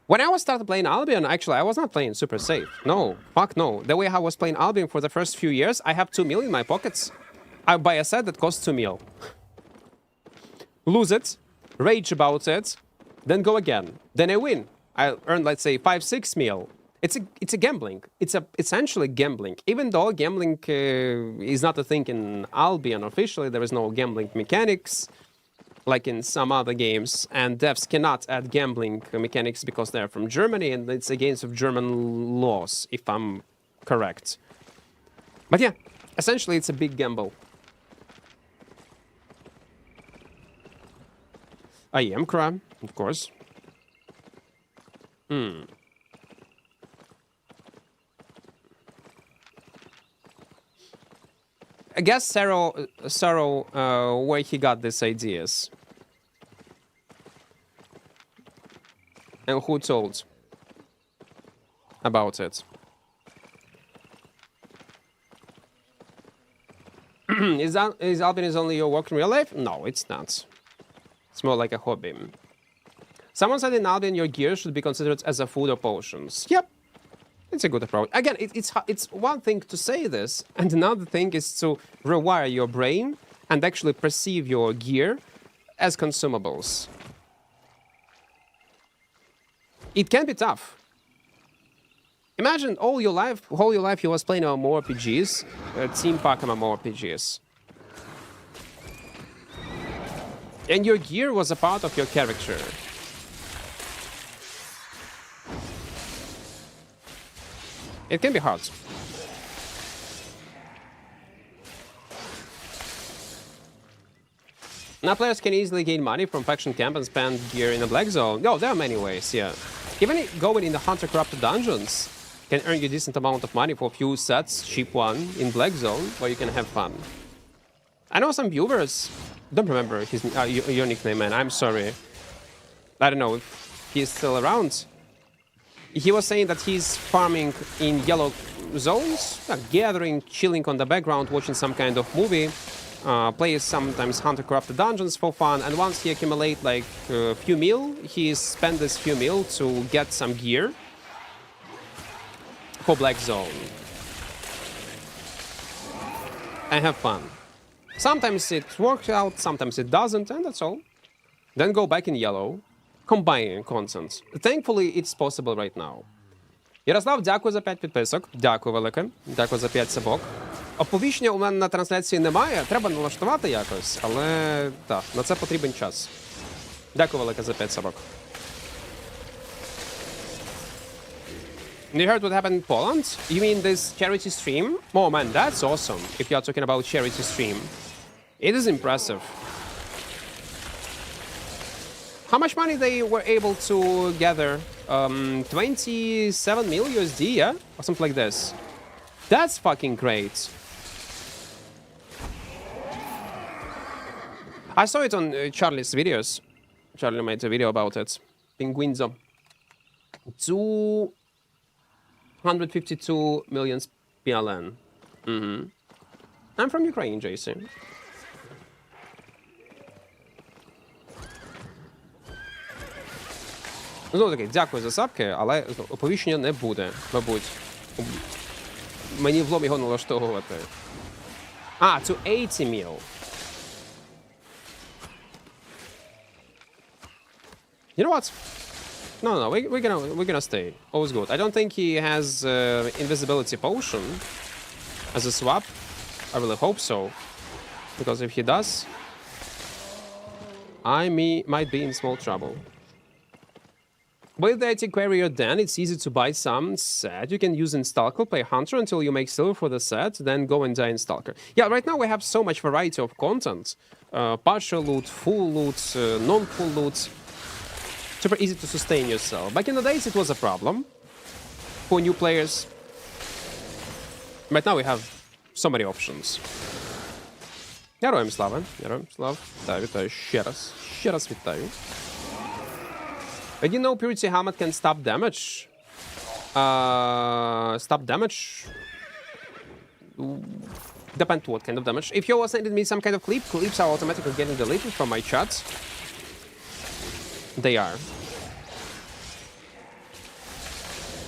When I was started playing Albion, actually, I was not playing super safe. No, fuck no. The way I was playing Albion for the first few years, I have 2 mil in my pockets. I buy a set that costs 2 mil. Lose it, rage about it, then go again. Then I win. I earn, let's say, 5-6 mil. It's a gambling. It's essentially gambling. Even though gambling is not a thing in Albion officially, there is no gambling mechanics, like in some other games, and devs cannot add gambling mechanics because they're from Germany, and it's against of German laws, if I'm correct. But yeah, essentially it's a big gamble. I am Kram, of course. I guess Sorrow, where he got these ideas. And who told about it? Is Albion only your work in real life? No, it's not. It's more like a hobby. Someone said in Albion your gear should be considered as a food or potions. Yep. It's a good approach. Again, it's one thing to say this, and another thing is to rewire your brain and actually perceive your gear as consumables. It can be tough. Imagine all your life you was playing mmorpgs, Team Pack mmorpgs. And your gear was a part of your character. It can be hard. Now players can easily gain money from faction camp and spend gear in the black zone. No, there are many ways, yeah. Even going in the Hunter Corrupted dungeons can earn you a decent amount of money for a few sets, cheap one, in black zone, where you can have fun. I know some viewers, don't remember his your nickname, man, I'm sorry. I don't know if he's still around. He was saying that he's farming in yellow zones, gathering, chilling on the background, watching some kind of movie, plays sometimes Hunter Corrupted dungeons for fun, and once he accumulates like a few mil, he spends this few mil to get some gear for black zone and have fun. Sometimes it works out, sometimes it doesn't, and that's all. Then go back in yellow. Combining content. Thankfully, it's possible right now. Ярослав, дякую за 5 підписок. Дякую велике. Дякую за 5 сабок. Оповіщення у мене на трансляції немає. Треба налаштувати якось, але так, на це потрібен час. Дякую велике за 5 сабок. You heard what happened in Poland? You mean this charity stream? Oh man, that's awesome. If you're talking about charity stream. It is impressive. How much money they were able to gather? 27 mil USD, yeah? Or something like this. That's fucking great. I saw it on Charlie's videos. Charlie made a video about it. Pinguinzo. 252 million PLN. I'm from Ukraine, JC. Знову таки, дякую за сапки, але оповіщення не буде, мабуть. Мені влом його налаштовувати. To 80 mil. You know what? No, we're gonna stay. Always good. I don't think he has invisibility potion as a swap. I really hope so. Because if he does, I might be in small trouble. With the antiquarian then, it's easy to buy some set. You can use in Stalker, play Hunter until you make silver for the set, then go and die in Stalker. Yeah, right now we have so much variety of content. Partial loot, full loot, non-full loot. Super easy to sustain yourself. Back in the days it was a problem for new players. Right now we have so many options. Героям слава, героям слава. Так, вітаю ще раз. Ще раз вітаю. I didn't know Purity Helmet can stop damage. Stop damage? Depends what kind of damage. If you were sending me some kind of clips are automatically getting deleted from my chat. They are.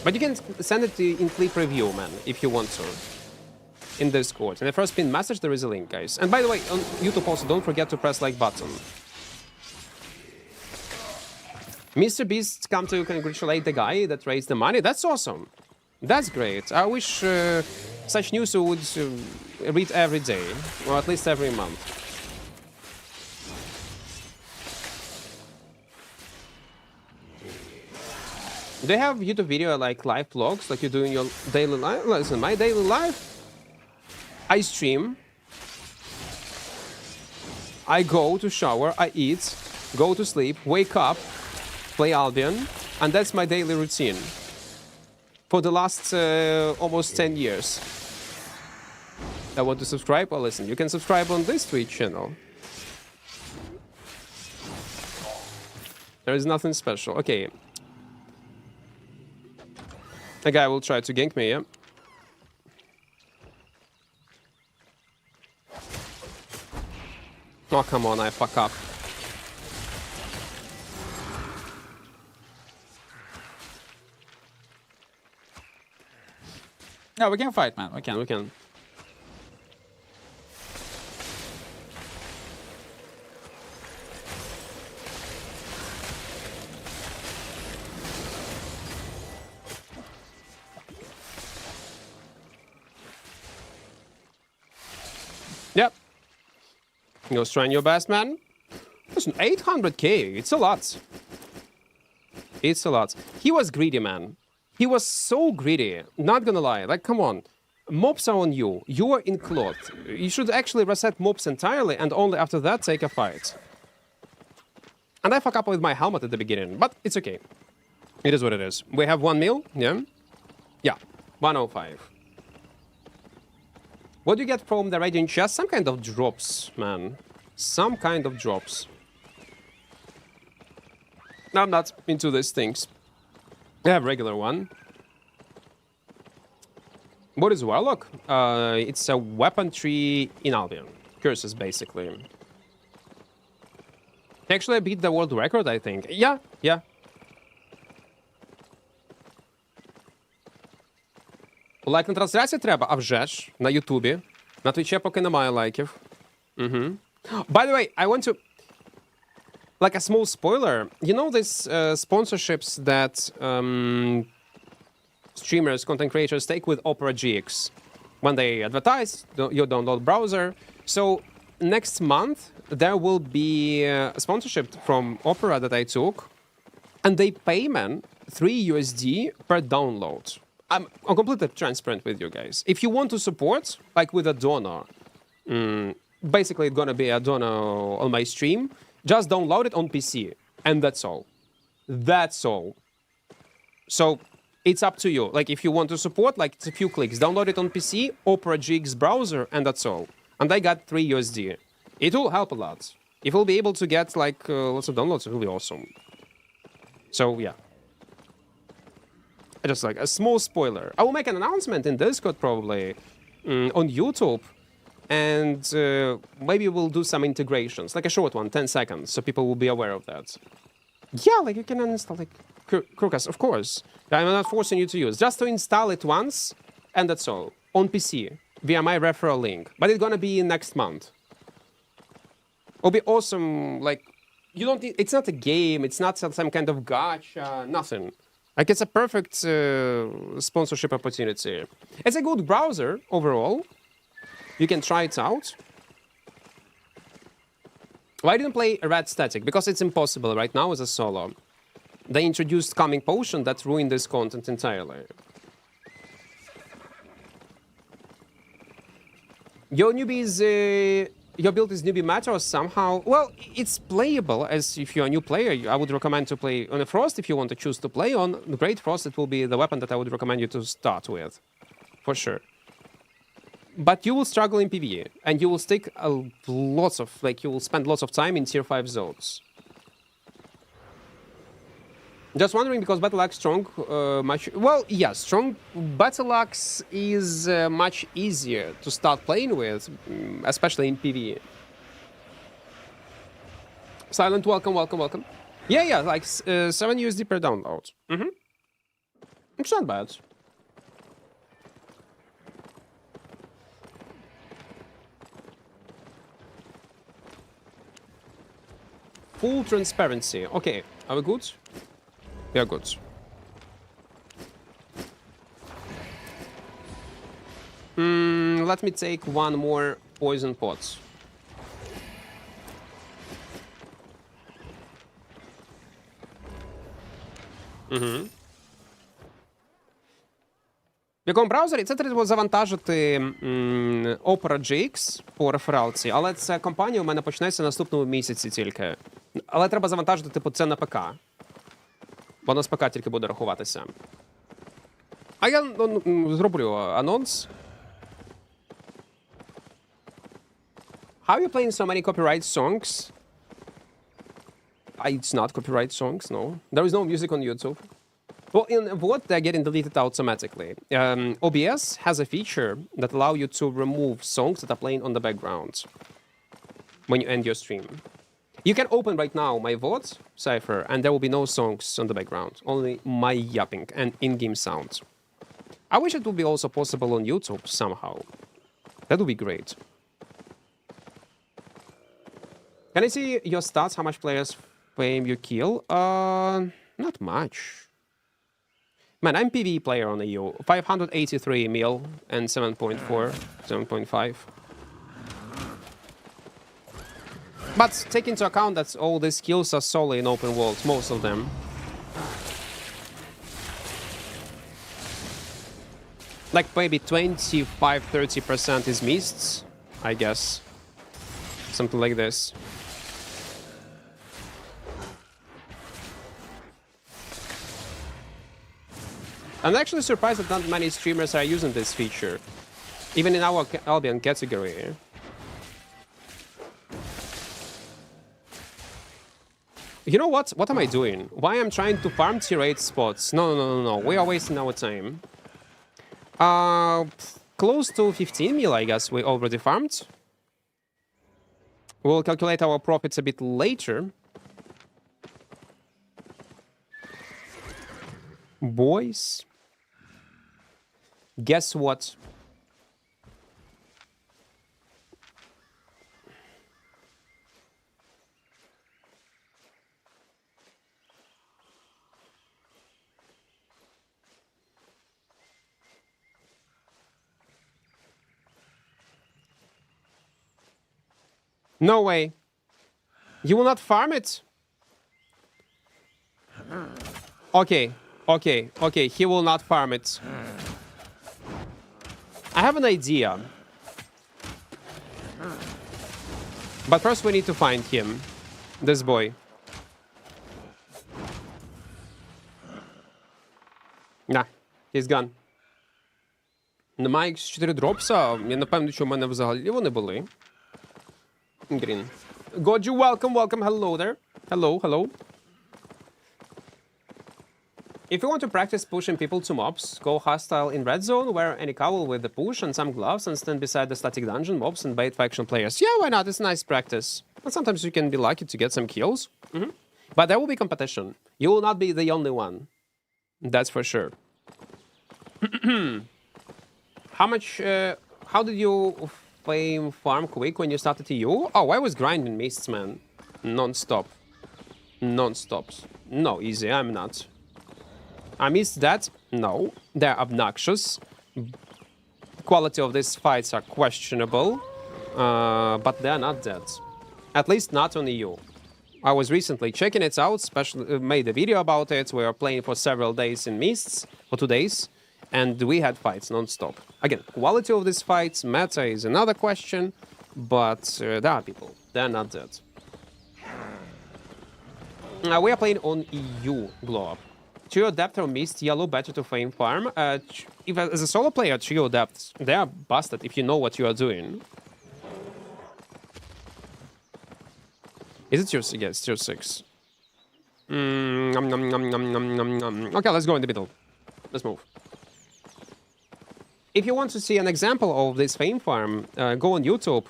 But you can send it in clip review, man, if you want to. In Discord. In the first pinned message, there is a link, guys. And by the way, on YouTube also, don't forget to press like button. Mr. Beast come to congratulate the guy that raised the money. That's awesome. That's great. I wish such news would read every day, or at least every month. Do you have YouTube video like live vlogs, like you do in your daily life? Listen, my daily life, I stream, I go to shower, I eat, go to sleep, wake up, play Albion, and that's my daily routine for the last almost 10 years. I want to subscribe? Well, listen, you can subscribe on this Twitch channel. There is nothing special. Okay. A guy will try to gank me, yeah? Oh, come on, I fuck up. No, we can fight, man. We can. We can. Yep. Go trying your best, man. Listen, 800k. It's a lot. It's a lot. He was greedy, man. He was so greedy. Not gonna lie. Like, come on. Mobs are on you. You are in cloth. You should actually reset mobs entirely and only after that take a fight. And I fuck up with my helmet at the beginning, but it's okay. It is what it is. We have 1 mil, yeah? Yeah, 105. What do you get from the Radiant chest? Some kind of drops, man. Some kind of drops. I'm not into these things. I have regular one. What is Warlock? It's a weapon tree in Albion. Curses, basically. Actually, I beat the world record, I think. Yeah. Лайк на трансляції треба? А вже ж. На Ютубі. На Твічі поки немає лайків. By the way, I want to... Like a small spoiler. You know these sponsorships that streamers, content creators take with Opera GX when they advertise your download browser? So next month, there will be a sponsorship from Opera that I took. And they pay, man, 3 USD per download. I'm completely transparent with you guys. If you want to support, like with a donor, basically it's gonna be a donor on my stream, just download it on PC, and that's all. That's all. So it's up to you. Like if you want to support, like it's a few clicks. Download it on PC, Opera GX browser, and that's all. And I got 3 USD. It will help a lot. If we'll be able to get like lots of downloads, it will be awesome. So yeah. Just like a small spoiler. I will make an announcement in Discord probably on YouTube, and maybe we'll do some integrations, like a short one, 10 seconds, so people will be aware of that. Yeah, like you can uninstall like Krukas, of course. I'm not forcing you to use. Just to install it once, and that's all. On PC, via my referral link. But it's gonna be next month. It'll be awesome, like, you don't need, it's not a game, it's not some kind of gacha, nothing. Like, it's a perfect sponsorship opportunity. It's a good browser, overall. You can try it out. Why didn't play Red Static? Because it's impossible right now as a solo. They introduced Calming Potion that ruined this content entirely. Your build is newbie matter somehow. Well, it's playable, as if you're a new player. I would recommend to play on a Frost if you want to choose to play on. The Great Frost, it will be the weapon that I would recommend you to start with. For sure. But you will struggle in PvE, and you will stick lots of, like, you will spend lots of time in tier 5 zones. Just wondering, because Battle Axe strong, much... Well, yeah, strong Battle Axe is much easier to start playing with, especially in PvE. Silent, welcome, welcome, welcome. Yeah, like 7 USD per download. It's not bad. Full transparency. Okay, are we good? We are good. Let me take one more poison pot. В якому браузері? Це треба завантажити Opera GX по рефералці, але ця кампанія у мене почнеться наступному місяці тільки. Але треба завантажити, типу, це на ПК. Воно з ПК тільки буде рахуватися. А я зроблю анонс. How are you playing so many copyright songs? It's not copyright songs, no. There is no music on YouTube. Well, in what they're getting deleted automatically. OBS has a feature that allows you to remove songs that are playing on the background when you end your stream. You can open right now my VOD cipher, and there will be no songs on the background, only my yapping and in-game sounds. I wish it would be also possible on YouTube somehow. That would be great. Can I see your stats? How much players fame you kill? Not much. Man, I'm PvE player on EU. 583 mil and 7.4, 7.5. But take into account that all these kills are solely in open world, most of them. Like maybe 25-30% is mists, I guess. Something like this. I'm actually surprised that not many streamers are using this feature. Even in our Albion category. You know what? What am I doing? Why am I trying to farm tier 8 spots? No. We are wasting our time. Close to 15 mil, I guess, we already farmed. We'll calculate our profits a bit later. Boys. Guess what? No way. You will not farm it? Okay. He will not farm it. I have an idea. But first we need to find him. This boy. Nah, he's gone. Немає 4 дропса. Я напевно, що в мене взагалі вони були. Green. Goju, welcome. Hello there. Hello. If you want to practice pushing people to mobs, go hostile in red zone, wear any cowl with the push and some gloves, and stand beside the static dungeon mobs and bait faction players. Yeah, why not? It's nice practice. And sometimes you can be lucky to get some kills. But there will be competition. You will not be the only one. That's for sure. How did you farm quick when you started EU? Oh, I was grinding mists, man. Non-stop. No, easy, I'm not. I missed that? No. They're obnoxious. Quality of these fights are questionable. But they're not dead. At least not on EU. I was recently checking it out, made a video about it. We were playing for several days in mists, for 2 days. And we had fights non-stop. Again, quality of these fights, meta is another question. But there are people. They're not dead. We are playing on EU blow-up. Trio Depth or Mist, Yellow, better to Fame farm. If as a solo player, Trio Depth, they are busted if you know what you are doing. Is it tier 6? Yes, tier 6. Okay, let's go in the middle. Let's move. If you want to see an example of this Fame farm, go on YouTube.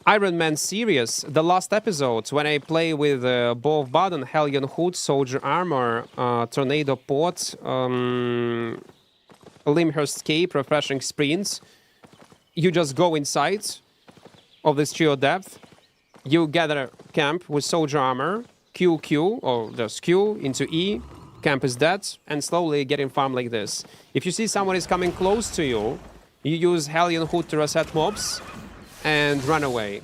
Iron Man series, the last episode, when I play with Bow of Baden, Hellion Hood, Soldier Armor, Tornado Pot, Limhurst Cape, Refreshing Sprints. You just go inside of this Trio Depth. You gather camp with Soldier Armor, QQ, or just Q into E. Camp is dead, and slowly getting farm like this. If you see someone is coming close to you, you use Hellion Hood to reset mobs and run away.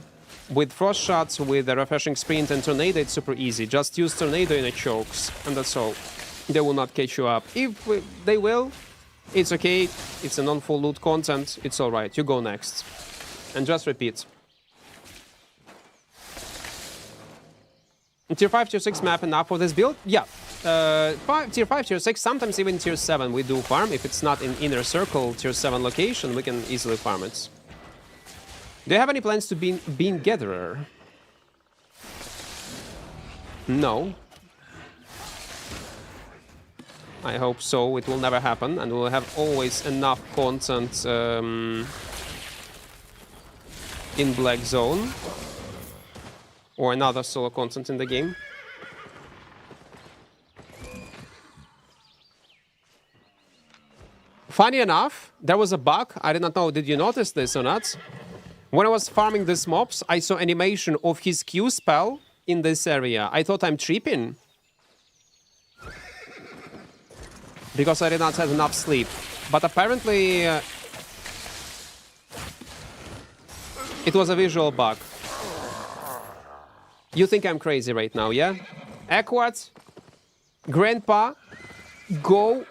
With Frost Shots, with the Refreshing Sprint and Tornado, it's super easy. Just use Tornado in the chokes, and that's all. They will not catch you up. If they will, it's okay. It's a non-full loot content. It's alright. You go next. And just repeat. Tier 5, Tier 6 map enough for this build? Yeah. Tier 5, Tier 6, sometimes even Tier 7 we do farm. If it's not in Inner Circle, Tier 7 location, we can easily farm it. Do you have any plans to be Bean Gatherer? No. I hope so. It will never happen, and we'll have always enough content in Black Zone or another solo content in the game. Funny enough, there was a bug. I did not know. Did you notice this or not? When I was farming these mobs, I saw animation of his Q spell in this area. I thought I'm tripping, because I did not have enough sleep. But apparently, it was a visual bug. You think I'm crazy right now, yeah? Equart, Grandpa, go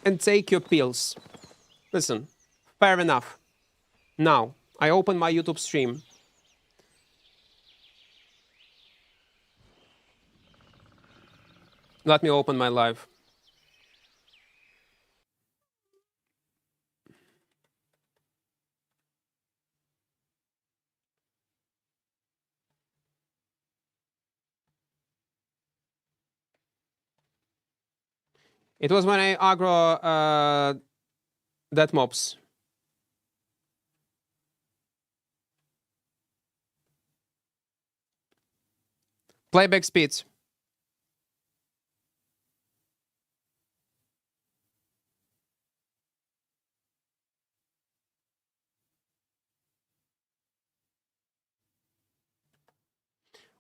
and take your pills. Listen, fair enough. Now, I open my YouTube stream. Let me open my live. It was when I aggro that mobs. Playback speed.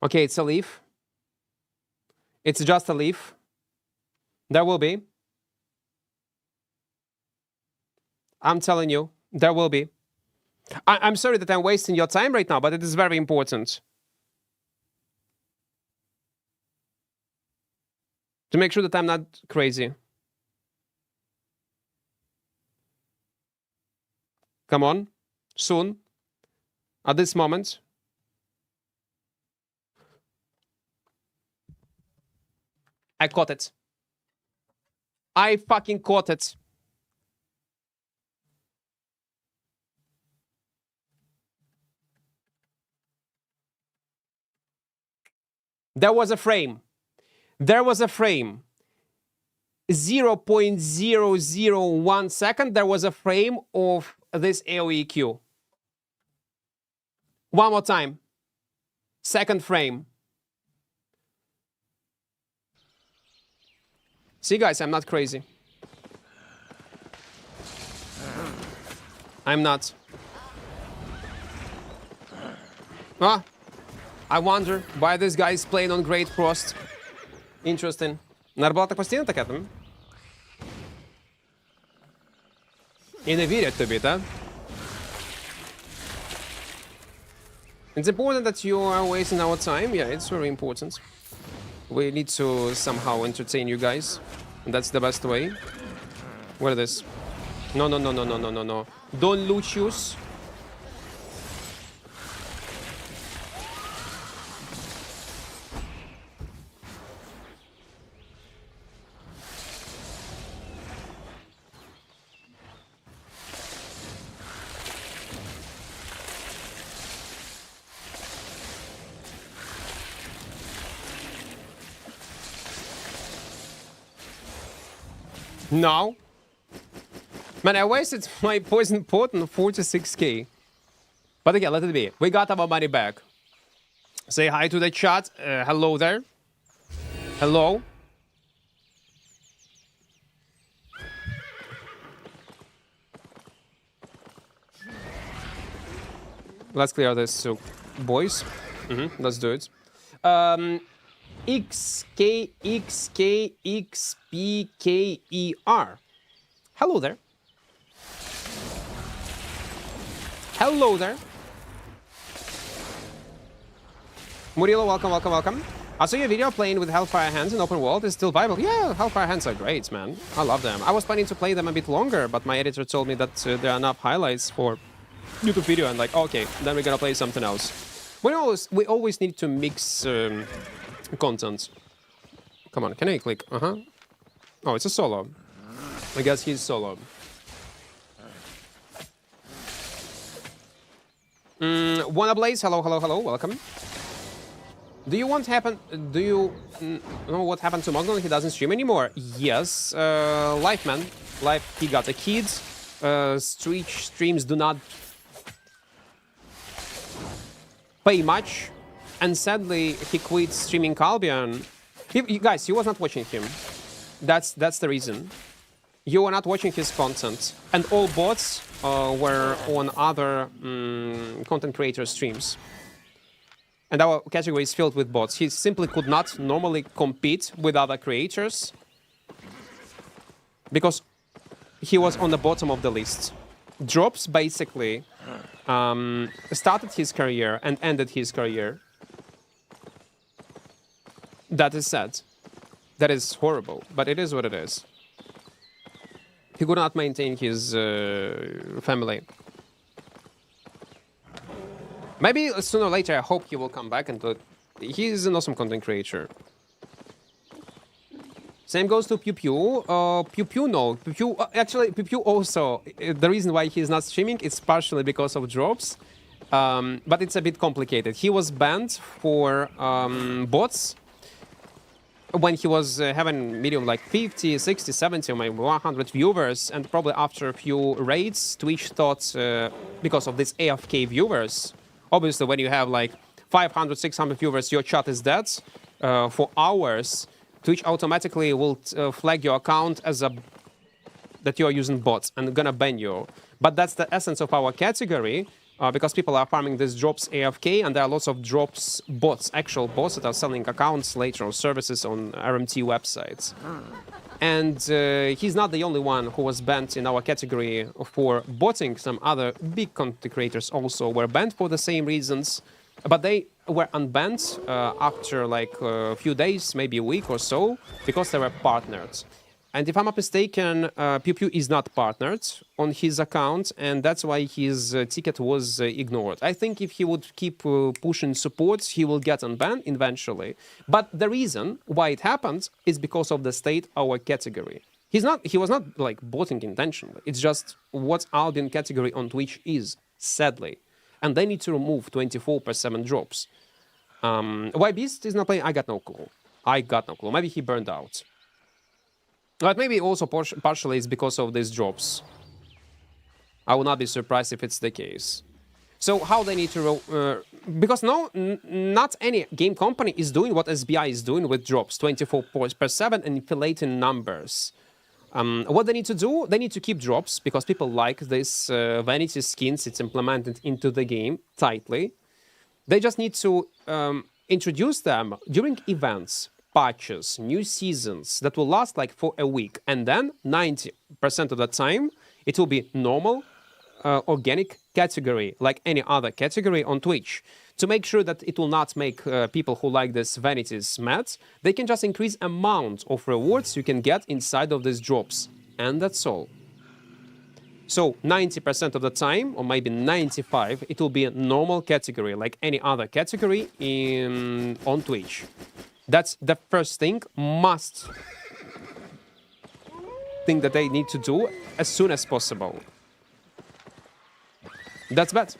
Okay, it's a leaf. It's just a leaf. There will be. I'm telling you, there will be. I'm sorry that I'm wasting your time right now, but it is very important to make sure that I'm not crazy. Come on, soon, at this moment. I caught it. I fucking caught it. There was a frame. There was a frame. 0.001 second, there was a frame of this AoE Q. One more time. Second frame. See, guys, I'm not crazy. I'm not. Ah, I wonder why this guy is playing on Great Frost. Interesting. Надо було так постійно таке? І не вірять тобі, так? It's important that you are wasting our time. Yeah, it's very important. We need to somehow entertain you guys. And that's the best way. What is this? No, no, no, no, no, no, no, no. Don't Lucius. No. Man, I wasted my poison pot on 46k. But again, let it be. We got our money back. Say hi to the chat. Hello there. Hello. Let's clear this, boys. Let's do it. XKXKXPKER. Hello there. Hello there. Murilo, welcome, welcome, welcome. I saw your video playing with Hellfire Hands in open world. Is still viable. Yeah, Hellfire Hands are great, man. I love them. I was planning to play them a bit longer, but my editor told me that there are enough highlights for YouTube video, and like, okay, then we're gonna play something else. We always need to mix content. Come on, can I click? Oh, it's a solo. I guess he's solo. Wanna Blaze, hello, hello, hello, welcome. Do you want happen? Do you know what happened to Mogul? He doesn't stream anymore. Yes, life man, life. He got a kid. Streams do not pay much, and sadly he quit streaming Albion. You guys, you was not watching him. That's the reason. You were not watching his content, and all bots were on other content creator streams. And our category is filled with bots. He simply could not normally compete with other creators because he was on the bottom of the list. Drops basically started his career and ended his career. That is sad. That is horrible, but it is what it is. He could not maintain his family. Maybe sooner or later, I hope he will come back and he is an awesome content creator. Same goes to Pew Pew. Pew Pew, no. Pew Pew, actually, Pew Pew also, the reason why he's not streaming is partially because of drops. But it's a bit complicated. He was banned for bots when he was having medium like 50, 60, 70, or maybe 100 viewers. And probably after a few raids, Twitch thought, because of these AFK viewers, obviously when you have like 500, 600 viewers, your chat is dead for hours. Twitch automatically will flag your account as that you're using bots and gonna ban you. But that's the essence of our category, because people are farming these drops AFK, and there are lots of drops bots, actual bots that are selling accounts later or services on RMT websites. And he's not the only one who was banned in our category for botting. Some other big content creators also were banned for the same reasons, but they were unbanned after like a few days, maybe a week or so, because they were partnered. And if I'm not mistaken, Pew Pew is not partnered on his account, and that's why his ticket was ignored. I think if he would keep pushing support, he will get unbanned eventually. But the reason why it happened is because of the state our category. He was not like botting intentionally. It's just what Albion category on Twitch is, sadly. And they need to remove 24/7 drops. Why Beast is not playing? I got no clue. Maybe he burned out. But maybe also partially it's because of these drops. I will not be surprised if it's the case. So how they need to... because not any game company is doing what SBI is doing with drops, 24/7 and inflating numbers. What they need to do, they need to keep drops because people like this Vanity skins. It's implemented into the game tightly. They just need to introduce them during events, patches, new seasons that will last like for a week. And then 90% of the time, it will be normal, organic category, like any other category on Twitch. To make sure that it will not make people who like this vanities mad, they can just increase amount of rewards you can get inside of these drops. And that's all. So 90% of the time, or maybe 95%, it will be a normal category, like any other category on Twitch. That's the first thing, must thing that they need to do as soon as possible. That's bad.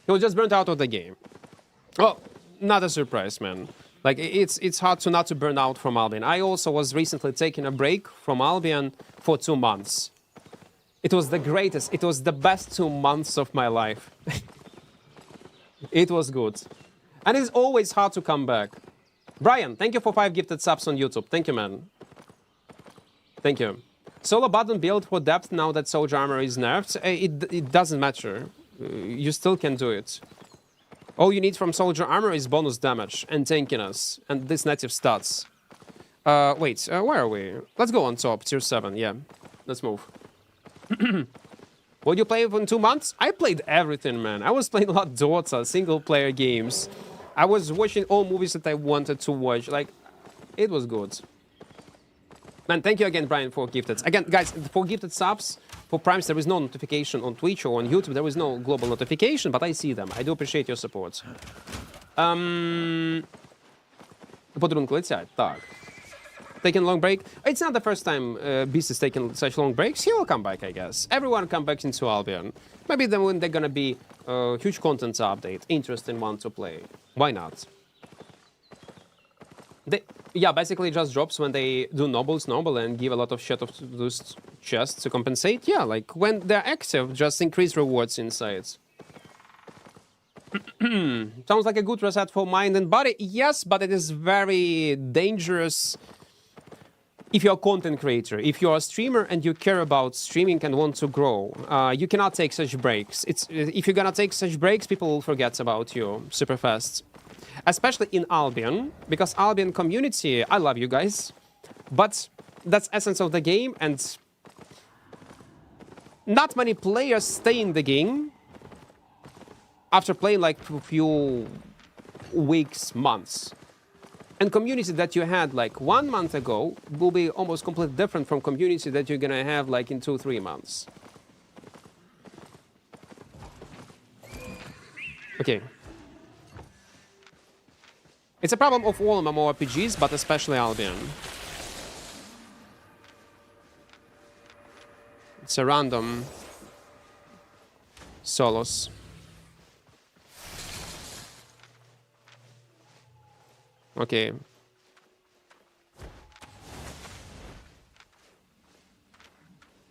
He was just burnt out of the game. Oh, not a surprise, man. Like, it's hard to not to burn out from Albion. I also was recently taking a break from Albion for 2 months. It was the greatest, it was the best 2 months of my life. It was good. And it's always hard to come back. Brian, thank you for 5 gifted subs on YouTube. Thank you, man. Thank you. Solo button build for depth now that Soldier Armor is nerfed. It doesn't matter. You still can do it. All you need from Soldier Armor is bonus damage and tankiness and this native stats. Wait, where are we? Let's go on top, tier 7, yeah. Let's move. What you play for 2 months? I played everything, man. I was playing a lot of Dota, single-player games. I was watching all movies that I wanted to watch. Like, it was good. Man, thank you again, Brian, for gifted. Again, guys, for gifted subs, for primes, there is no notification on Twitch or on YouTube. There is no global notification, but I see them. I do appreciate your support. Подарунки летять. Так. Taking a long break. It's not the first time Beast is taking such long breaks. He will come back, I guess. Everyone come back into Albion. Maybe then when they're gonna be a huge content update, interesting one to play. Why not? Yeah, basically just drops when they do nobles noble and give a lot of shit of those chests to compensate. Yeah, like when they're active, just increase rewards inside. Sounds like a good reset for mind and body. Yes, but it is very dangerous if you're a content creator. If you're a streamer and you care about streaming and want to grow, you cannot take such breaks. If you're gonna take such breaks, people will forget about you super fast. Especially in Albion, because Albion community, I love you guys, but that's essence of the game, and not many players stay in the game after playing like a few weeks, months. And community that you had like 1 month ago will be almost completely different from community that you're gonna have like in 2-3 months. Okay. It's a problem of all mmorpgs, but especially Albion. It's a random solos. Okay.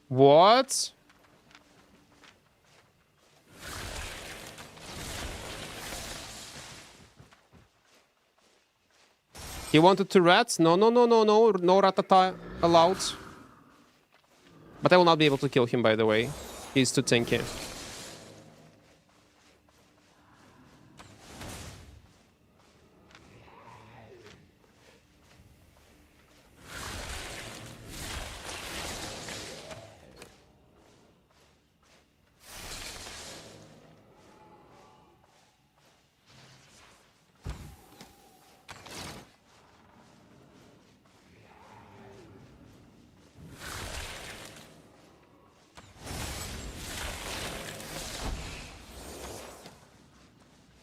What? He wanted to rat? No, no, no, no, no. No ratata allowed. But I will not be able to kill him, by the way. He's too tanky.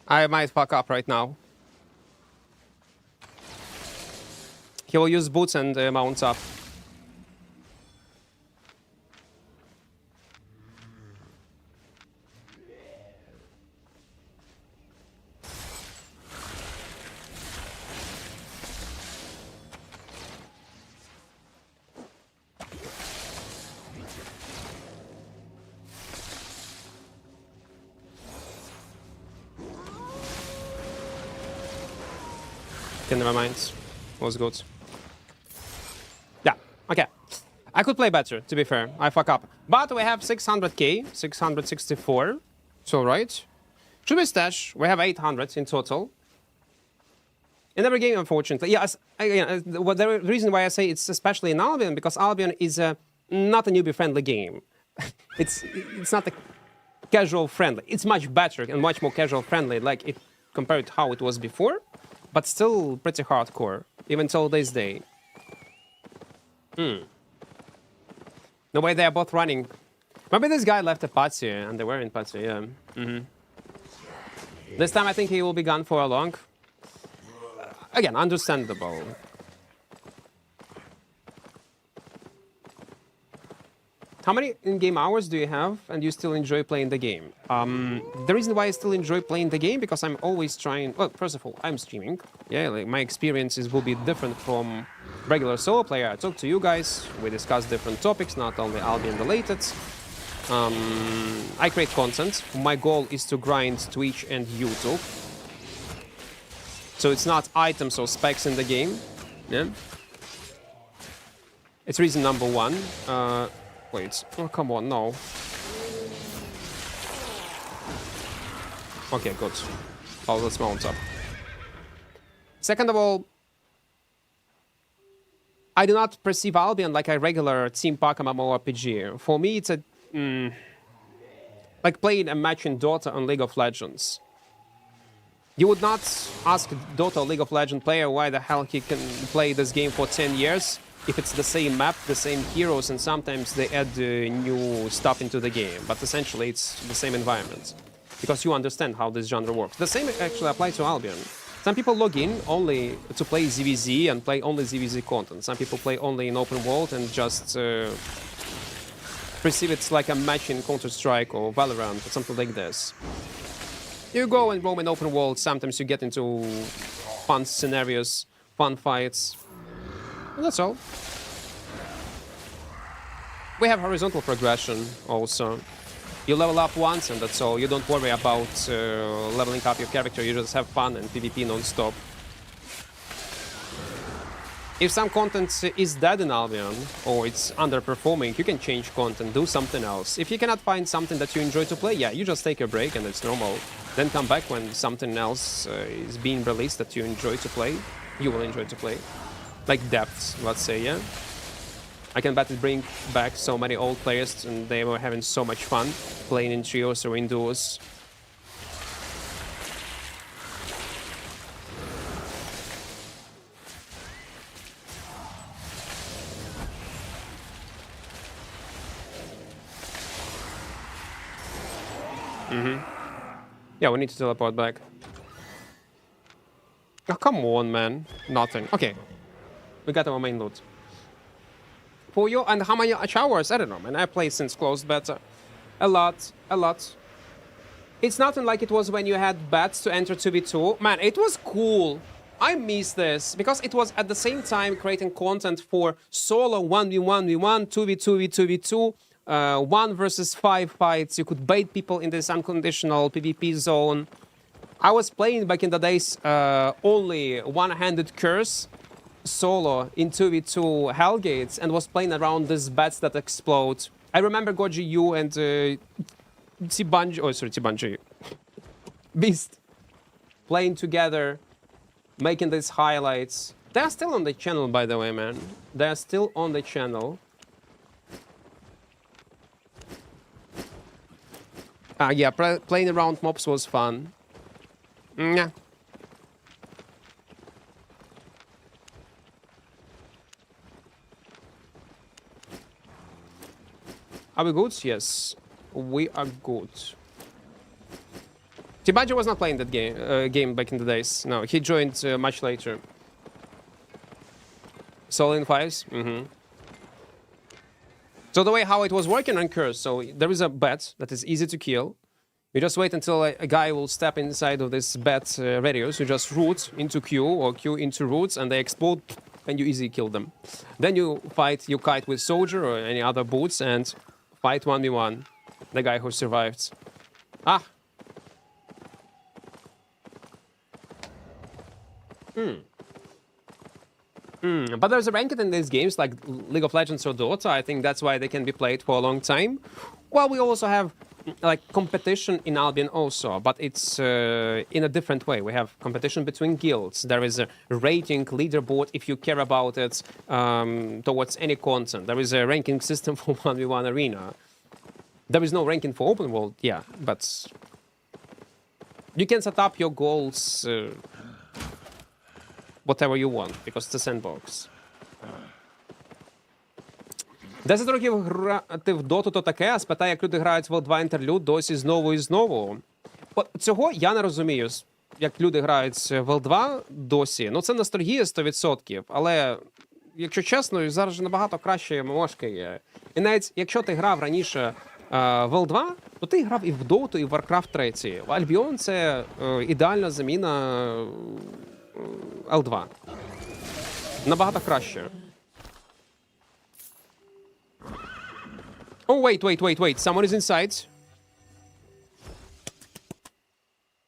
I might fuck up right now. He will use boots and mounts up. Okay, never mind. Was good. Yeah, okay. I could play better, to be fair. I fuck up. But we have 600k, 664. It's alright. Should we stash? We have 800 in total. In every game, unfortunately. Yeah, the reason why I say it's especially in Albion, because Albion is not a newbie-friendly game. it's not a casual-friendly. It's much better and much more casual-friendly, like it compared to how it was before. But still pretty hardcore, even till this day. No way, they are both running. Maybe this guy left a party, and they were in party, yeah. This time I think he will be gone for a long. Again, understandable. How many in-game hours do you have and you still enjoy playing the game? The reason why I still enjoy playing the game, because I'm always trying... Well, first of all, I'm streaming. Yeah, like my experiences will be different from regular solo player. I talk to you guys, we discuss different topics, not only Albion related. I create content. My goal is to grind Twitch and YouTube. So it's not items or specs in the game. Yeah. It's reason number one. Wait, oh, come on, no. Okay, good. Oh, let's mount up. Second of all, I do not perceive Albion like a regular Team Pack MMORPG. For me, it's a... like playing a match in Dota on League of Legends. You would not ask Dota or League of Legends player why the hell he can play this game for 10 years if it's the same map, the same heroes, and sometimes they add new stuff into the game. But essentially, it's the same environment. Because you understand how this genre works. The same actually applies to Albion. Some people log in only to play ZVZ and play only ZVZ content. Some people play only in open world and just perceive it's like a match in Counter-Strike or Valorant or something like this. You go and roam in open world, sometimes you get into fun scenarios fun fights. And that's all. We have horizontal progression also. You level up once and that's all. You don't worry about leveling up your character. You just have fun and PvP non-stop. If some content is dead in Albion or it's underperforming, you can change content, do something else. If you cannot find something that you enjoy to play, yeah, you just take a break and it's normal. Then come back when something else is being released that you enjoy to play. You will enjoy to play. Like Depths, let's say, yeah? I can bet it bring back so many old players and they were having so much fun playing in trios or in duos. Yeah, we need to teleport back. Oh, come on, man. Nothing. Okay. We got our main loot. For you, and how many hours? I don't know, man. I play since closed beta. A lot. A lot. It's nothing like it was when you had bets to enter 2v2. Man, it was cool. I miss this because it was at the same time creating content for solo 1v1v1, 2v2v2v2, 1 versus 5 fights. You could bait people in this unconditional PvP zone. I was playing back in the days only one-handed curse solo in 2v2 Hellgates and was playing around these bats that explode. I remember Goji, you and Tibanji, oh sorry, Tibanji, Beast playing together, making these highlights. They are still on the channel, by the way, man. They are still on the channel. Yeah, playing around mobs was fun. Yeah. Are we good? Yes, we are good. Tibaji was not playing that game back in the days. No, he joined much later. Solo in 5s? Mm-hmm. So the way how it was working on Curse, so there is a bat that is easy to kill. You just wait until a guy will step inside of this bat radius. You just root into Q or Q into roots and they explode and you easily kill them. Then you fight, you kite with Soldier or any other boots and fight 1v1. The guy who survived. Ah! But there's a ranked in these games like League of Legends or Dota. I think that's why they can be played for a long time. Well, we also have like competition in Albion also, but it's in a different way. We have competition between guilds. There is a rating leaderboard if you care about it towards any content. There is a ranking system for 1v1 arena. There is no ranking for open world, yeah, but you can set up your goals whatever you want, because it's a sandbox. 10 років грати в доту то таке, а спитай, як люди грають в L2 інтерлюд досі знову і знову. От цього я не розумію, як люди грають в L2 досі. Ну це ностальгія 100%, але, якщо чесно, зараз же набагато краще ММОшки є. І навіть якщо ти грав раніше в L2, то ти грав і в Доту, і в Warcraft 3. Albion – це ідеальна заміна L2. Набагато краще. Oh, wait. Someone is inside.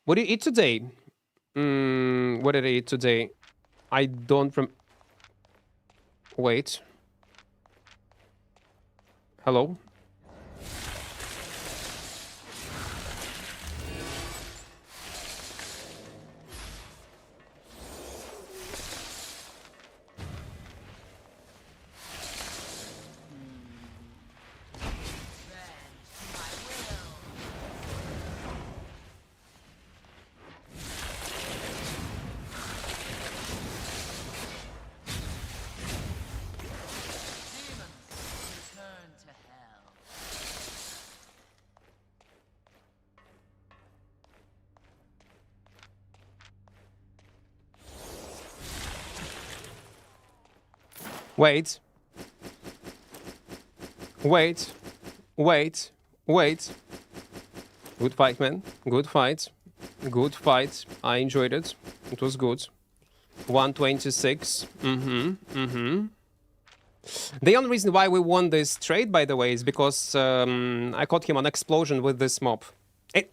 What did you eat today? What did I eat today? I don't Wait. Hello? Wait. Good fight, man. Good fight. I enjoyed it. It was good. 126. The only reason why we won this trade, by the way, is because I caught him on explosion with this mob.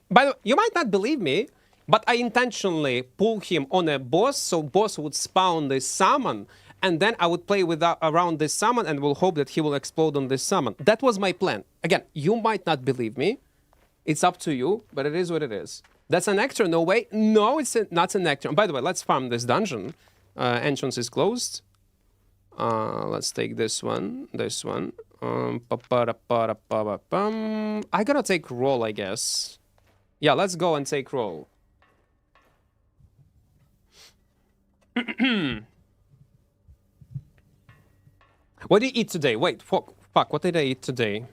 By the way, you might not believe me, but I intentionally pulled him on a boss, so boss would spawn this summon, and then I would play around this summon and will hope that he will explode on this summon. That was my plan. Again, you might not believe me. It's up to you, but it is what it is. That's an nectar? No way. No, it's not a nectar. By the way, let's farm this dungeon. Entrance is closed. Let's take this one. I gotta take roll, I guess. Yeah, let's go and take roll. What did you eat today? Wait, fuck, what did I eat today?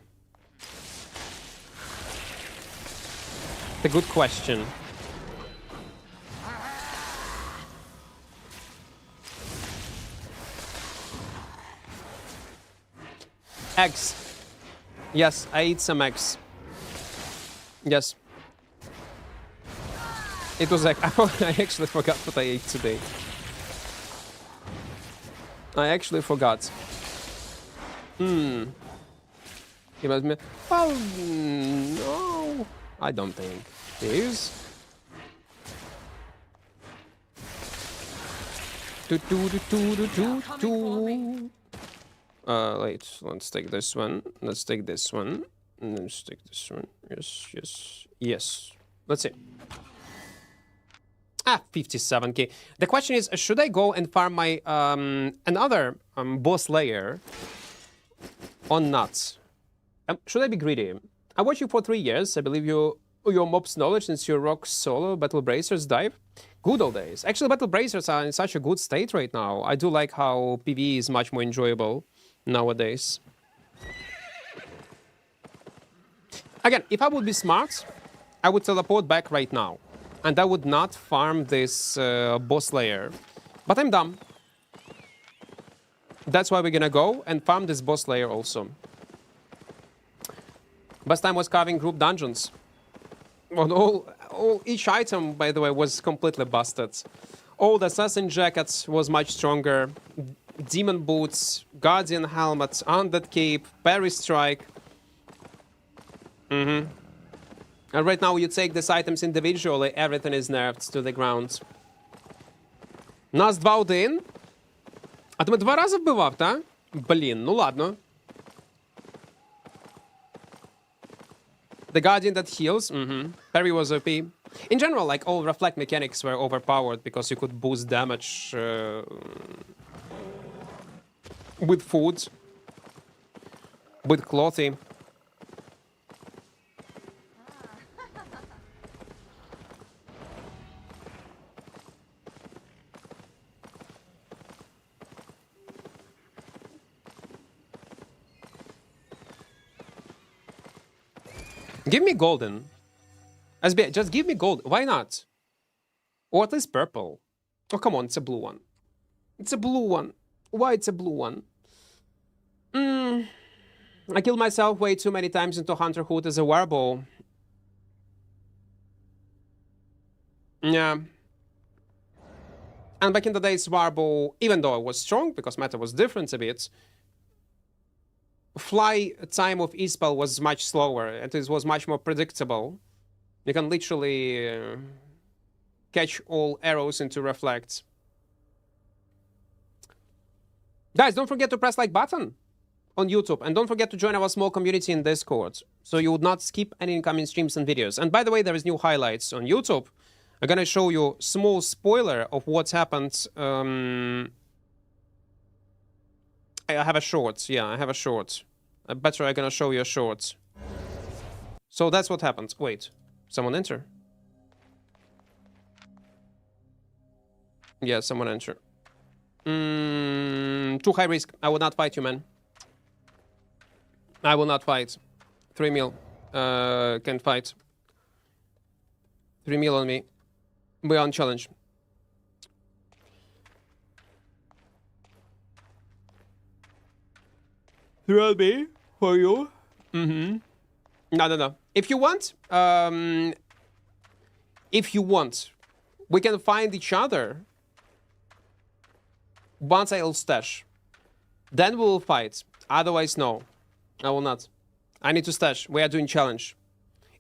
A good question. Eggs. Yes, I eat some eggs. Yes. It was like, I actually forgot what I ate today. I actually forgot. He must be... Well, no, I don't think he is. Wait, let's take this one. Let's take this one. Let's take this one. Yes. Let's see. 57k. The question is, should I go and farm my another boss layer on nuts? Should I be greedy? I watched you for 3 years. I believe your mob's knowledge since your rock solo battle bracers dive. Good old days. Actually, battle bracers are in such a good state right now. I do like how PvE is much more enjoyable nowadays. Again, if I would be smart, I would teleport back right now. And I would not farm this boss layer. But I'm dumb. That's why we're gonna go and farm this boss layer also. Best time was carving group dungeons. Each item, by the way, was completely busted. Old assassin jackets was much stronger. Demon boots, guardian helmet, undead cape, parry strike. And right now you take these items individually, everything is nerfed to the ground. Нас 2-1. А ти мене 2 рази вбивав, та? Блін, ну ладно. The guardian that heals. Parry was OP. In general, like, all reflect mechanics were overpowered because you could boost damage with food, with clothy. Give me golden. SB, just give me gold. Why not? Or at least purple. Oh, come on, it's a blue one. It's a blue one. Why it's a blue one? I killed myself way too many times into Hunterhood as a wearable. Yeah. And back in the days, wearable, even though it was strong, because meta was different a bit, fly time of E-spell was much slower, and it was much more predictable. You can literally catch all arrows into reflects. Guys, don't forget to press like button on YouTube, and don't forget to join our small community in Discord, so you would not skip any incoming streams and videos. And by the way, there is new highlights on YouTube. I'm gonna show you small spoiler of what's happened. I have a short. Yeah, I have a short. I bet I'm gonna show you a short. So that's what happened. Wait, someone enter. Yeah, someone enter. Too high risk. I will not fight you, man. I will not fight. 3 mil. Can't fight. 3 mil on me. We are on challenge. Throw me for you. No. If you want, we can find each other Once I'll stash. Then we will fight. Otherwise, no. I will not. I need to stash. We are doing challenge.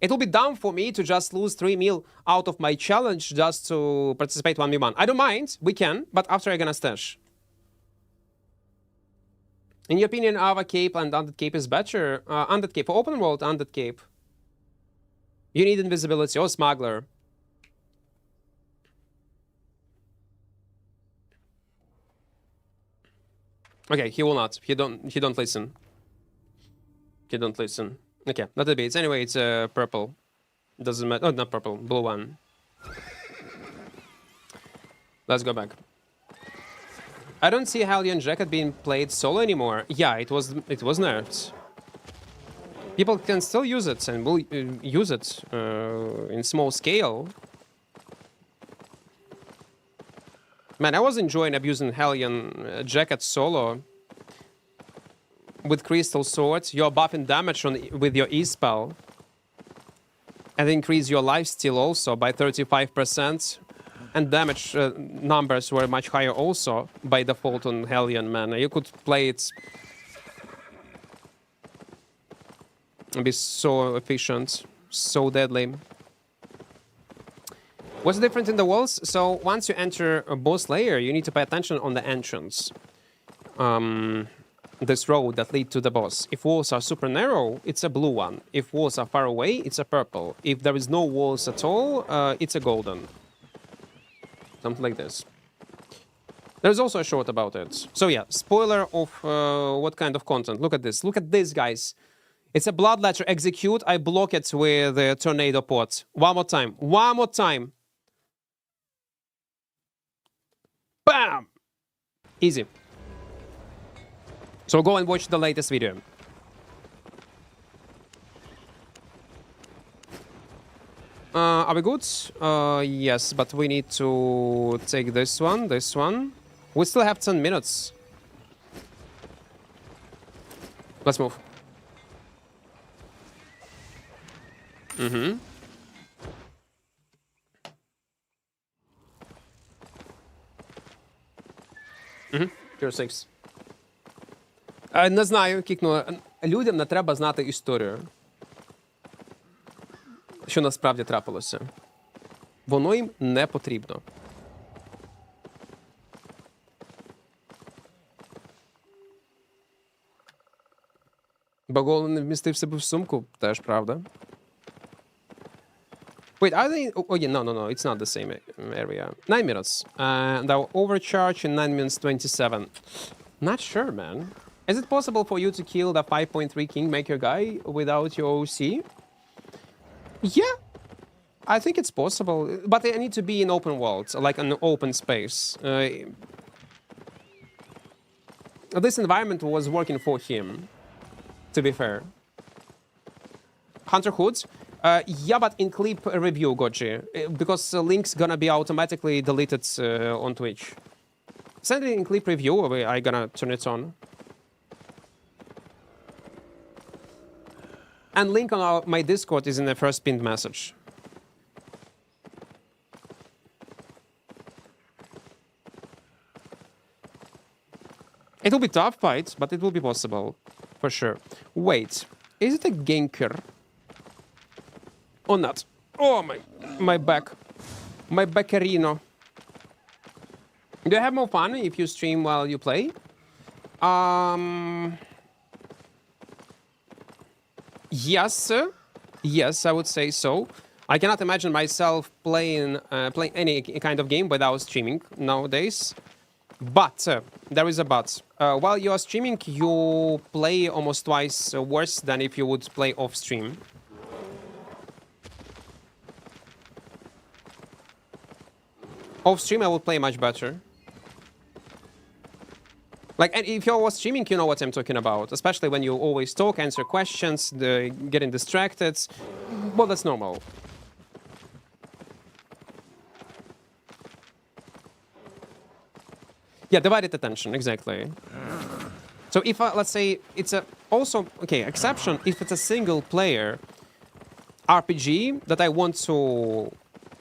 It will be dumb for me to just lose 3 mil out of my challenge just to participate 1v1. I don't mind. We can. But after I'm gonna stash. In your opinion, Ava Cape and Undead Cape is better? Undead Cape. For open world, Undead Cape. You need invisibility or smuggler. Okay, he will not. He don't listen. He don't listen. Okay, not a bit. Anyway, it's purple. Doesn't matter. Oh, not purple. Blue one. Let's go back. I don't see Albion Jacket being played solo anymore. Yeah, it was nerfed. People can still use it and will use it in small scale. Man, I was enjoying abusing Hellion Jacket solo. With Crystal Swords, you're buffing damage with your E-spell. And increase your lifesteal also by 35%. And damage numbers were much higher also by default on Hellion, man. You could play it and be so efficient, so deadly. What's the difference in the walls? So once you enter a boss layer, you need to pay attention on the entrance. This road that lead to the boss. If walls are super narrow, it's a blue one. If walls are far away, it's a purple. If there is no walls at all, it's a golden. Something like this. There's also a short about it. So yeah, spoiler of what kind of content. Look at this. Look at this, guys. It's a blood letter. Execute. I block it with a tornado pot. One more time. One more time. Bam! Easy. So go and watch the latest video. Are we good? Yes, but we need to take this one, this one. We still have 10 minutes. Let's move. Tier 6. Не знаю, кікнула. Людям не треба знати історію. Що насправді трапилося. Воно їм не потрібно. Багол не вмістив себе в сумку, теж правда. Wait, are they... Oh, yeah, no, it's not the same area. 9 minutes. They'll overcharge in 9 minutes 27. Not sure, man. Is it possible for you to kill the 5.3 Kingmaker guy without your OC? Yeah, I think it's possible. But I need to be in open world, like an open space. This environment was working for him, to be fair. Hunter Hoods? Yeah, but in clip review, Goji, because the link's gonna be automatically deleted on Twitch. Send it in clip review, I'm gonna turn it on. And link on my Discord is in the first pinned message. It will be tough fight, but it will be possible, for sure. Wait, is it a ganker? Or not? Oh, my back. My backerino. Do you have more fun if you stream while you play? Yes. Yes, I would say so. I cannot imagine myself playing any kind of game without streaming nowadays. But, there is a but. While you are streaming, you play almost twice worse than if you would play off-stream. Off-stream, I would play much better. Like, and if you're streaming, you know what I'm talking about. Especially when you always talk, answer questions, getting distracted. Well, that's normal. Yeah, divided attention, exactly. So if, let's say, it's a... Also, okay, exception, if it's a single player RPG that I want to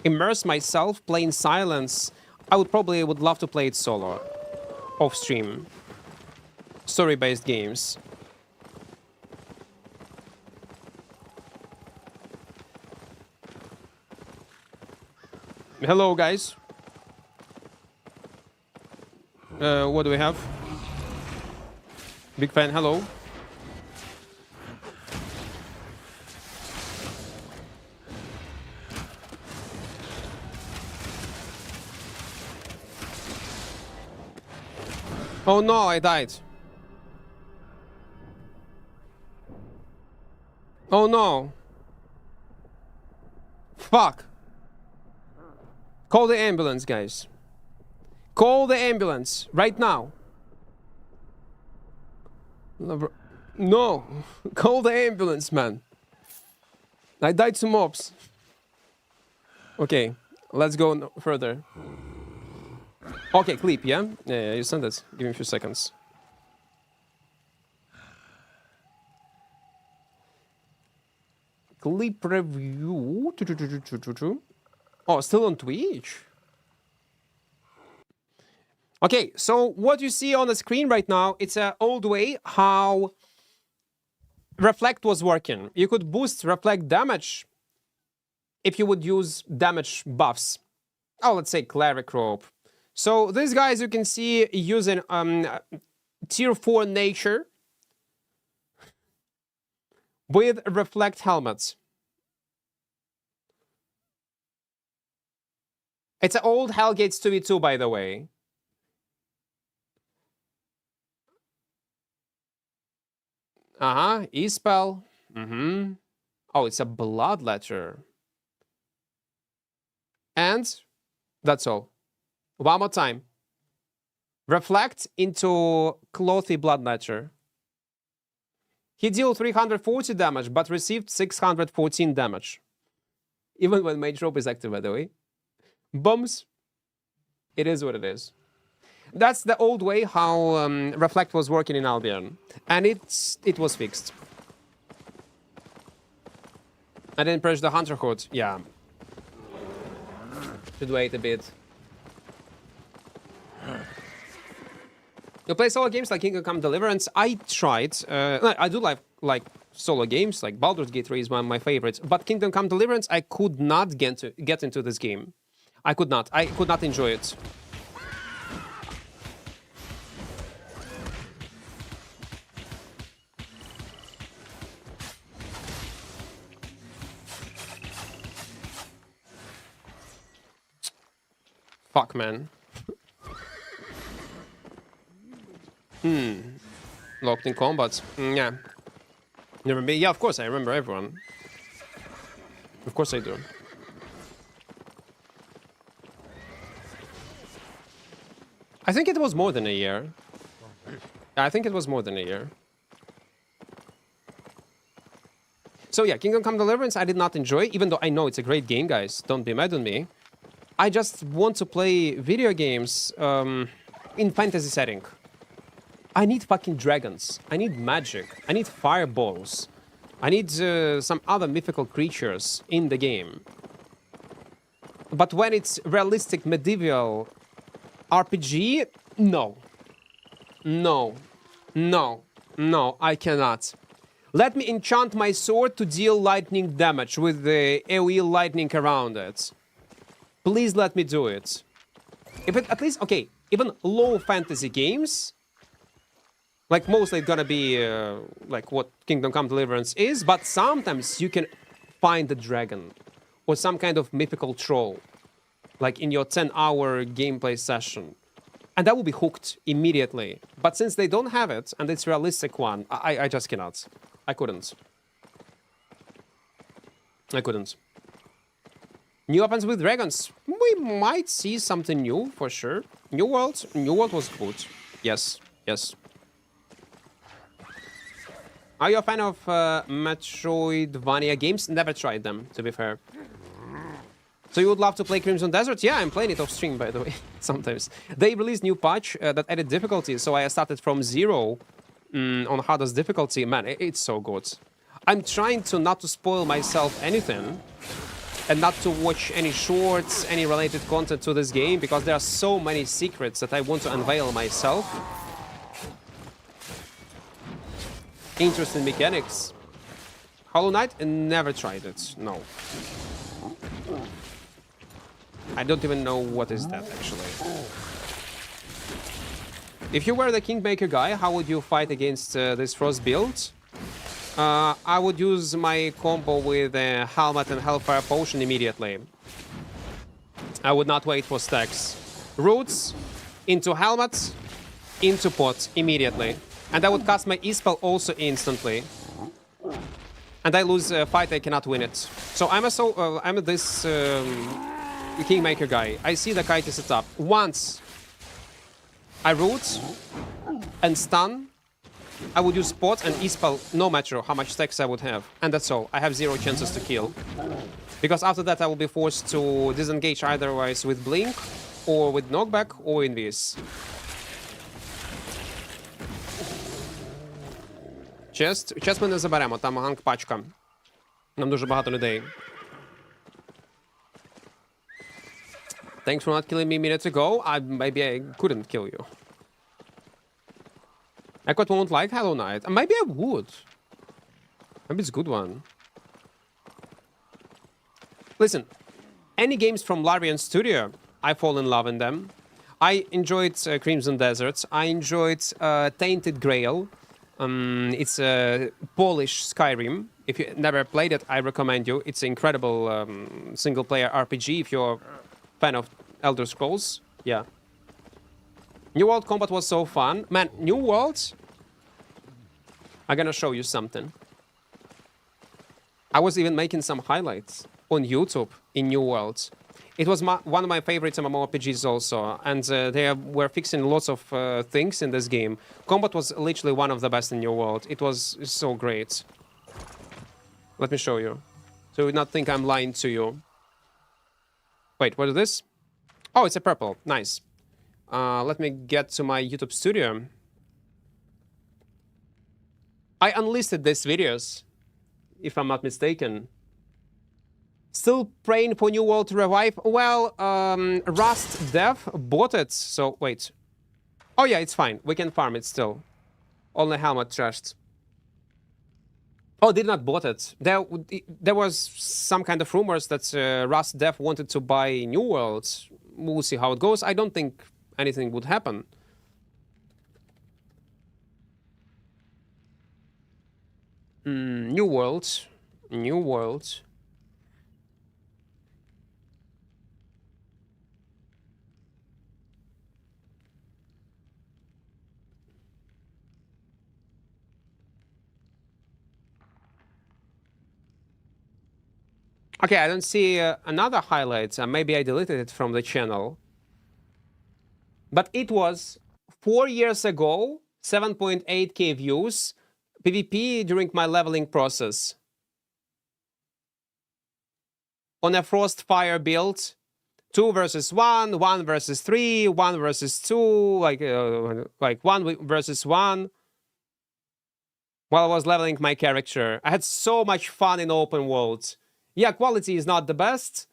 immerse myself, play in silence, I would love to play it solo. off stream. Story-based games. Hello, guys. What do we have? Big fan, hello. Oh no, I died. Oh no. Fuck. Call the ambulance, guys. Call the ambulance right now. No. Call the ambulance, man. I died to mobs. Okay, let's go further. Okay, clip, yeah? Yeah, you sent it. Give me a few seconds. Clip review. Oh, still on Twitch? Okay, so what you see on the screen right now, it's an old way how Reflect was working. You could boost Reflect damage if you would use damage buffs. Oh, let's say Cleric Rope. So these guys you can see using tier 4 nature with Reflect helmets. It's an old Hellgates 2v2, by the way. E-spell. Oh, it's a blood letter. And that's all. One more time. Reflect into Clothy blood letter. He dealt 340 damage, but received 614 damage. Even when Mage Rope is active, by the way. Bums. It is what it is. That's the old way how Reflect was working in Albion. And it was fixed. I didn't press the Hunter Hood. Yeah. Should wait a bit. You play solo games like Kingdom Come Deliverance? I tried. I do like solo games, like Baldur's Gate 3 is one of my favorites. But Kingdom Come Deliverance, I could not get into this game. I could not enjoy it. Fuck, man. Locked in combat. Yeah. Never been. Yeah, of course I remember everyone. Of course I do. I think it was more than a year. I think it was more than a year. So yeah, Kingdom Come Deliverance I did not enjoy, even though I know it's a great game, guys. Don't be mad on me. I just want to play video games in fantasy setting. I need fucking dragons. I need magic. I need fireballs. I need some other mythical creatures in the game. But when it's realistic medieval RPG, no. No. No. No, I cannot. Let me enchant my sword to deal lightning damage with the AoE lightning around it. Please let me do it. If it at least, okay, even low fantasy games, like mostly it's gonna be like what Kingdom Come Deliverance is, but sometimes you can find a dragon or some kind of mythical troll, like in your 10-hour gameplay session. And that will be hooked immediately. But since they don't have it, and it's a realistic one, I just cannot. I couldn't. I couldn't. New weapons with dragons. We might see something new, for sure. New World was good. Yes, yes. Are you a fan of Metroidvania games? Never tried them, to be fair. So you would love to play Crimson Desert? Yeah, I'm playing it off stream, by the way, sometimes. They released new patch that added difficulty, so I started from 0 on hardest difficulty. Man, it's so good. I'm trying to not to spoil myself anything. and not to watch any shorts, any related content to this game, because there are so many secrets that I want to unveil myself. Interesting mechanics. Hollow Knight? Never tried it, no. I don't even know what is that, actually. If you were the Kingmaker guy, how would you fight against this Frost build? I would use my combo with a Helmet and Hellfire Potion immediately. I would not wait for stacks. Roots, into Helmet, into Pot immediately. And I would cast my E-spell also instantly. And I lose a fight, I cannot win it. So I'm this Kingmaker guy. I see the kite is set up. Once I root and stun, I would use Pot and E-spell no matter how much stacks I would have. And that's all. I have 0 chances to kill. Because after that I will be forced to disengage eitherwise with Blink, or with Knockback, or Invis. Чест ми не заберемо, там ганг пачка. Нам дуже багато людей. Thanks for not killing me minutes ago. Maybe I couldn't kill you. Equart won't like Hollow Knight. Maybe I would. Maybe it's a good one. Listen, any games from Albion Studio, I fall in love in them. I enjoyed Crimson Deserts. I enjoyed Tainted Grail. It's a Polish Skyrim. If you never played it, I recommend you. It's an incredible single-player RPG if you're a fan of Elder Scrolls. Yeah. New World combat was so fun. Man, New World... I'm gonna show you something. I was even making some highlights on YouTube in New World. It was one of my favorite mmorpgs also, and they were fixing lots of things in this game. Combat was literally one of the best in New World. It was so great. Let me show you. So you would not think I'm lying to you. Wait, what is this? Oh, it's a purple. Nice. Let me get to my YouTube studio. I unlisted these videos, if I'm not mistaken. Still praying for New World to revive? Well, Rust Dev bought it, so wait. Oh yeah, it's fine. We can farm it still. Only Helmet trashed. Oh, did not bought it. There was some kind of rumors that Rust Dev wanted to buy New World. We'll see how it goes. I don't think anything would happen. New World. New World. Okay, I don't see another highlight. Maybe I deleted it from the channel. But it was 4 years ago, 7.8k views, PvP during my leveling process. On a Frost Fire build, 2 versus 1, 1 versus 3, 1 versus 2, like 1 versus 1. While I was leveling my character. I had so much fun in open world. Yeah, quality is not the best,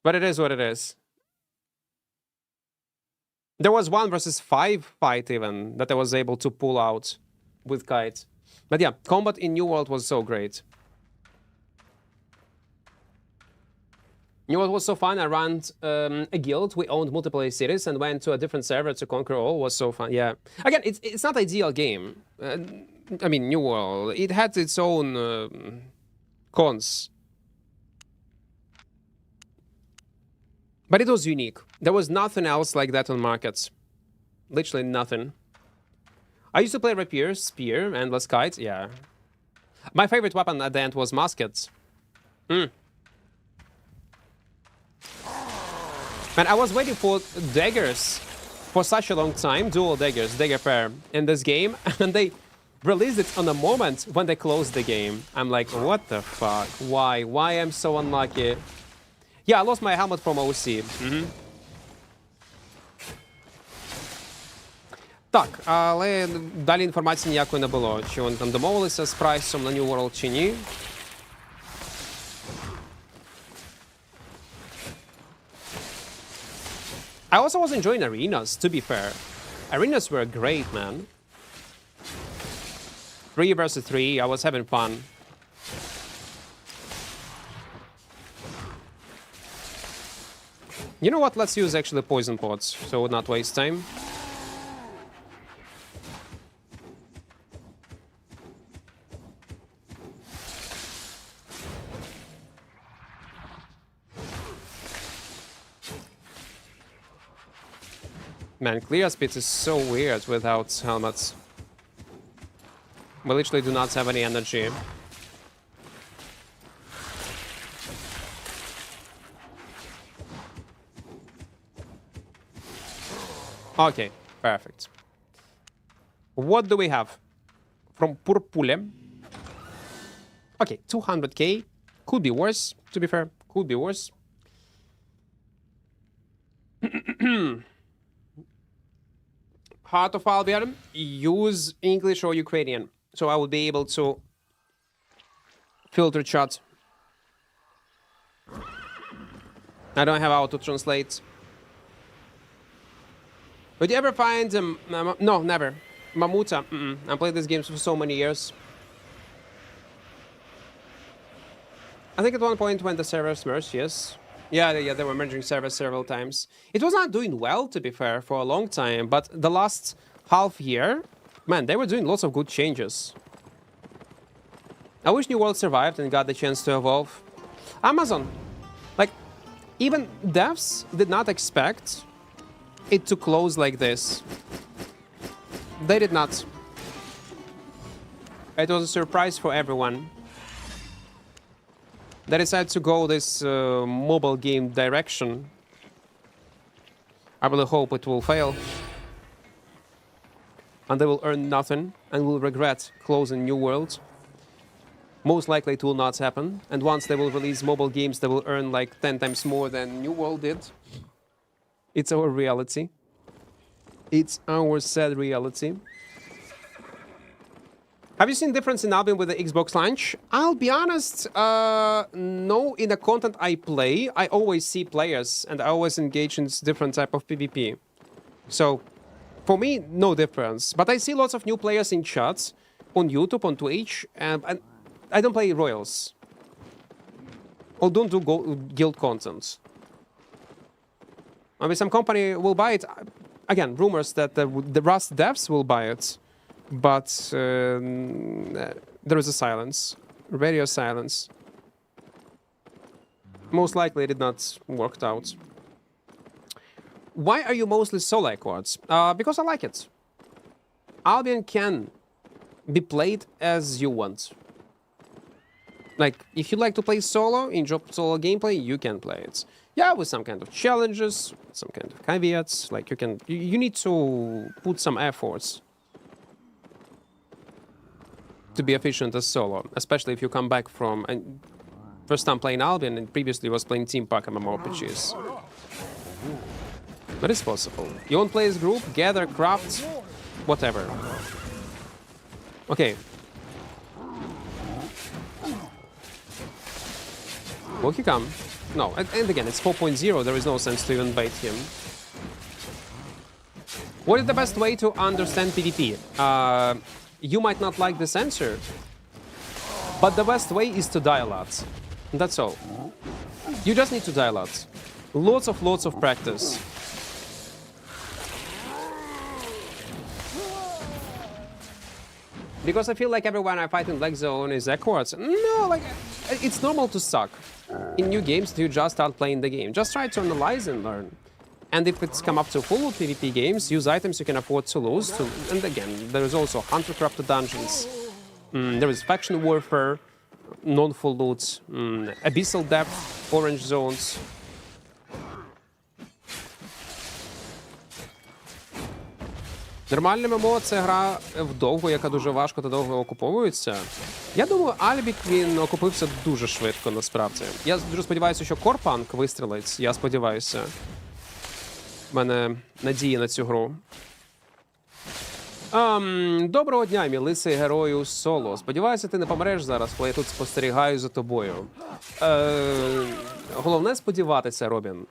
but it is what it is. There was 1 versus 5 fight even that I was able to pull out with Kite. But yeah, combat in New World was so great. New World was so fun. I ran a guild. We owned multiple cities and went to a different server to conquer all. It was so fun. Yeah. Again, it's not ideal game. I mean, New World. It had its own cons. But it was unique. There was nothing else like that on markets. Literally nothing. I used to play Rapier, Spear, Endless Kite. Yeah. My favorite weapon at the end was Muskets. Man, I was waiting for daggers for such a long time. Dual daggers, dagger pair in this game. And they released it on a moment when they closed the game. I'm like, what the fuck? Why? Why am I so unlucky? Yeah, I lost my helmet from OC. Так, але далі інформації ніякої не було. Чи вони там домовилися з прайсом на New World чи ні. I also was enjoying arenas, to be fair. Arenas were great, man. 3 versus 3, I was having fun. You know what? Let's use actually poison pods, so we'll not waste time. Man, clear speed is so weird without helmets. We literally do not have any energy. Okay, perfect. What do we have? From Purpule. Okay, 200k. Could be worse, to be fair. Could be worse. Heart of Albion, use English or Ukrainian. So I will be able to filter chat. I don't have auto translate. Would you ever find no, never. Mamuta. I played these games for so many years. I think at one point when the servers merged, yes. Yeah, they were merging servers several times. It was not doing well, to be fair, for a long time, but the last half year, man, they were doing lots of good changes. I wish New World survived and got the chance to evolve. Amazon, like, even devs did not expect it to close like this. They did not. It was a surprise for everyone. They decided to go this mobile game direction. I really hope it will fail. And they will earn nothing and will regret closing New World. Most likely it will not happen. And once they will release mobile games, they will earn like 10 times more than New World did. It's our reality. It's our sad reality. Have you seen difference in Albion with the Xbox launch? I'll be honest, no. In the content I play, I always see players and I always engage in different type of PvP. So, for me, no difference. But I see lots of new players in chats, on YouTube, on Twitch, and I don't play Royals. Or don't do guild content. Maybe some company will buy it. Again, rumors that the Rust devs will buy it. But there is a silence. Radio silence. Most likely it did not work out. Why are you mostly solo Equarts? Because I like it. Albion can be played as you want. Like, if you like to play solo, enjoy solo gameplay, you can play it. Yeah, with some kind of challenges, some kind of caveats. Like, you need to put some efforts to be efficient as solo, especially if you come back from first time playing Albion and previously was playing Team Pack mmorpgs. But it's possible. You want to play as group, gather, craft, whatever. Okay. Will he come? No, and again, it's 4.0, there is no sense to even bait him. What is the best way to understand PvP? You might not like this answer, but the best way is to die a lot. That's all. You just need to die a lot. Lots of practice. Because I feel like everyone I fight in Black Zone is Equart. No, like, it's normal to suck. In new games, you just start playing the game. Just try to analyze and learn. And if it's come up to full PvP games, use items you can afford to lose. And again, there is also Hunter Corrupted Dungeons. There is Faction Warfare, non-full loot, Abyssal Depth, Orange Zones. Нормальне ММО – це гра вдовго, яка дуже важко та довго окуповується. Я думаю, Альбік, він окупився дуже швидко, насправді. Я дуже сподіваюся, що Корпанк вистрілить. Я сподіваюся. У мене надії на цю гру. Доброго дня, мій лисий герою Соло. Сподіваюся, ти не помреш зараз, коли я тут спостерігаю за тобою. Головне сподіватися, Робін.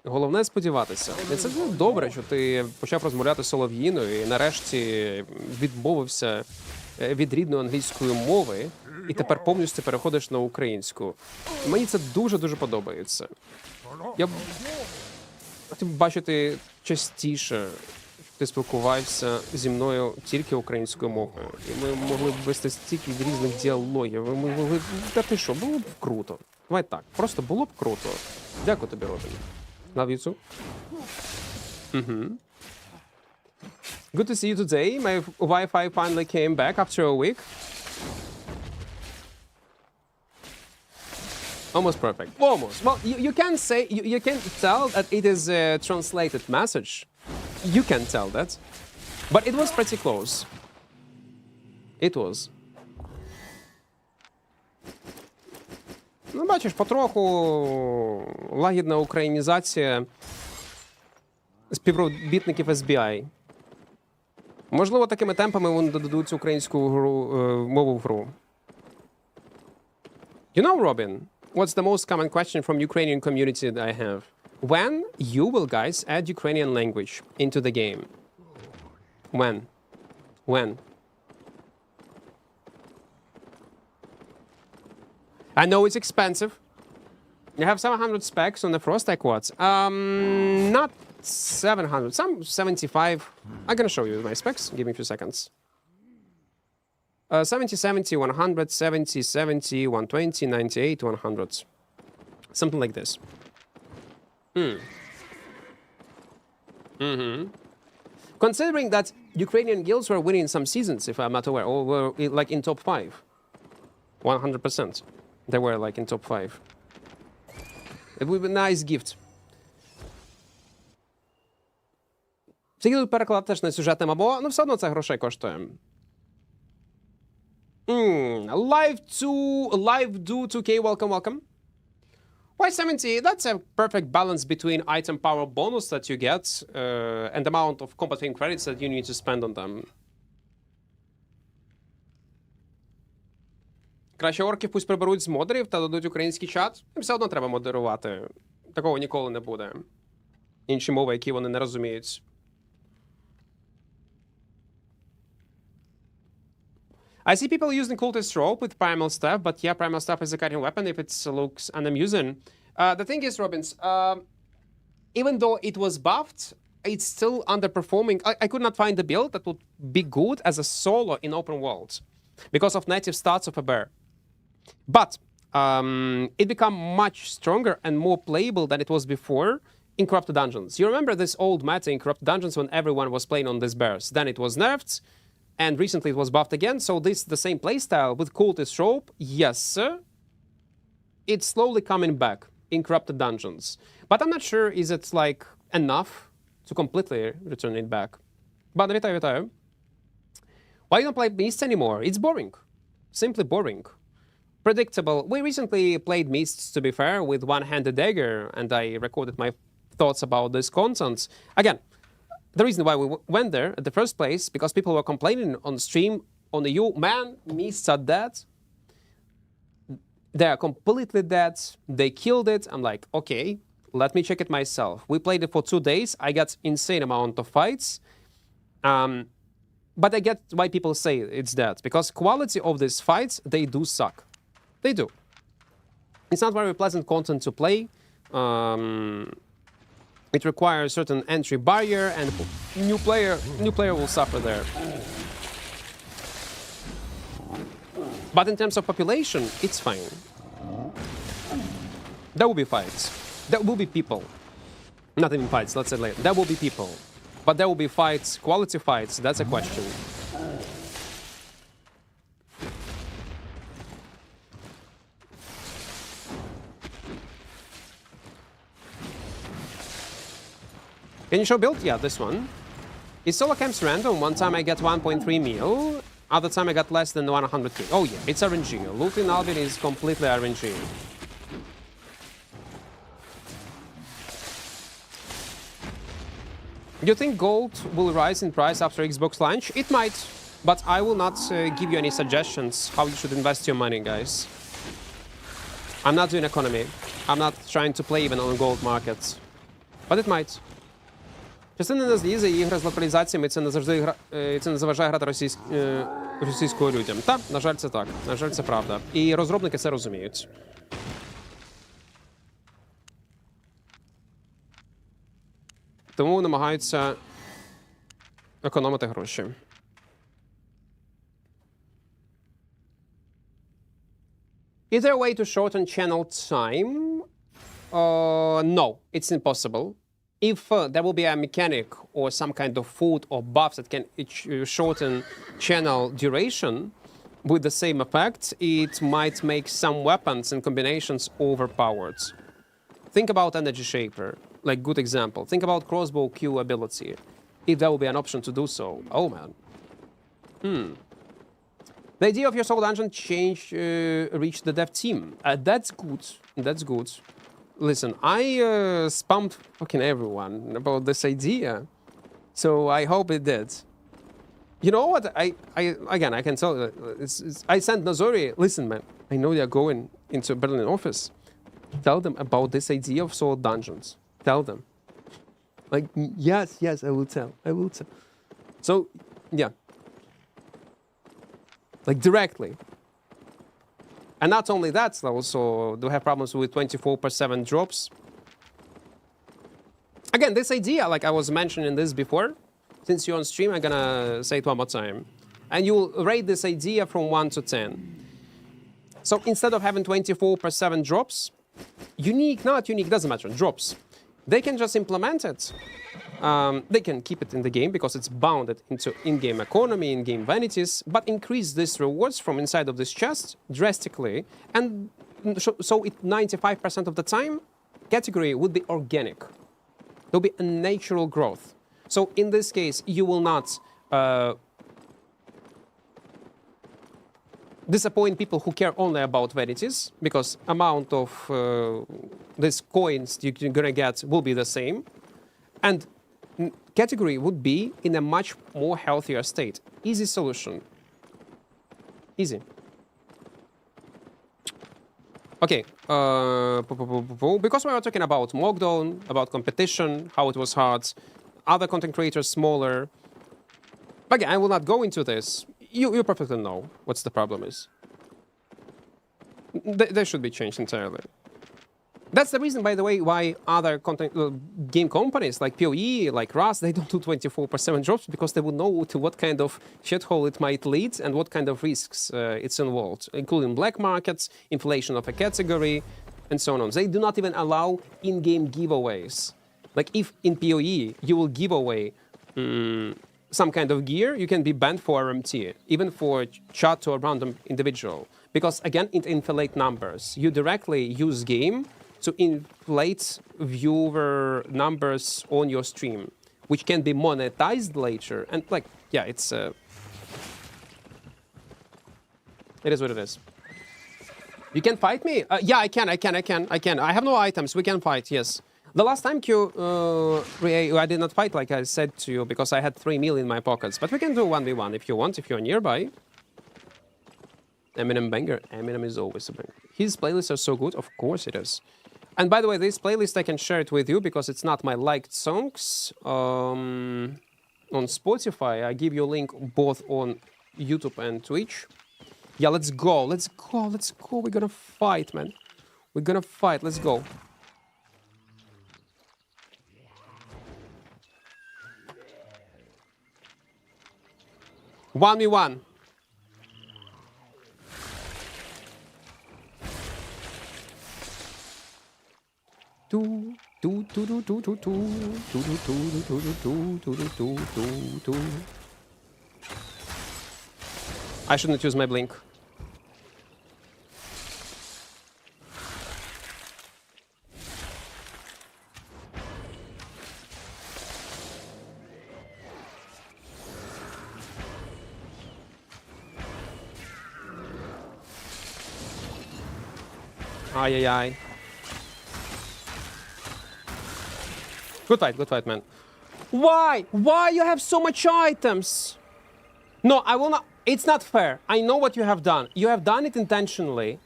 Головне сподіватися. І це добре, що ти почав розмовляти солов'їною і нарешті відмовився від рідної англійської мови і тепер повністю переходиш на українську. Мені це дуже-дуже подобається. Я б хотів бачити частіше, щоб ти спілкувався зі мною тільки українською мовою. І ми могли б вести стільки різних діалогів. Ми могли б... Та ти що, було б круто. Давай так, просто було б круто. Дякую тобі, Робін. Love you too. Good to see you today. My Wi-Fi finally came back after a week. Almost perfect. Almost. Well, you can say, you can tell that it is a translated message. You can tell that. But it was pretty close. It was. Ну, бачиш, потроху лагідна українізація співробітників SBI. Можливо, такими темпами вони додадуть українську мову в гру. You know, Robin, what's the most common question from Ukrainian community that I have? When you will guys add Ukrainian language into the game? When? When? I know it's expensive. You have 700 specs on the Frost Equart. Not 700, some 75. I'm gonna show you my specs. Give me a few seconds. 70, 70, 100, 70, 70, 120, 98, 100. Something like this. Considering that Ukrainian guilds were winning some seasons, if I'm not aware, or were like in top 5. 100%. They were like in top 5. It would be a nice gift. Скільки тут переклад теж на сюжетним або, ну все одно це грошей коштує. Live do 2K, welcome. Y70, that's a perfect balance between item power bonus that you get and the amount of combating credits that you need to spend on them. Краще орків пусть приберуть з модерів та дадуть український чат. Їм все одно треба модерувати. Такого ніколи не буде. Інші мови, які вони не розуміють. I see people using cultist rope with primal staff, but yeah, primal staff is a cutting weapon if it looks unamusing. The thing is, Robins, even though it was buffed, it's still underperforming. I could not find a build that would be good as a solo in open world because of native stats of a bear. But it became much stronger and more playable than it was before in Corrupted Dungeons. You remember this old meta in Corrupted Dungeons when everyone was playing on these bears. Then it was nerfed, and recently it was buffed again. So this the same playstyle with Cultist Rope. Yes, sir. It's slowly coming back in Corrupted Dungeons. But I'm not sure is it like enough to completely return it back. But вітаю. Why you don't play Beasts anymore? It's boring. Simply boring. Predictable. We recently played Mists, to be fair, with one-handed dagger, and I recorded my thoughts about this content. Again, the reason why we went there at the first place, because people were complaining on stream on the man, Mists are dead. They are completely dead. They killed it. I'm like, okay, let me check it myself. We played it for 2 days. I got insane amount of fights. But I get why people say it's dead, because quality of these fights, they do suck. They do. It's not very pleasant content to play. It requires certain entry barrier, and new player will suffer there. But in terms of population, it's fine. There will be fights. There will be people. Not even fights, let's say later. There will be people. But there will be fights, quality fights, that's a question. Can you show build? Yeah, this one. It's solo camps random. One time I get 1.3 mil. Other time I got less than 100k. Oh yeah, it's RNG. Looting Albion is completely RNG. Do you think gold will rise in price after Xbox launch? It might, but I will not give you any suggestions how you should invest your money, guys. I'm not doing economy. I'm not trying to play even on gold markets. But it might. Частина не злізе, і ігри з локалізаціями це не завжди це не заважає грати російською людям. Та, на жаль, це так. На жаль, це правда. І розробники це розуміють. Тому намагаються економити гроші. Is there a way to shorten channel time? No, it's impossible. If there will be a mechanic or some kind of food or buffs that can shorten channel duration with the same effect, it might make some weapons and combinations overpowered. Think about Energy Shaper, like good example. Think about crossbow Q ability, if there will be an option to do so. Oh man. The idea of your soul dungeon change reached the dev team. That's good. That's good. Listen, I spammed fucking everyone about this idea, so I hope it did. You know what? Again, I can tell you. I sent Nazori. Listen, man. I know they're going into Berlin office. Tell them about this idea of soul dungeons. Tell them. Like, yes, I will tell. I will tell. So, yeah. Like, directly. And not only that, also, do have problems with 24/7 drops. Again, this idea, like I was mentioning this before, since you're on stream, I'm gonna say it one more time. And you'll rate this idea from 1 to 10. So instead of having 24/7 drops, unique, not unique, doesn't matter, drops, they can just implement it. They can keep it in the game because it's bounded into in-game economy, in-game vanities, but increase these rewards from inside of this chest drastically, and so it 95% of the time, category would be organic. There'll be a natural growth. So in this case, you will not disappoint people who care only about vanities, because amount of these coins you're gonna get will be the same, and category would be in a much more healthier state. Easy solution. Easy. Okay. Because we were talking about Mockdown, about competition, how it was hard, other content creators smaller. Again, I will not go into this. You perfectly know what's the problem is. They should be changed entirely. That's the reason, by the way, why other content game companies like PoE, like Rust, they don't do 24/7 drops, because they would know to what kind of shithole it might lead and what kind of risks it's involved, including black markets, inflation of a category, and so on. They do not even allow in-game giveaways. Like if in PoE you will give away some kind of gear, you can be banned for RMT, even for chat to a random individual. Because again, it inflates numbers. You directly use game to inflate viewer numbers on your stream, which can be monetized later. And like, yeah, it's it is what it is. You can fight me? Yeah, I can. I have no items. We can fight, yes. The last time I did not fight, like I said to you, because I had 3 mil in my pockets. But we can do 1v1 if you want, if you're nearby. Eminem banger. Eminem is always a banger. His playlists are so good, of course it is. And by the way, this playlist, I can share it with you because it's not my liked songs. On Spotify, I give you a link both on YouTube and Twitch. Yeah, let's go. We're gonna fight, man. We're gonna fight. Let's go. One v one. I shouldn't use my blink. Ay. Good fight, man. Why? Why you have so much items? No, I will not. It's not fair. I know what you have done. You have done it intentionally.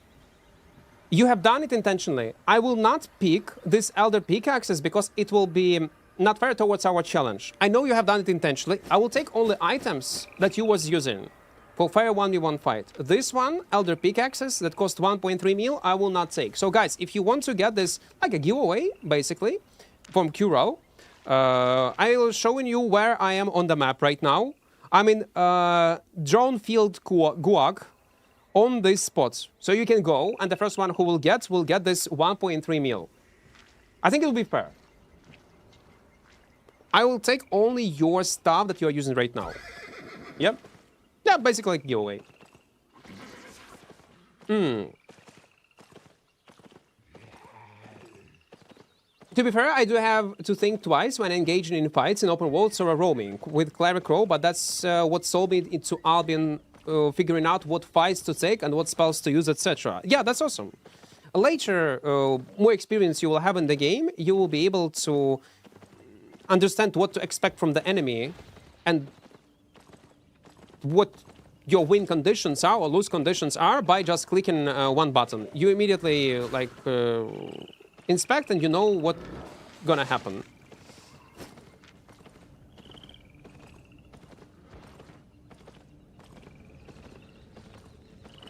You have done it intentionally. I will not pick this Elder Pickaxes because it will be not fair towards our challenge. I know you have done it intentionally. I will take only items that you was using for fair 1v1 fight. This one, Elder Pickaxes, that cost 1.3 mil, I will not take. So guys, if you want to get this, like a giveaway, basically, from Kuro, I will showing you where I am on the map right now. I'm in Drone Field Guag on this spot. So you can go, and the first one who will get this 1.3 mil. I think it'll be fair. I will take only your stuff that you are using right now. Yep. Yeah, basically like giveaway. To be fair, I do have to think twice when engaging in fights in open worlds or roaming with Cleric Row, but that's what sold me into Albion, figuring out what fights to take and what spells to use, etc. Yeah, that's awesome. Later, more experience you will have in the game, you will be able to understand what to expect from the enemy and what your win conditions are or lose conditions are by just clicking one button. You immediately like inspect and you know what's gonna happen.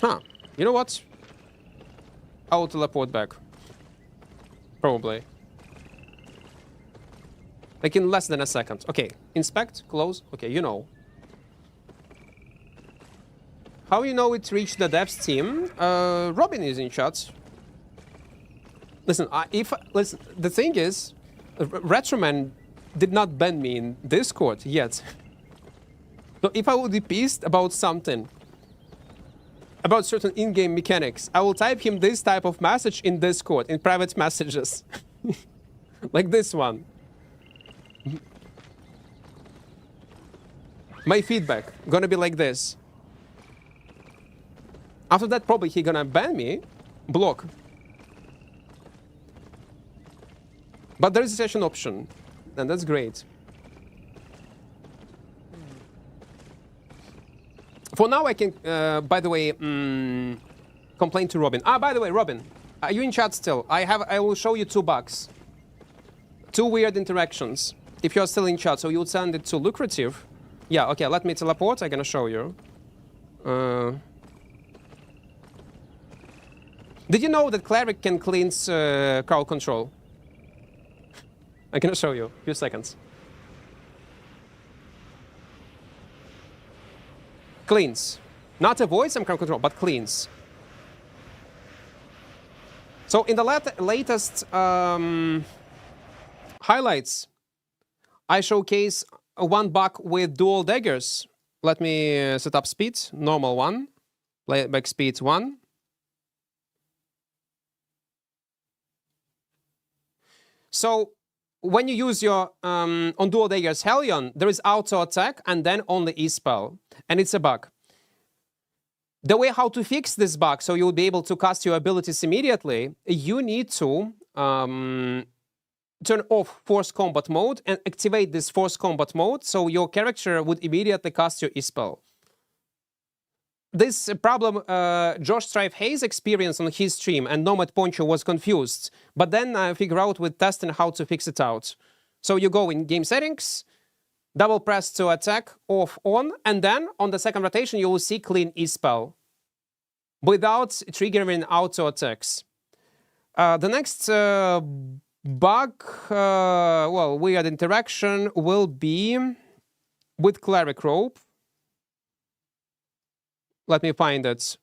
Huh. You know what? I will teleport back. Probably. Like in less than a second. Okay. Inspect, close. Okay, you know. How you know it reached the devs team? Robin is in chat. Listen, listen, the thing is, Retroman did not ban me in Discord yet. So if I would be pissed about something, about certain in-game mechanics, I will type him this type of message in Discord, in private messages. Like this one. My feedback gonna be like this. After that, probably he gonna ban me, block. But there is a session option, and that's great. For now, I can, by the way, complain to Robin. Ah, by the way, Robin, are you in chat still? I will show you 2 bugs. 2 weird interactions. If you're still in chat, so you'll send it to Lucrative. Yeah, okay, let me teleport. I'm gonna show you. Did you know that Cleric can cleanse crowd control? I'm gonna show you. A few seconds. Cleans. Not avoid some crowd control, but cleans. So in the latest highlights, I showcase one bug with dual daggers. Let me set up speed. Normal 1. Playback speed 1. So when you use your on dual daggers Hellion, there is auto attack and then only E-spell, and it's a bug. The way how to fix this bug, so you'll be able to cast your abilities immediately, you need to turn off Force Combat mode and activate this Force Combat mode, so your character would immediately cast your E-spell. This problem Josh Strife Hayes experienced on his stream, and Nomad Poncho was confused. But then I figured out with testing how to fix it out. So you go in game settings, double press to attack, off, on, and then on the second rotation you will see clean E-spell without triggering auto attacks. The next bug, well, weird interaction will be with Cleric Rope. Let me find it.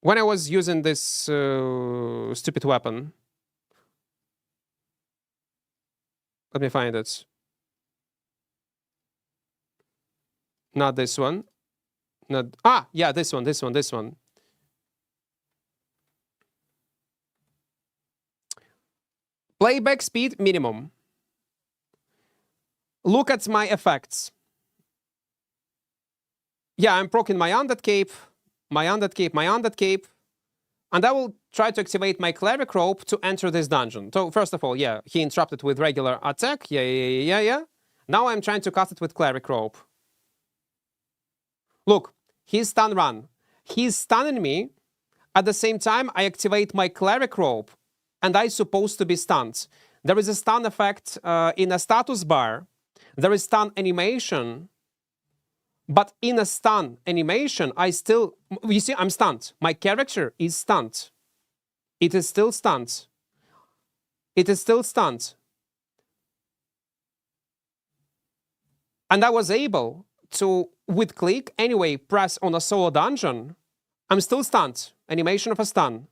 When I was using this stupid weapon. Let me find it. Not this one. Not, yeah, this one. Playback speed minimum. Look at my effects. Yeah, I'm proccing my Undead Cape, and I will try to activate my Cleric Rope to enter this dungeon. So first of all, yeah, he interrupted with regular attack. Yeah. Now I'm trying to cast it with Cleric Rope. Look, he's stun run. He's stunning me, At the same time, I activate my cleric robe, and I'm supposed to be stunned. There is a stun effect in a status bar. There is stun animation. But in a stun animation, I still... You see, I'm stunned. My character is stunned. It is still stunned. It is still stunned. And I was able to, with click, anyway, press on a solo dungeon. I'm still stunned. Animation of a stun.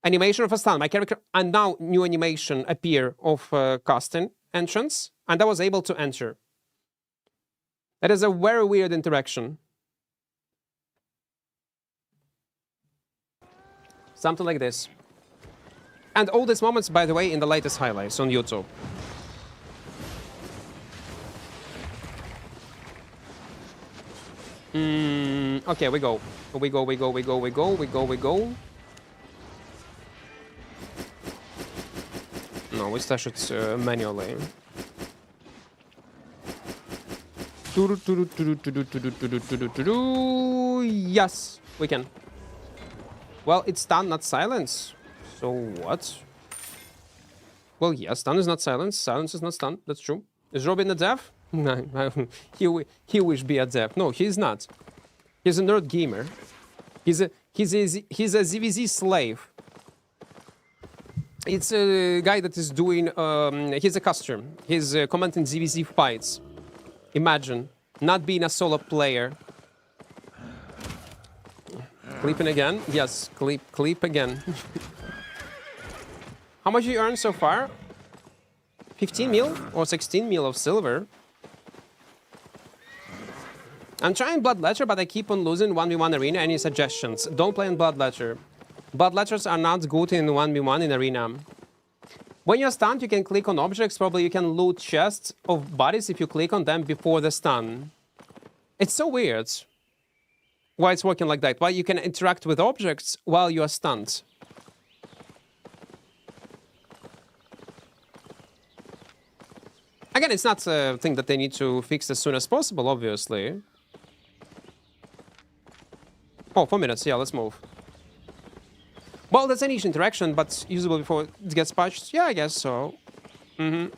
Animation of a stun. My character... And now new animation appear of casting entrance. And I was able to enter. That is a very weird interaction. Something like this. And all these moments, by the way, in the latest highlights on YouTube. Okay, we go. We go, we go, we go, we go, we go, we go. No, we stash it manually. Yes, we can. Well, it's stun, not silence. So what? Well, yes, stun is not silence. Silence is not stun. That's true. Is Robin a dev? No, he wish be a dev. No, he's not. He's a nerd gamer. He's a ZVZ slave. It's a guy that is doing. He's a customer. He's commenting ZVZ fights. Imagine not being a solo player. Clipping again. Yes, clip again. How much you earned so far? 15 mil or 16 mil of silver. I'm trying Bloodletter, but I keep on losing 1v1 arena. Any suggestions? Don't play in Bloodletter. Bloodletters are not good in 1v1 in arena. When you're stunned, you can click on objects. Probably you can loot chests of bodies if you click on them before the stun. It's so weird why it's working like that. Why you can interact with objects while you are stunned. Again, it's not a thing that they need to fix as soon as possible, obviously. Oh, 4 minutes. Yeah, let's move. Well, that's an each interaction, but usable before it gets patched. Yeah, I guess so. I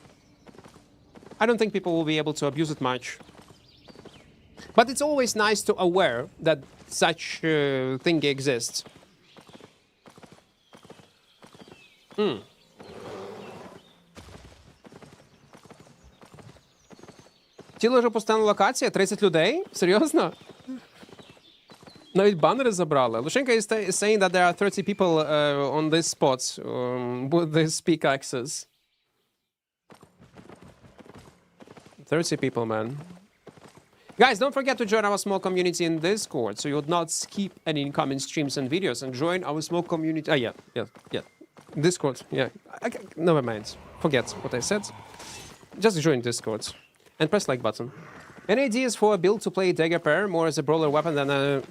don't think people will be able to abuse it much. But it's always nice to aware that such thing exists. Тіло вже пустена локація, 30 людей? Серйозно? Навіть банери забрали. Lushenka is saying that there are 30 people on this spot with this peak access. 30 people, man. Guys, don't forget to join our small community in Discord so you would not skip any incoming streams and videos, and join our small community. Oh, yeah. Discord, yeah. Never mind. Forget what I said. Just join Discord and press like button. Any ideas for a build to play dagger pair more as a brawler weapon than a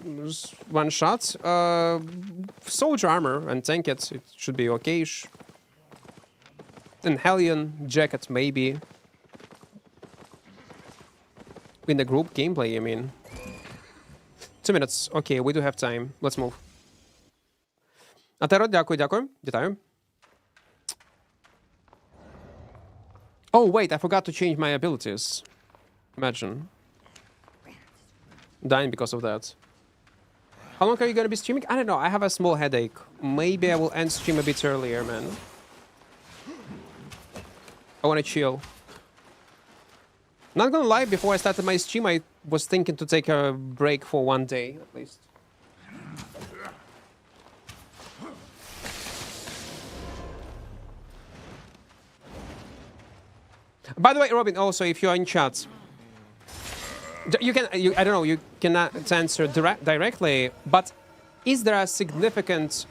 one shot? Soldier armor and tank it should be okay-ish. And Hellion jacket maybe. In the group gameplay, I mean. 2 minutes. Okay, we do have time. Let's move. Атеро, дякую. Вітаю. Oh, wait, I forgot to change my abilities. Imagine. Dying because of that. How long are you gonna be streaming? I don't know, I have a small headache. Maybe I will end stream a bit earlier, man. I wanna chill. Not gonna lie, before I started my stream, I was thinking to take a break for 1 day, at least. By the way, Robin, also, if you're in chat, I don't know, you cannot answer directly, but is there a significant,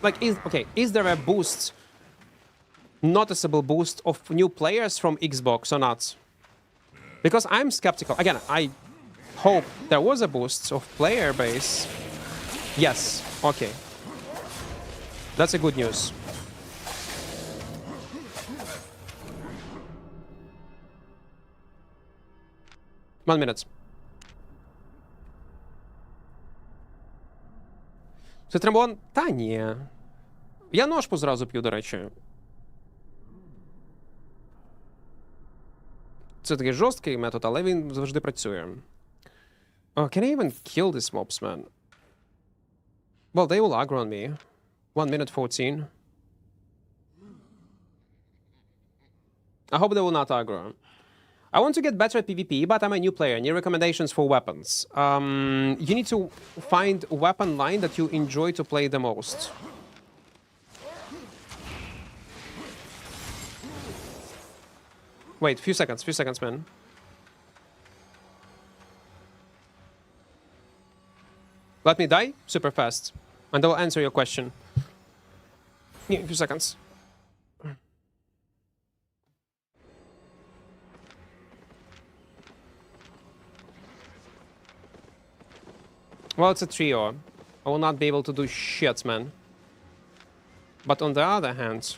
is there a boost, noticeable boost of new players from Xbox or not? Because I'm skeptical. Again, I hope there was a boost of player base. Yes, okay. That's a good news. One minute. Цитрамон? Та ні. Я ножпу зразу п'ю, до речі. Це такий жорсткий метод, але він завжди працює. Oh, can I even kill these mobs, man? Well, they will aggro on me. 1 minute 14. I hope they will not aggro. I want to get better at PvP, but I'm a new player. Any recommendations for weapons? You need to find a weapon line that you enjoy to play the most. Wait, few seconds, man. Let me die super fast, and I will answer your question. Yeah, a few seconds. Well, it's a trio. I will not be able to do shit, man. But on the other hand...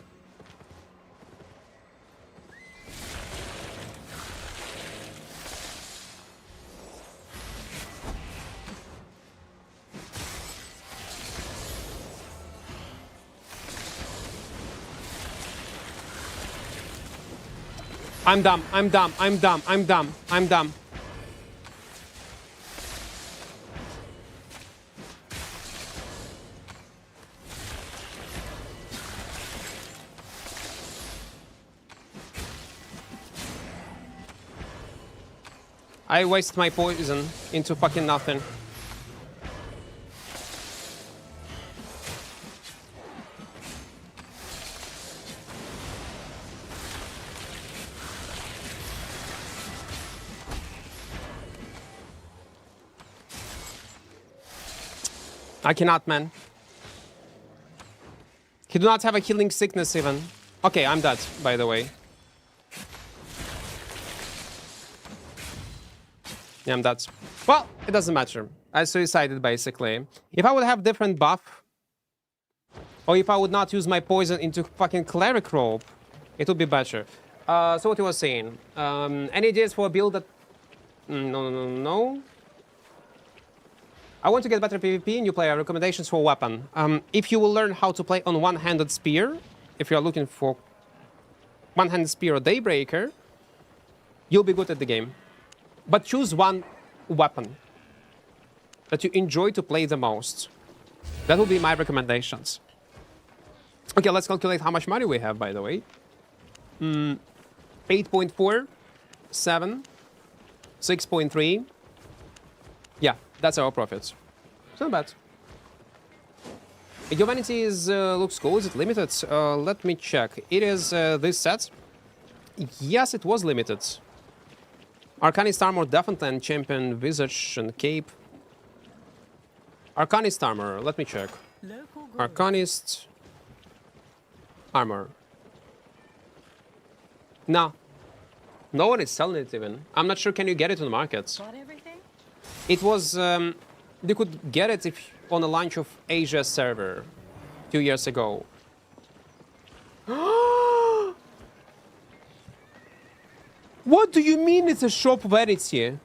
I'm dumb. I waste my poison into fucking nothing. I cannot, man. He do not have a healing sickness even. Okay, I'm dead, by the way. Yeah, I'm dead. Well, it doesn't matter. I suicided, basically. If I would have different buff, or if I would not use my poison into fucking cleric robe, it would be better. So what you were saying? Any ideas for a build that... No. I want to get better PvP, new player, recommendations for weapon. If you will learn how to play on one-handed spear, if you're looking for one-handed spear or Daybreaker, you'll be good at the game. But choose one weapon that you enjoy to play the most. That will be my recommendations. Okay, let's calculate how much money we have, by the way. 8.4, 7, 6.3. Yeah, that's our profits. It's not bad. Your Vanity is, looks cool. Is it limited? Let me check. It is this set. Yes, it was limited. Arcanist armor, definitely, and champion visage and cape. Arcanist armor, let me check. Arcanist armor. No. No one is selling it even. I'm not sure, can you get it on the market? It was, you could get it if on the launch of Asia server 2 years ago. What do you mean it's a shop Vanity?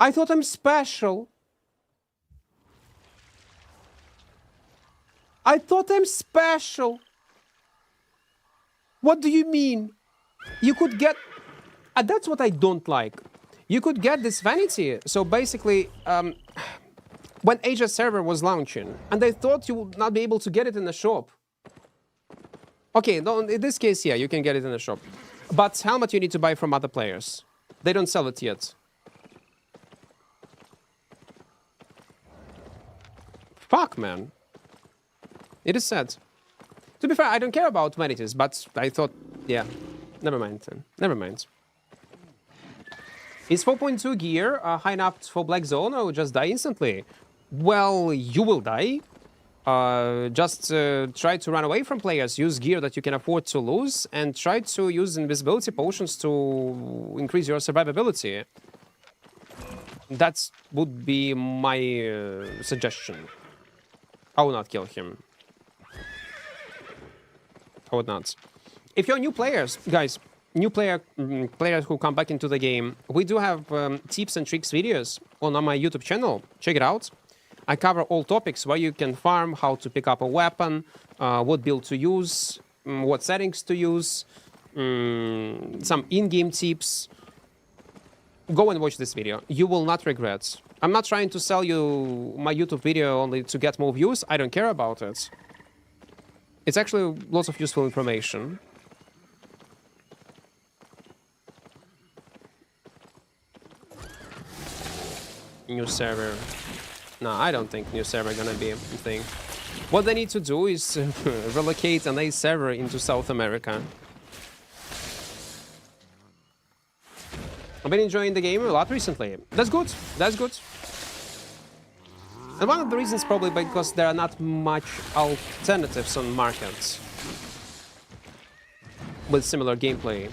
I thought I'm special. I thought I'm special. What do you mean? You could get... that's what I don't like. You could get this Vanity. So basically, when Asia server was launching, and I thought you would not be able to get it in the shop. Okay, no, in this case, yeah, you can get it in the shop. But helmet you need to buy from other players. They don't sell it yet. Fuck, man. It is sad. To be fair, I don't care about vanities, but I thought, yeah, never mind then. Never mind. Is 4.2 gear high enough for Black Zone or just die instantly? Well, you will die. Just try to run away from players, use gear that you can afford to lose, and try to use invisibility potions to increase your survivability. That would be my suggestion. I will not kill him. I would not. If you're new players, guys, new players who come back into the game, we do have tips and tricks videos on my YouTube channel. Check it out. I cover all topics where you can farm, how to pick up a weapon, what build to use, what settings to use, some in-game tips. Go and watch this video. You will not regret. I'm not trying to sell you my YouTube video only to get more views. I don't care about it. It's actually lots of useful information. New server. No, I don't think new server gonna be a thing. What they need to do is relocate an A server into South America. I've been enjoying the game a lot recently. That's good. That's good. And one of the reasons probably because there are not much alternatives on markets with similar gameplay.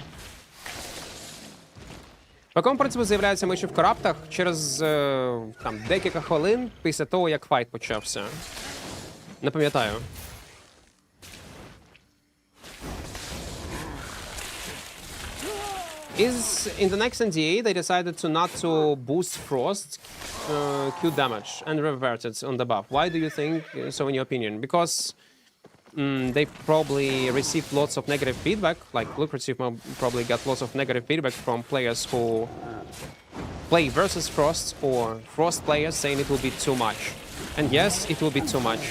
В якому принципі з'являються миші в кораптах через там декілька хвилин після того, як файт почався. Не пам'ятаю. Is in the next NDA they decided to not to boost Frost Q damage and revert it on the buff. Why do you think so in your opinion? Because they probably received lots of negative feedback, like Lucrative probably got lots of negative feedback from players who play versus Frost or Frost players saying it will be too much. And yes, it will be too much.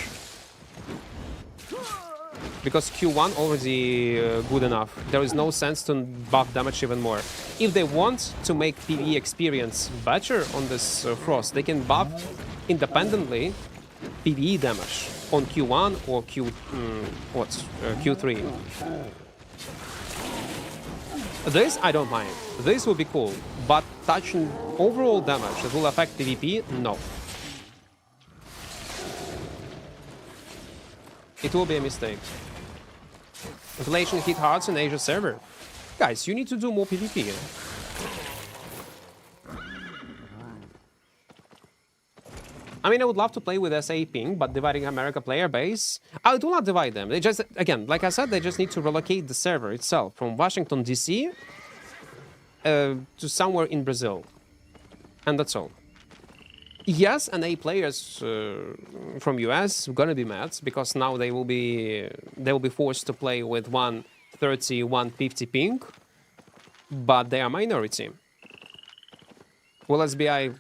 Because Q1 already good enough. There is no sense to buff damage even more. If they want to make PvE experience better on this Frost, they can buff independently PvE damage on Q1 or Q3. This I don't mind. This will be cool, but touching overall damage that will affect PvP, no. It will be a mistake. Inflation hit hard in Asia server. Guys, you need to do more PvP. I mean, I would love to play with SA ping, but dividing America player base, I do not divide them. They just, again, like I said, they just need to relocate the server itself from Washington, DC to somewhere in Brazil. And that's all. Yes, NA players from US are gonna be mad because now they will be forced to play with 130, 150 ping, but they are minority. Will SBI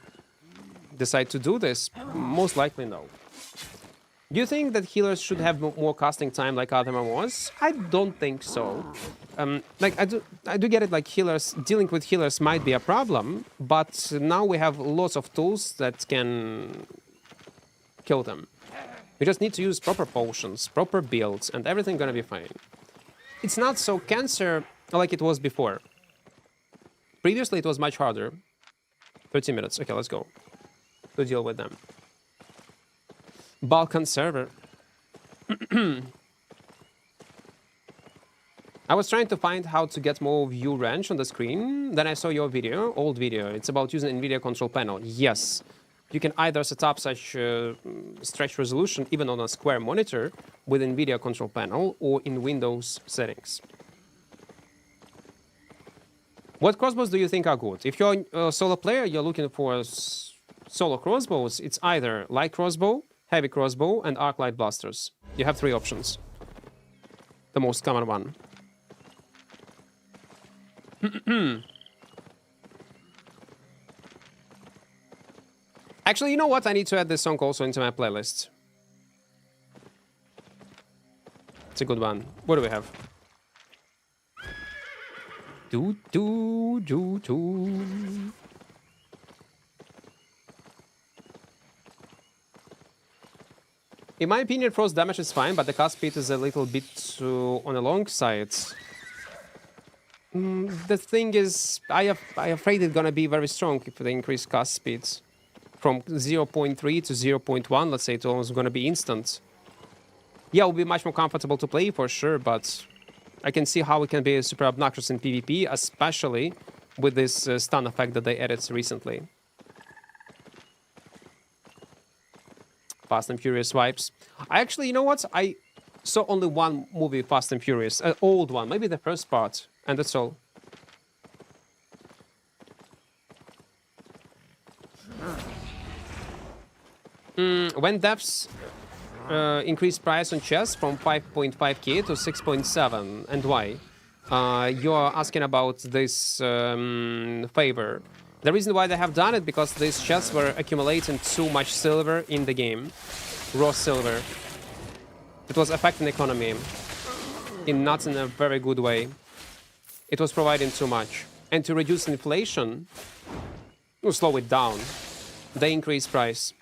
decide to do this? Most likely no. Do you think that healers should have more casting time like other MMOs? I don't think so. Like I do get it. Like dealing with healers might be a problem, but now we have lots of tools that can kill them. We just need to use proper potions, proper builds, and everything gonna be fine. It's not so cancer like it was before. Previously, it was much harder. 30 minutes. Okay, let's go. To deal with them. Balkan server. I was trying to find how to get more view range on the screen. Then I saw your video, old video. It's about using NVIDIA control panel. Yes. You can either set up such stretch resolution even on a square monitor with NVIDIA control panel or in Windows settings. What crossbows do you think are good? If you're a solo player, you're looking for solo crossbows, it's either light crossbow, heavy crossbow, and arc light blasters. You have 3 options. The most common one. Actually, you know what? I need to add this song also into my playlist. It's a good one. What do we have? Do do do do. In my opinion, frost damage is fine, but the cast speed is a little bit on the long side. The thing is, I'm afraid it's gonna be very strong if they increase cast speeds. From 0.3 to 0.1, let's say, it's almost gonna be instant. Yeah, it will be much more comfortable to play for sure, but I can see how it can be super obnoxious in PvP, especially with this stun effect that they added recently. Fast and Furious vibes. I actually, you know what? I saw only one movie, Fast and Furious, an old one, maybe the first part, and that's all. When devs increase price on chess from 5.5k to 6.7, and why? You're asking about this favor. The reason why they have done it because these chests were accumulating too much silver in the game, raw silver. It was affecting the economy not in a very good way. It was providing too much, and to reduce inflation, to slow it down, they increase price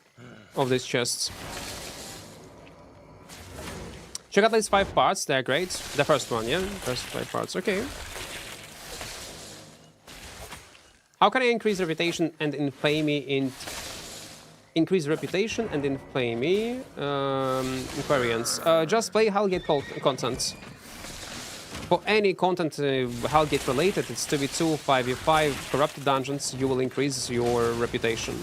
of these chests. Check out these 5 parts, they're great. The first one, yeah? First 5 parts, okay. How can I increase reputation and infamy in... Increase reputation and infamy variants? Just play Hellgate content. For any content Hellgate related, it's 2v2, 5v5, corrupted dungeons, you will increase your reputation.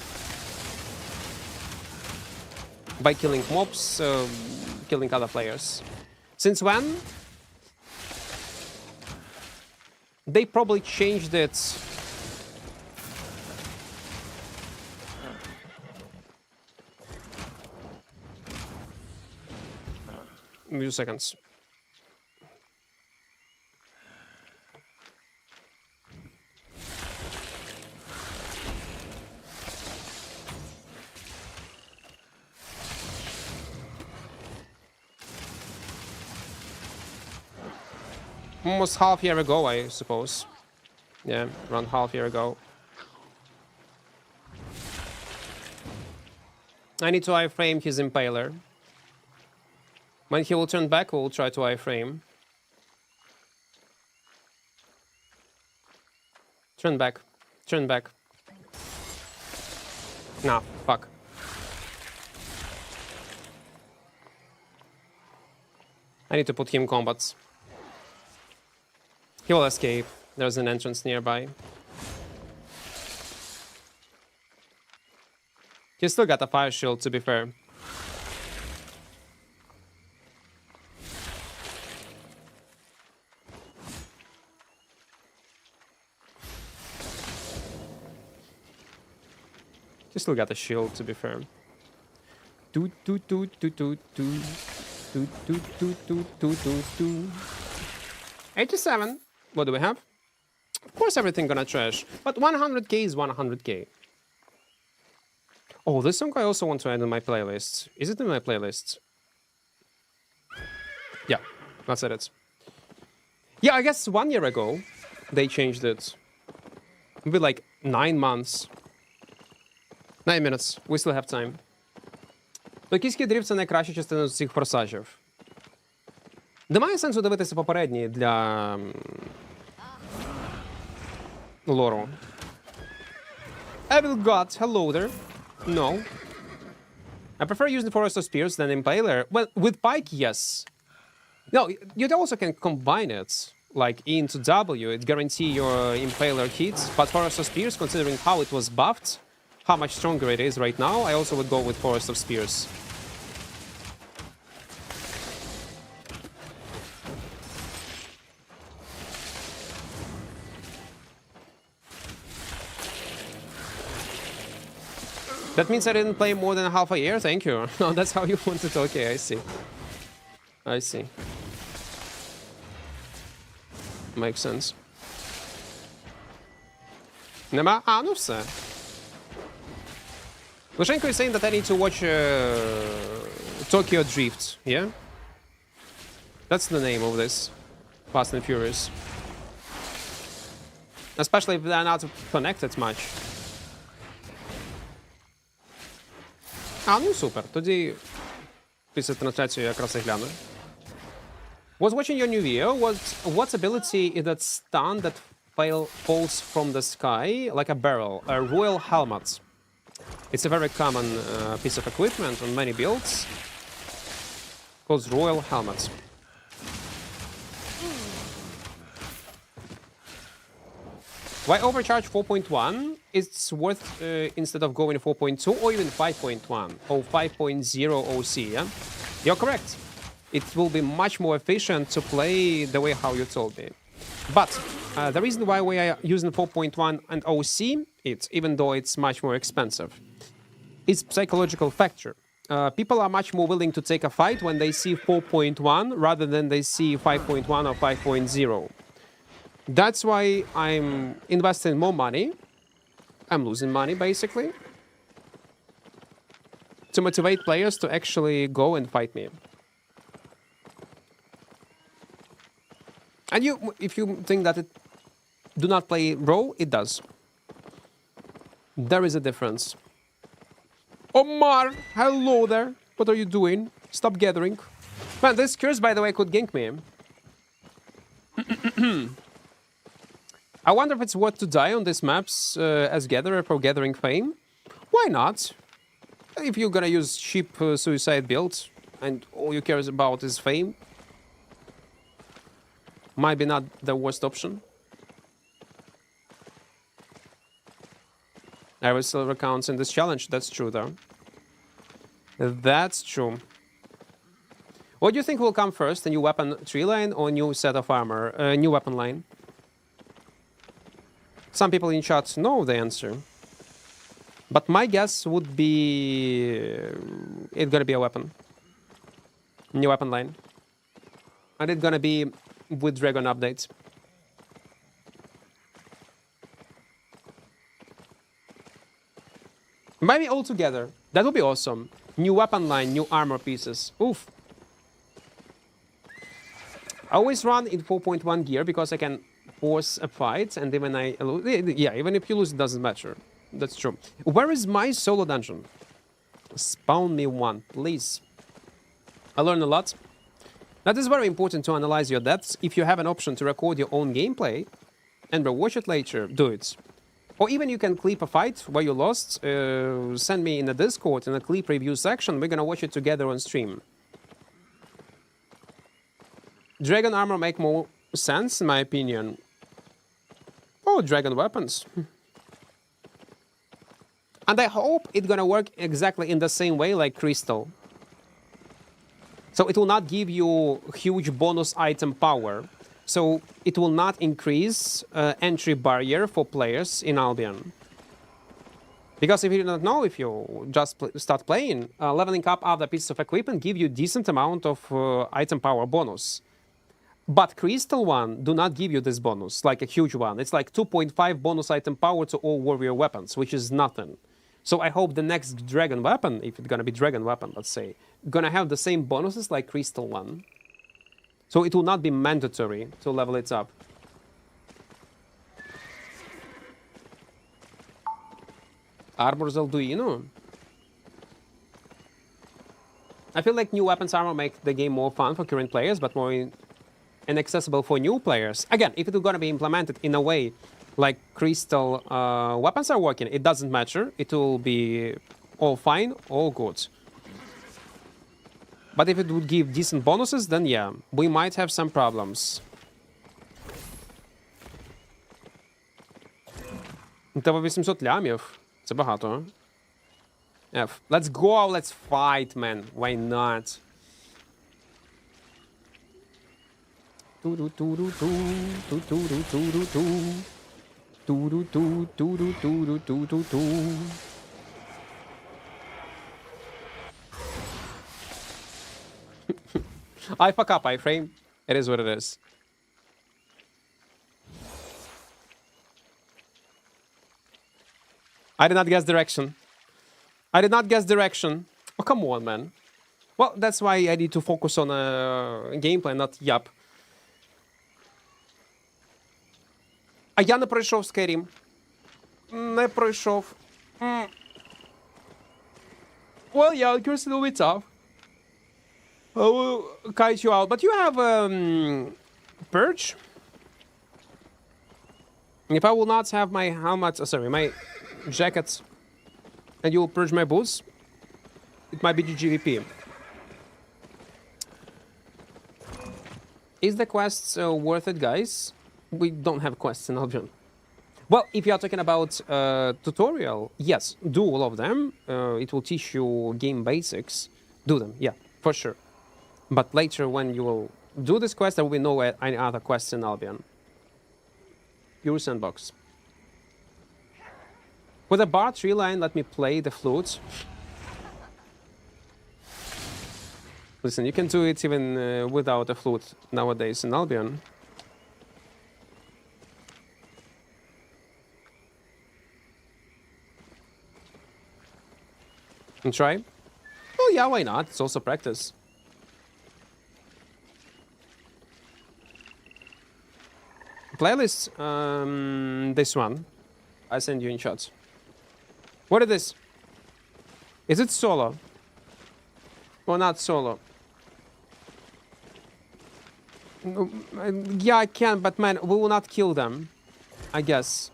By killing mobs, killing other players. Since when? They probably changed it. A few seconds. Almost half year ago, I suppose. Yeah, around half year ago. I need to iframe his impaler. When he will turn back, we'll try to iframe. Turn back. Turn back. Nah, fuck. I need to put him combats. He will escape. There's an entrance nearby. He's still got a fire shield, to be fair. He still got a shield, to be fair. 87. What do we have? Of course everything gonna trash. But 100k is 100k. Oh, this song I also want to add in my playlist. Is it in my playlist? Yeah, that's it. Yeah, I guess 1 year ago they changed it. Maybe like 9 months. 9 minutes. We still have time. Токійський дріфт – це найкраща частина з усіх форсажів. Немає сенсу дивитися попередні для лору. Evil God, hello there. No. I prefer using Forest of Spears than Impaler. Well, with Pike, yes. No, you also can combine it. Like into W, it guarantees your Impaler hits. But Forest of Spears, considering how it was buffed, how much stronger it is right now, I also would go with Forest of Spears. That means I didn't play more than half a year? Thank you. No, that's how you want it. Okay, I see. I see. Makes sense. Нема? А, ну все. Lushenko is saying that I need to watch Tokyo Drift, yeah? That's the name of this. Fast and Furious. Especially if they're not connected much. А, ну супер. Тоді після трансляції я якраз і гляну. Was watching your new video. What's ability is that stun that falls from the sky like a barrel? A royal helmet. It's a very common piece of equipment on many builds. Called royal helmet. Why overcharge 4.1? It's worth instead of going 4.2 or even 5.1 or 5.0 OC, yeah? You're correct. It will be much more efficient to play the way how you told me. But the reason why we are using 4.1 and OC, even though it's much more expensive, is psychological factor. People are much more willing to take a fight when they see 4.1 rather than they see 5.1 or 5.0. That's why I'm investing more money. I'm losing money, basically, to motivate players to actually go and fight me. And if you think that it do not play raw, it does. There is a difference. Omar, hello there. What are you doing? Stop gathering. Man, this curse, by the way, could gank me. I wonder if it's worth to die on these maps as Gatherer for gathering fame. Why not? If you're gonna use cheap suicide builds and all you care about is fame, might be not the worst option. Every silver counts in this challenge. That's true, though. That's true. What do you think will come first? A new weapon tree line or new set of armor? New weapon line. Some people in chat know the answer. But my guess would be... it's gonna be a weapon. New weapon line. And it's gonna be with Dragon updates. Maybe all together. That would be awesome. New weapon line, new armor pieces. Oof. I always run in 4.1 gear because I can force a fight, and even I lose. Yeah, even if you lose, it doesn't matter. That's true. Where is my solo dungeon? Spawn me one, please. I learned a lot. That is very important to analyze your deaths. If you have an option to record your own gameplay and rewatch it later, do it. Or even you can clip a fight where you lost, send me in the Discord in a clip review section. We're gonna watch it together on stream. Dragon armor make more sense, in my opinion. Oh, dragon weapons. And I hope it's gonna work exactly in the same way like Crystal. So it will not give you huge bonus item power. So it will not increase entry barrier for players in Albion. Because if you don't know, if you just start playing, leveling up other pieces of equipment give you decent amount of item power bonus. But Crystal one do not give you this bonus, like a huge one. It's like 2.5 bonus item power to all warrior weapons, which is nothing. So I hope the next dragon weapon, if it's gonna be dragon weapon, let's say, gonna have the same bonuses like Crystal one. So it will not be mandatory to level it up. Armor's Alduino. I feel like new weapons armor make the game more fun for current players, but more inaccessible for new players. Again, if it's gonna be implemented in a way like Crystal weapons are working, it doesn't matter. It will be all fine, all good. But if it would give decent bonuses, then yeah, we might have some problems. Тебе 800 лямів. Це багато, а? F. Let's go, let's fight, man. Why not? I fuck up, iframe. It is what it is. I did not guess direction. I did not guess direction. Oh, come on, man. Well, that's why I need to focus on gameplay, not yup. А я не пройшов Skyrim. Не пройшов. Well, yeah, it's a little bit tough. I will kite you out. But you have Purge? If I will not have my helmet, my jacket, and you will purge my boots, it might be GGVP. Is the quest worth it, guys? We don't have quests in Albion. Well, if you are talking about tutorial, yes, do all of them. It will teach you game basics. Do them, yeah, for sure. But later, when you will do this quest, there will be no any other quests in Albion. Pure sandbox. With a bar tree line, let me play the flute. Listen, you can do it even without a flute nowadays in Albion. And try? Oh yeah, why not? It's also practice. Playlist, this one. I send you in chat. What is this? Is it solo? Or not solo? No, yeah, I can, but man, we will not kill them. I guess.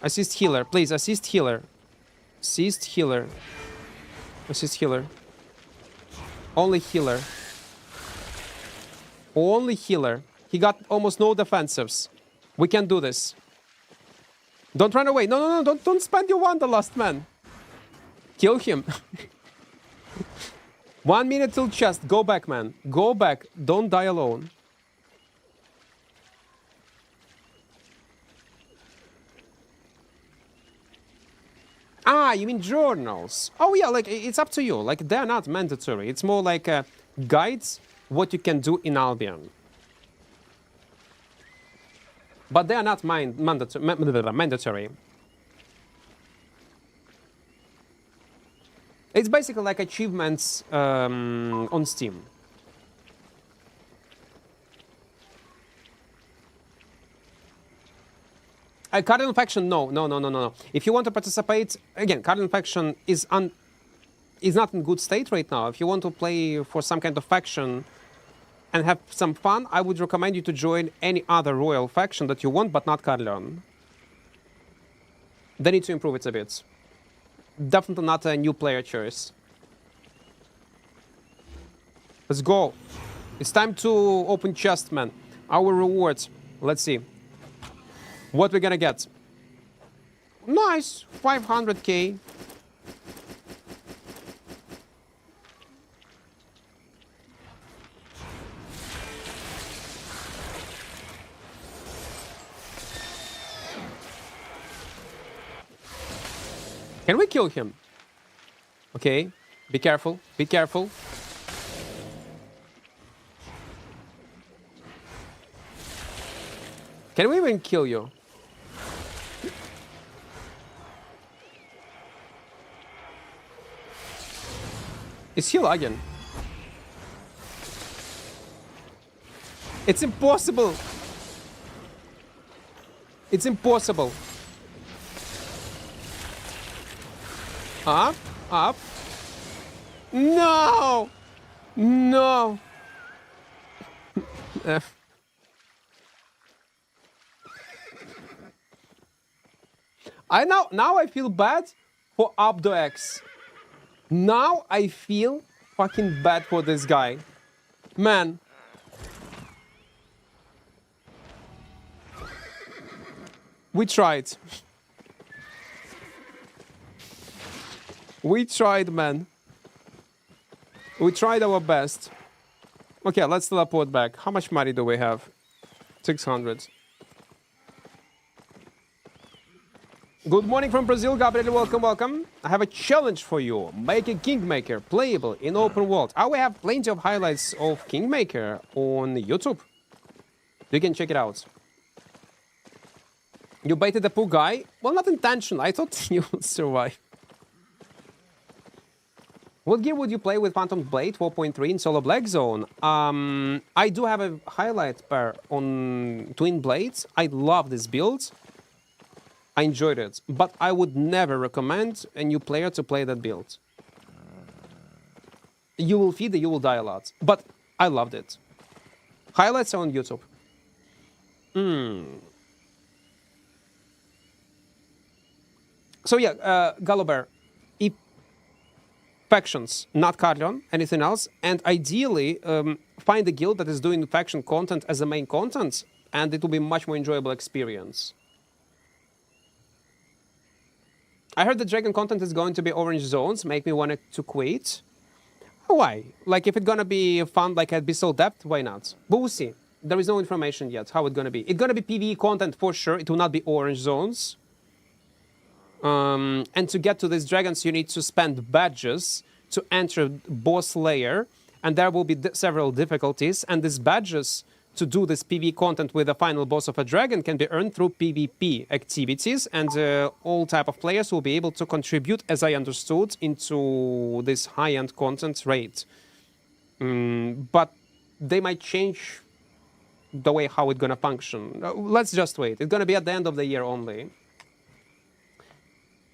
Assist healer, please, assist healer. Assist healer. Assist healer. Only healer. Only healer. He got almost no defensives. We can do this. Don't run away. No, no, no, don't spend your wanderlust, man. Kill him. 1 minute till chest. Go back, man. Go back. Don't die alone. Ah, you mean journals? Oh yeah, like it's up to you. Like they're not mandatory. It's more like guides what you can do in Albion. But they are not mandatory. It's basically like achievements on Steam. Cardinal Faction, no. If you want to participate, again, Cardinal Faction is not in good state right now. If you want to play for some kind of faction and have some fun, I would recommend you to join any other royal faction that you want, but not Carleon. They need to improve it a bit. Definitely not a new player choice. Let's go. It's time to open chest, man. Our rewards. Let's see. What we're gonna get. Nice. 500k. Can we kill him? Okay. Be careful. Be careful. Can we even kill you? Is he lagging? It's impossible. It's impossible. Up, up. No! No! Now I feel bad for Abdo-X. Now I feel fucking bad for this guy. Man. We tried. We tried, man. We tried our best. Okay, let's teleport back. How much money do we have? 600. Good morning from Brazil, Gabriel. Welcome, welcome. I have a challenge for you. Make a Kingmaker playable in open world. I will have plenty of highlights of Kingmaker on YouTube. You can check it out. You baited the poor guy? Well, not intentional. I thought you would survive. What gear would you play with Phantom Blade 4.3 in solo Black Zone? I do have a highlight pair on Twin Blades. I love this build. I enjoyed it, but I would never recommend a new player to play that build. You will feed, you will die a lot, but I loved it. Highlights are on YouTube. So yeah, Galober, if factions, not Carleon, anything else, and ideally find a guild that is doing faction content as the main content, and it will be a much more enjoyable experience. I heard the Dragon content is going to be orange zones, make me want to quit. Why? Like, if it's gonna be fun like Abyssal Depth, why not? But we'll see. There is no information yet how it's gonna be. It's gonna be PvE content for sure, it will not be orange zones. And to get to these dragons, you need to spend badges to enter boss layer, and there will be several difficulties, and these badges to do this PvE content with the final boss of a dragon can be earned through PvP activities, and all type of players will be able to contribute, as I understood, into this high-end content rate. But they might change the way how it's gonna function. Let's just wait. It's gonna be at the end of the year only.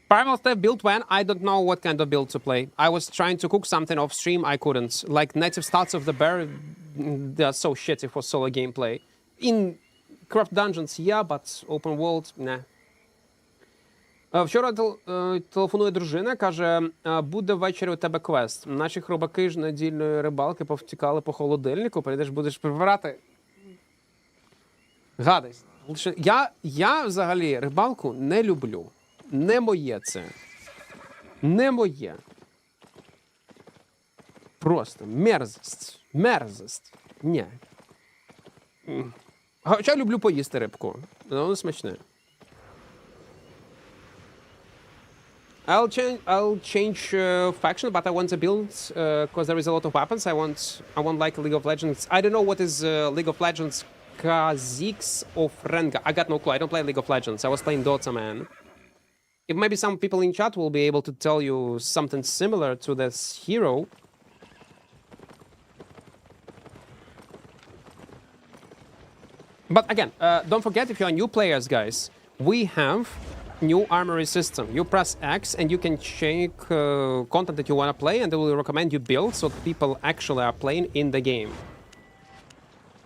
Primal Step build when? I don't know what kind of build to play. I was trying to cook something off stream, I couldn't. Like native stats of the bear, they are so shitty for solo gameplay. In craft dungeons, yeah, but open world, nah. Вчора телефонує дружина, каже, буде ввечері у тебе квест. Наші хробаки ж недільної рибалки повтікали по холодильнику, прийдеш, будеш прибирати. Гадость. Я взагалі рибалку не люблю. Не моє це. Не моє. Просто мерзость. Мерзость. Ні. Хоча люблю поїсти рибку. Воно смачне. I'll change faction, but I want to build because there is a lot of weapons. I want like League of Legends. I don't know what is League of Legends Kha'Zix or Rengar. I got no clue. I don't play League of Legends. I was playing Dota, man. If maybe some people in chat will be able to tell you something similar to this hero. But again, don't forget, if you're new players, guys, we have new armory system. You press X and you can check content that you want to play, and they will recommend you build so that people actually are playing in the game.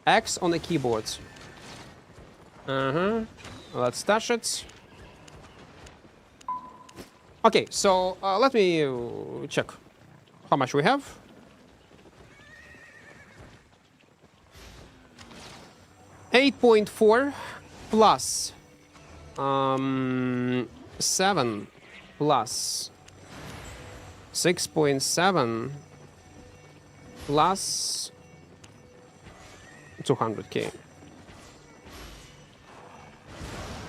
X on the keyboard. Let's touch it. Okay, so let me check how much we have. $8.4 plus 7 plus 6.7 plus 200k.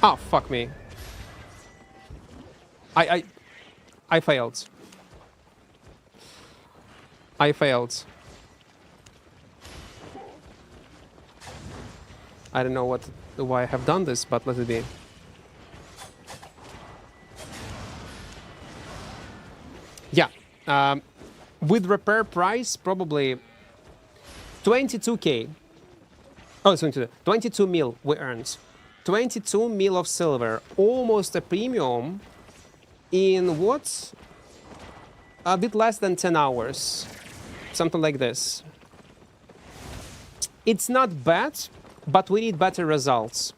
Oh, fuck me. I failed. I failed. I don't know why I have done this, but let it be. Yeah, with repair price, probably 22k. Oh, 22 mil we earned. 22 mil of silver, almost a premium in what? A bit less than 10 hours. Something like this. It's not bad, but we need better results.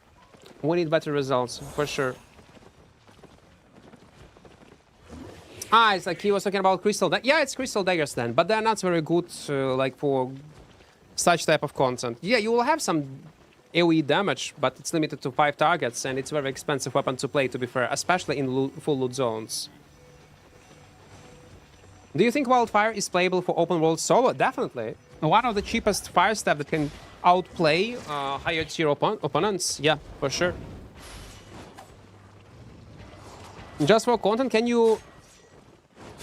We need better results, for sure. Ah, it's like he was talking about crystal. Yeah, it's crystal daggers then, but they're not very good, like for such type of content. Yeah, you will have some AoE damage, but it's limited to 5 targets, and it's a very expensive weapon to play, to be fair, especially in full loot zones. Do you think Wildfire is playable for open world solo? Definitely. One of the cheapest fire staff that can outplay higher tier opponents. Yeah, for sure. Just for content, can you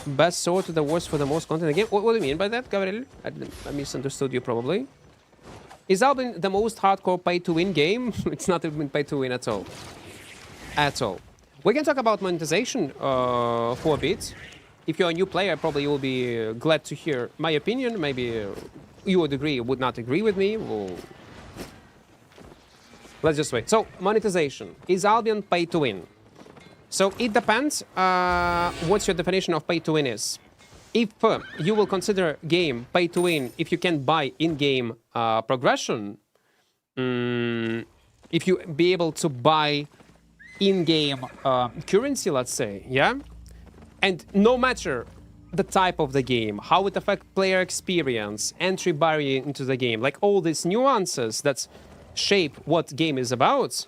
best sort to the worst for the most content in the game? What do you mean by that, Gabriel? I misunderstood you probably. Is Albion the most hardcore pay-to-win game? It's not even pay-to-win at all. At all. We can talk about monetization for a bit. If you're a new player, probably you will be glad to hear my opinion. Maybe you would agree, would not agree with me. Well, let's just wait. So, monetization. Is Albion pay-to-win? So, it depends what your definition of pay-to-win is. If you will consider game pay-to-win if you can buy in-game progression, if you be able to buy in-game currency, let's say, yeah? And no matter the type of the game, how it affects player experience, entry barrier into the game, like all these nuances that shape what game is about,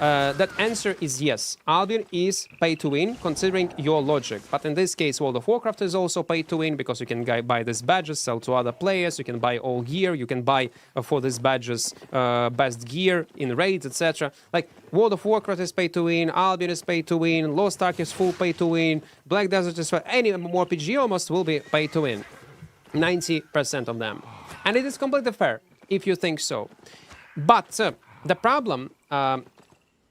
That answer is yes. Albion is pay to win, considering your logic. But in this case, World of Warcraft is also pay to win because you can buy these badges, sell to other players. You can buy all gear. You can buy for these badges best gear in raids, etc. Like World of Warcraft is pay to win. Albion is pay to win. Lost Ark is full pay to win. Black Desert is any mmorpg almost will be pay to win. 90% of them, and it is completely fair if you think so. But the problem.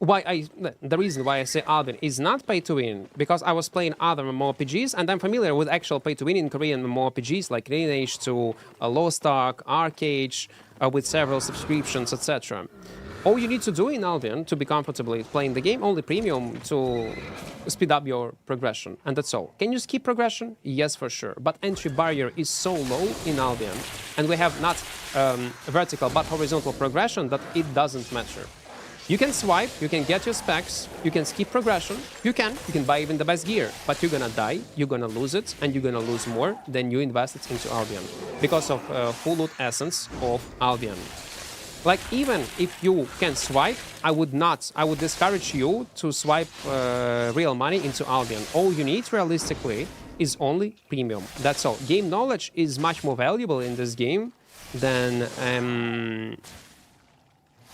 The reason why I say Albion is not pay to win because I was playing other MMORPGs and I'm familiar with actual pay to win in Korean MMORPGs like Lineage 2, Lost Ark, Arcade, with several subscriptions, etc. All you need to do in Albion to be comfortably playing the game, only premium to speed up your progression, and that's all. Can you skip progression? Yes, for sure. But entry barrier is so low in Albion, and we have not vertical but horizontal progression that it doesn't matter. You can swipe, you can get your specs, you can skip progression, you can buy even the best gear, but you're gonna die, you're gonna lose it, and you're gonna lose more than you invested into Albion because of full loot essence of Albion. Like, even if you can swipe, I would discourage you to swipe real money into Albion. All you need, realistically, is only premium. That's all. Game knowledge is much more valuable in this game than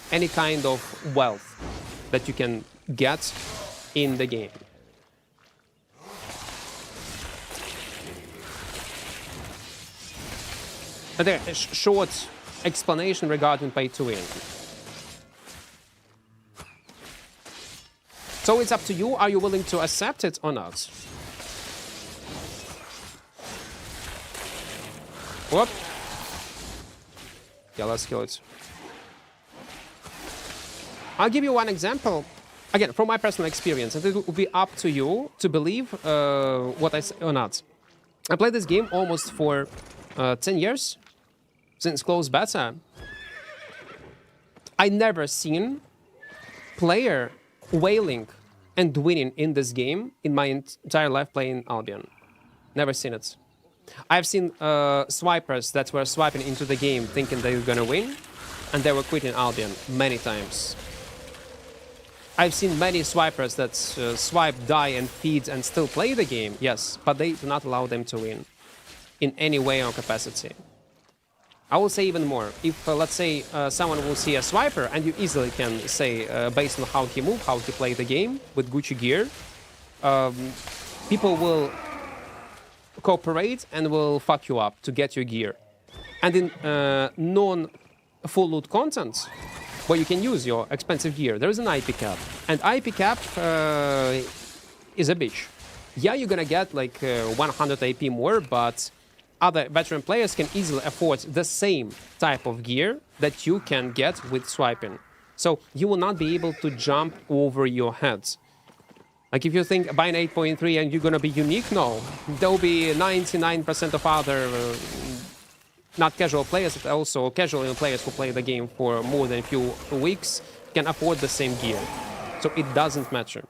any kind of wealth that you can get in the game. But there, a short explanation regarding pay to win. So it's up to you. Are you willing to accept it or not? What? Yeah, let's kill it. I'll give you one example, again, from my personal experience, and it will be up to you to believe what I say or not. I played this game almost for 10 years, since closed beta. I never seen player wailing and winning in this game in my entire life playing Albion. Never seen it. I've seen swipers that were swiping into the game thinking they were gonna win, and they were quitting Albion many times. I've seen many swipers that swipe, die, and feed and still play the game, yes, but they do not allow them to win in any way or capacity. I will say even more. If, let's say, someone will see a swiper, and you easily can say, based on how he moves, how he play the game with Gucci gear, people will cooperate and will fuck you up to get your gear. And in non-full loot content, where you can use your expensive gear, there is an IP cap. And IP cap is a bitch. Yeah, you're gonna get like 100 IP more, but other veteran players can easily afford the same type of gear that you can get with swiping. So you will not be able to jump over your heads. Like if you think buying 8.3 and you're gonna be unique, no. There will be 99% of other not casual players, but also casual players who play the game for more than a few weeks can afford the same gear. So it doesn't matter.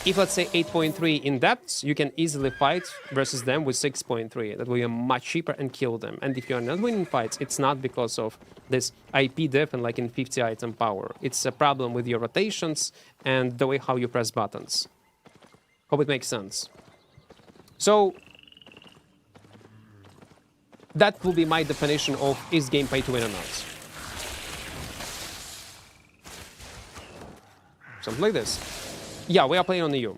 If, let's say, 8.3 in depth, you can easily fight versus them with 6.3. That will be much cheaper and kill them. And if you're not winning fights, it's not because of this IP diff and like in 50 item power. It's a problem with your rotations and the way how you press buttons. Hope it makes sense. So that will be my definition of is game pay to win or not. Something like this. Yeah, we are playing on the EU.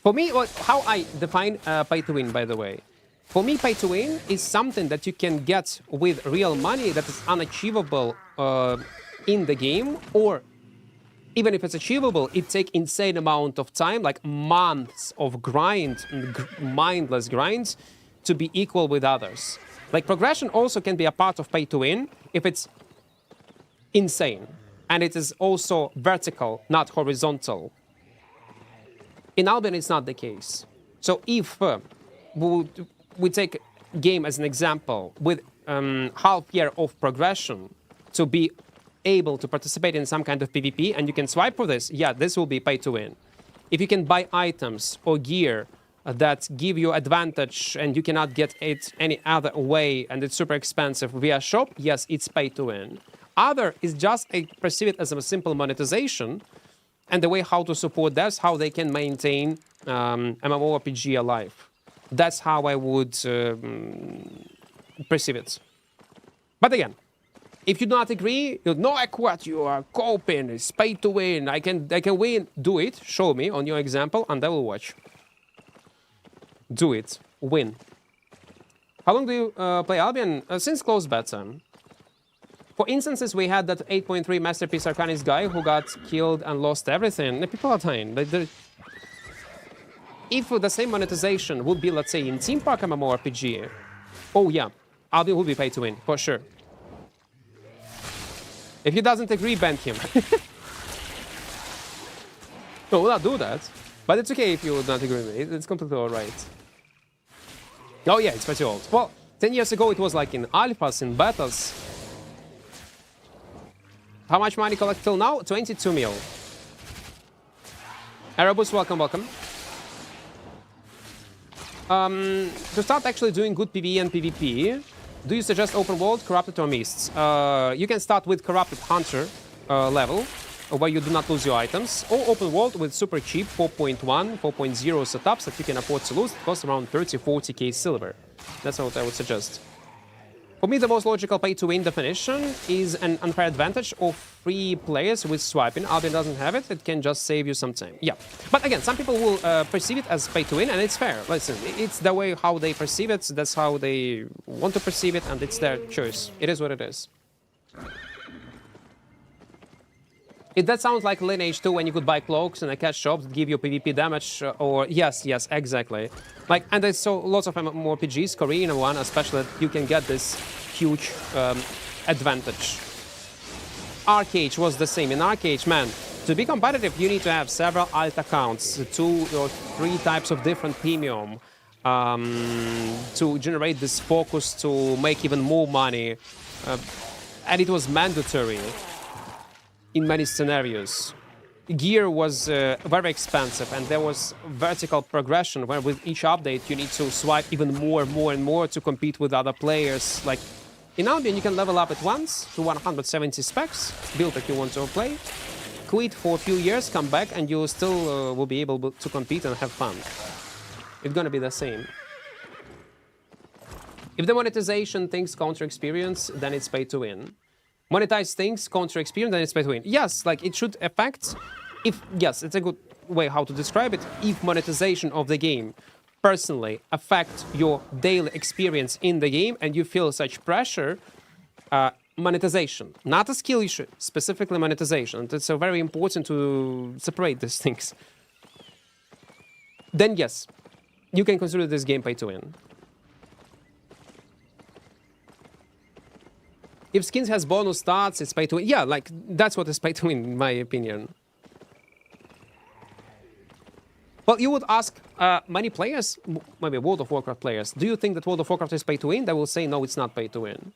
For me, how I define pay to win, by the way. For me, pay to win is something that you can get with real money that is unachievable in the game, or even if it's achievable, it takes insane amount of time, like months of grind, mindless grinds, to be equal with others. Like progression also can be a part of pay to win if it's insane. And it is also vertical, not horizontal. In Albion, it's not the case. So if we take game as an example with half year of progression to be able to participate in some kind of PvP, and you can swipe for this, yeah, this will be pay to win. If you can buy items or gear that give you advantage and you cannot get it any other way and it's super expensive via shop, yes, it's pay to win. Other is just perceive it as a simple monetization, and the way how to support that's how they can maintain mmorpg alive. That's how I would perceive it. But again, if you do not agree, you know, Equart, you are coping, it's pay to win, I can win, do it, show me on your example, and I will watch. Do it, win. How long do you play Albion? Since close beta. For instances, we had that 8.3 Masterpiece Arcanist guy who got killed and lost everything. The people are dying. If the same monetization would be, let's say, in Team Park MMORPG, oh yeah, Albion would be pay to win, for sure. If he doesn't agree, ban him. No, we'll not do that. But it's okay if you would not agree with me. It's completely alright. Oh yeah, it's pretty old. Well, 10 years ago it was like in alphas, in betas. How much money collect till now? 22 mil. Erebus, welcome, welcome. To start actually doing good PvE and PvP, do you suggest open world, corrupted, or mists? You can start with corrupted hunter level, where you do not lose your items, or open world with super cheap 4.1, 4.0 setups that you can afford to lose. It costs around 30-40k silver. That's what I would suggest. For me, the most logical pay-to-win definition is an unfair advantage of free players with swiping. Albion doesn't have it. It can just save you some time. Yeah. But again, some people will perceive it as pay-to-win, and it's fair. Listen, it's the way how they perceive it. That's how they want to perceive it, and it's their choice. It is what it is. That sounds like Lineage 2 when you could buy cloaks in a cash shop that give you PvP damage, or... Yes, exactly. Like, and there's so lots of MMORPGs, Korean one especially, that you can get this huge advantage. Arcade was the same. In Arcade, man, to be competitive, you need to have several alt accounts, 2 or 3 types of different premium, to generate this focus to make even more money. And it was mandatory in many scenarios. Gear was very expensive, and there was vertical progression where with each update you need to swipe even more and more to compete with other players. Like in Albion, you can level up at once to 170 specs, build that you want to play, quit for a few years, come back, and you still will be able to compete and have fun. It's gonna be the same. If the monetization things counter experience, then it's pay to win. Monetize things, counter experience, then it's pay to win. Yes, like it should affect, yes, it's a good way how to describe it. If monetization of the game personally affect your daily experience in the game and you feel such pressure, monetization, not a skill issue, specifically monetization. It's very important to separate these things. Then yes, you can consider this game pay to win. If skins has bonus stats, it's pay to win. Yeah, like, that's what is pay to win, in my opinion. Well, you would ask many players, maybe World of Warcraft players, do you think that World of Warcraft is pay to win? They will say, no, it's not pay to win.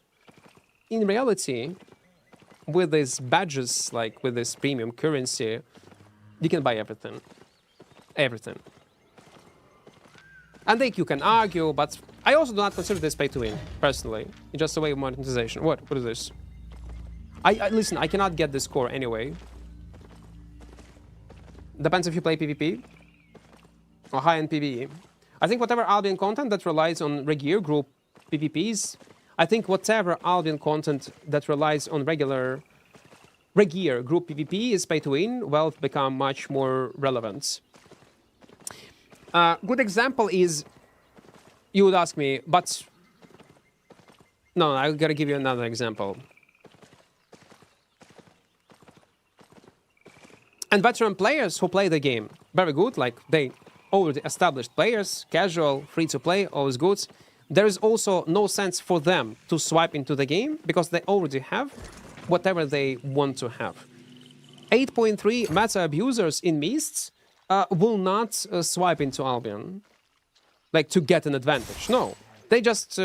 In reality, with these badges, like with this premium currency, you can buy everything. Everything. And like you can argue, but I also do not consider this pay to win, personally. It's just a way of monetization. What is this? Listen, I cannot get this score anyway. Depends if you play PvP or high-end PvE. I think whatever Albion content that relies on regular group PvPs, I think whatever Albion content that relies on regular group PvP is pay to win, will become much more relevant. Good example is, you would ask me, but... No, I gotta give you another example. And veteran players who play the game, very good, like they already established players, casual, free-to-play, always good. There is also no sense for them to swipe into the game, because they already have whatever they want to have. 8.3 meta abusers in Mists will not swipe into Albion, like to get an advantage. No, they just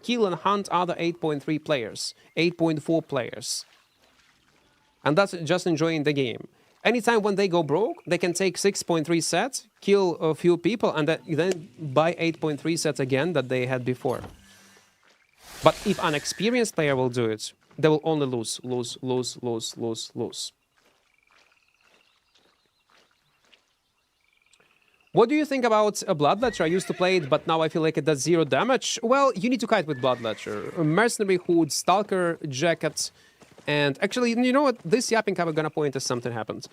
kill and hunt other 8.3 players, 8.4 players. And that's just enjoying the game. Anytime when they go broke, they can take 6.3 sets, kill a few people, and then buy 8.3 sets again that they had before. But if an experienced player will do it, they will only lose, lose, lose, lose, lose, lose. What do you think about a Bloodletcher? I used to play it, but now I feel like it does 0 damage. Well, you need to kite with Bloodletcher. Mercenary Hood, Stalker Jacket, and actually, you know what? This yapping cover gonna point as something happens.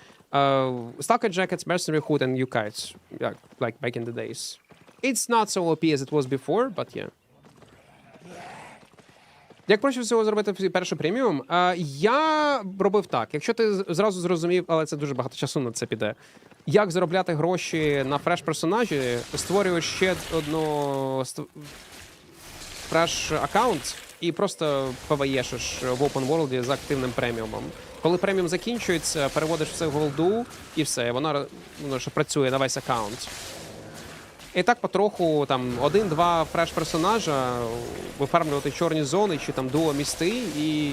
Stalker Jackets, Mercenary Hood, and you kite. Yeah, like back in the days. It's not so OP as it was before, but yeah. Як проще всього зробити перший преміум? Я робив так. Якщо ти зразу зрозумів, але це дуже багато часу на це піде. Як заробляти гроші на фреш-персонажі, створюєш ще одну фреш-аккаунт і просто ПВЕшиш в Open World з активним преміумом. Коли преміум закінчується, переводиш все в голду і все. Воно ще працює на весь аккаунт. І так потроху там 1-2 фреш-персонажа вифармлювати чорні зони чи там дуо місти і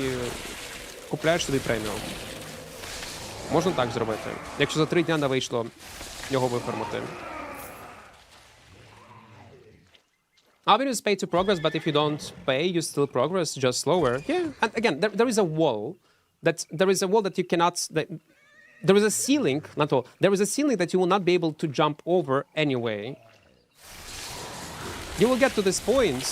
купляєш собі преміум. Можна так зробити, якщо за 3 дня не вийшло його вифармити. Albion is paid to progress, but if you don't pay, you still progress, just slower. Yeah, and again, there is a wall. There is a wall that you cannot... there is a ceiling, not all. There is a ceiling that you will not be able to jump over anyway. You will get to this point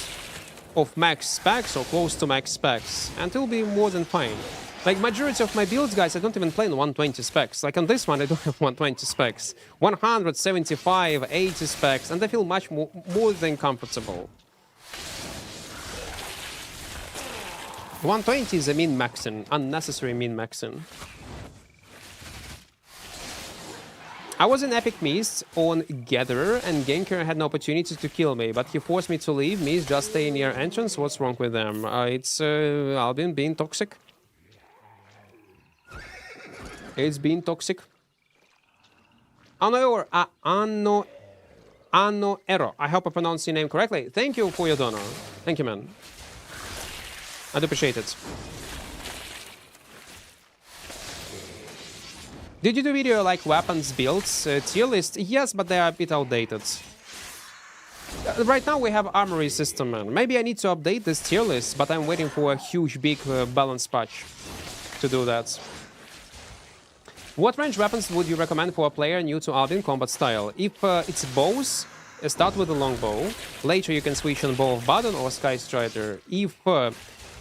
of max specs or close to max specs, and it will be more than fine. Like, majority of my builds, guys, I don't even play in 120 specs. Like, on this one, I don't have 120 specs. 175, 80 specs, and I feel much more than comfortable. 120 is a min-maxing, unnecessary min-maxing. I was in Epic Mist on Gatherer, and Genker had no opportunity to kill me, but he forced me to leave. Mist just stay near entrance. What's wrong with them? It's Albion being toxic. It's being toxic. Anno Ero. I hope I pronounced your name correctly. Thank you for your donor. Thank you, man. I do appreciate it. Did you do video like weapons builds tier list? Yes, but they are a bit outdated. Right now we have armory system, man. Maybe I need to update this tier list, but I'm waiting for a huge, big balance patch to do that. What range weapons would you recommend for a player new to Albion combat style? If it's bows, start with a longbow. Later you can switch on bow of Baden or Sky Strider. If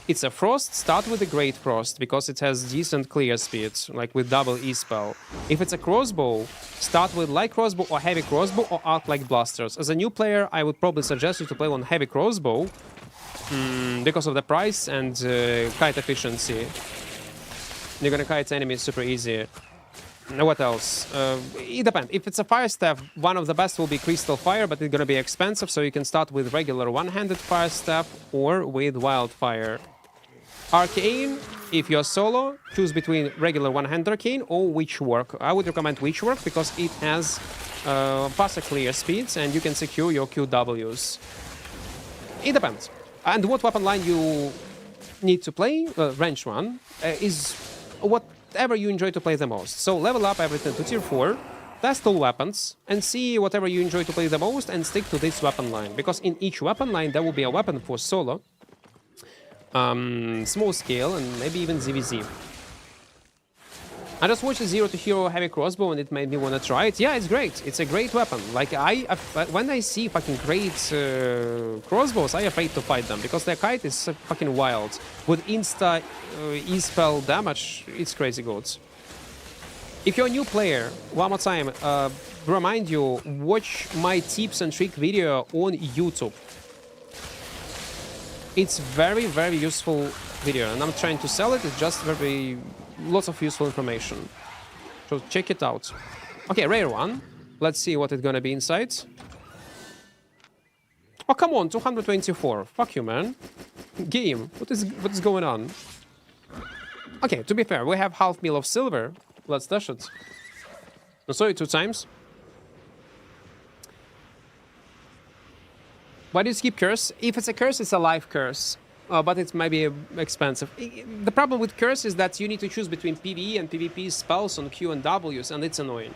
it's a frost, start with a Great Frost, because it has decent clear speed, like with double E-spell. If it's a crossbow, start with light crossbow or heavy crossbow or arc-like blasters. As a new player, I would probably suggest you to play on heavy crossbow, because of the price and kite efficiency. You're gonna kite enemies super easy. What else? It depends. If it's a fire staff, one of the best will be Crystal Fire, but it's gonna be expensive, so you can start with regular one-handed fire staff or with Wildfire. Arcane, if you're solo, choose between regular one-handed Arcane or Witchwork. I would recommend Witchwork because it has faster clear speeds and you can secure your QWs. It depends. And what weapon line you need to play, range one, is whatever you enjoy to play the most. So level up everything to tier 4, test all weapons, and see whatever you enjoy to play the most and stick to this weapon line. Because in each weapon line there will be a weapon for solo, small scale, and maybe even ZVZ. I just watched a Zero to Hero heavy crossbow and it made me want to try it. Yeah, it's great. It's a great weapon. Like, when I see fucking great crossbows, I'm afraid to fight them because their kite is fucking wild. With insta E-spell damage, it's crazy good. If you're a new player, one more time, remind you, watch my tips and trick video on YouTube. It's very, very useful video, and I'm trying to sell it. It's just lots of useful information. So check it out. Okay, rare one. Let's see what it's gonna be inside. Oh, come on, 224. Fuck you, man. Game, what is going on? Okay, to be fair, we have half meal of silver. Let's dash it. Oh, sorry, 2 times. Why do you skip curse? If it's a curse, it's a life curse. But it might be expensive. The problem with curse is that you need to choose between PvE and PvP spells on Q and Ws, and it's annoying.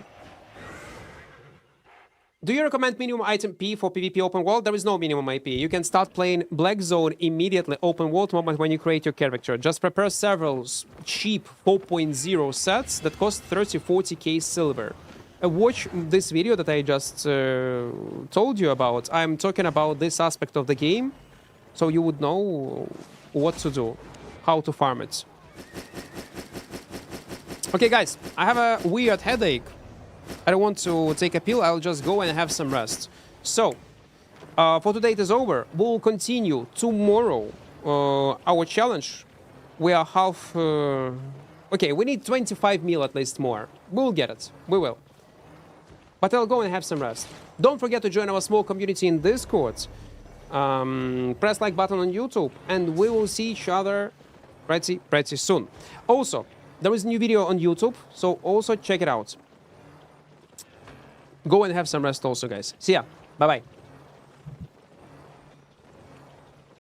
Do you recommend minimum item P for PvP open world? There is no minimum IP. You can start playing Black Zone immediately open world moment when you create your character. Just prepare several cheap 4.0 sets that cost 30-40k silver. Watch this video that I just told you about. I'm talking about this aspect of the game, so you would know what to do, how to farm it. Okay, guys, I have a weird headache. I don't want to take a pill. I'll just go and have some rest. So, for today it is over. We'll continue tomorrow our challenge. We are half... Okay, we need 25 mil at least more. We'll get it. We will. But I'll go and have some rest. Don't forget to join our small community in Discord. Press like button on YouTube. And we will see each other pretty soon. Also, there is a new video on YouTube. So also check it out. Go and have some rest also, guys. See ya. Bye-bye.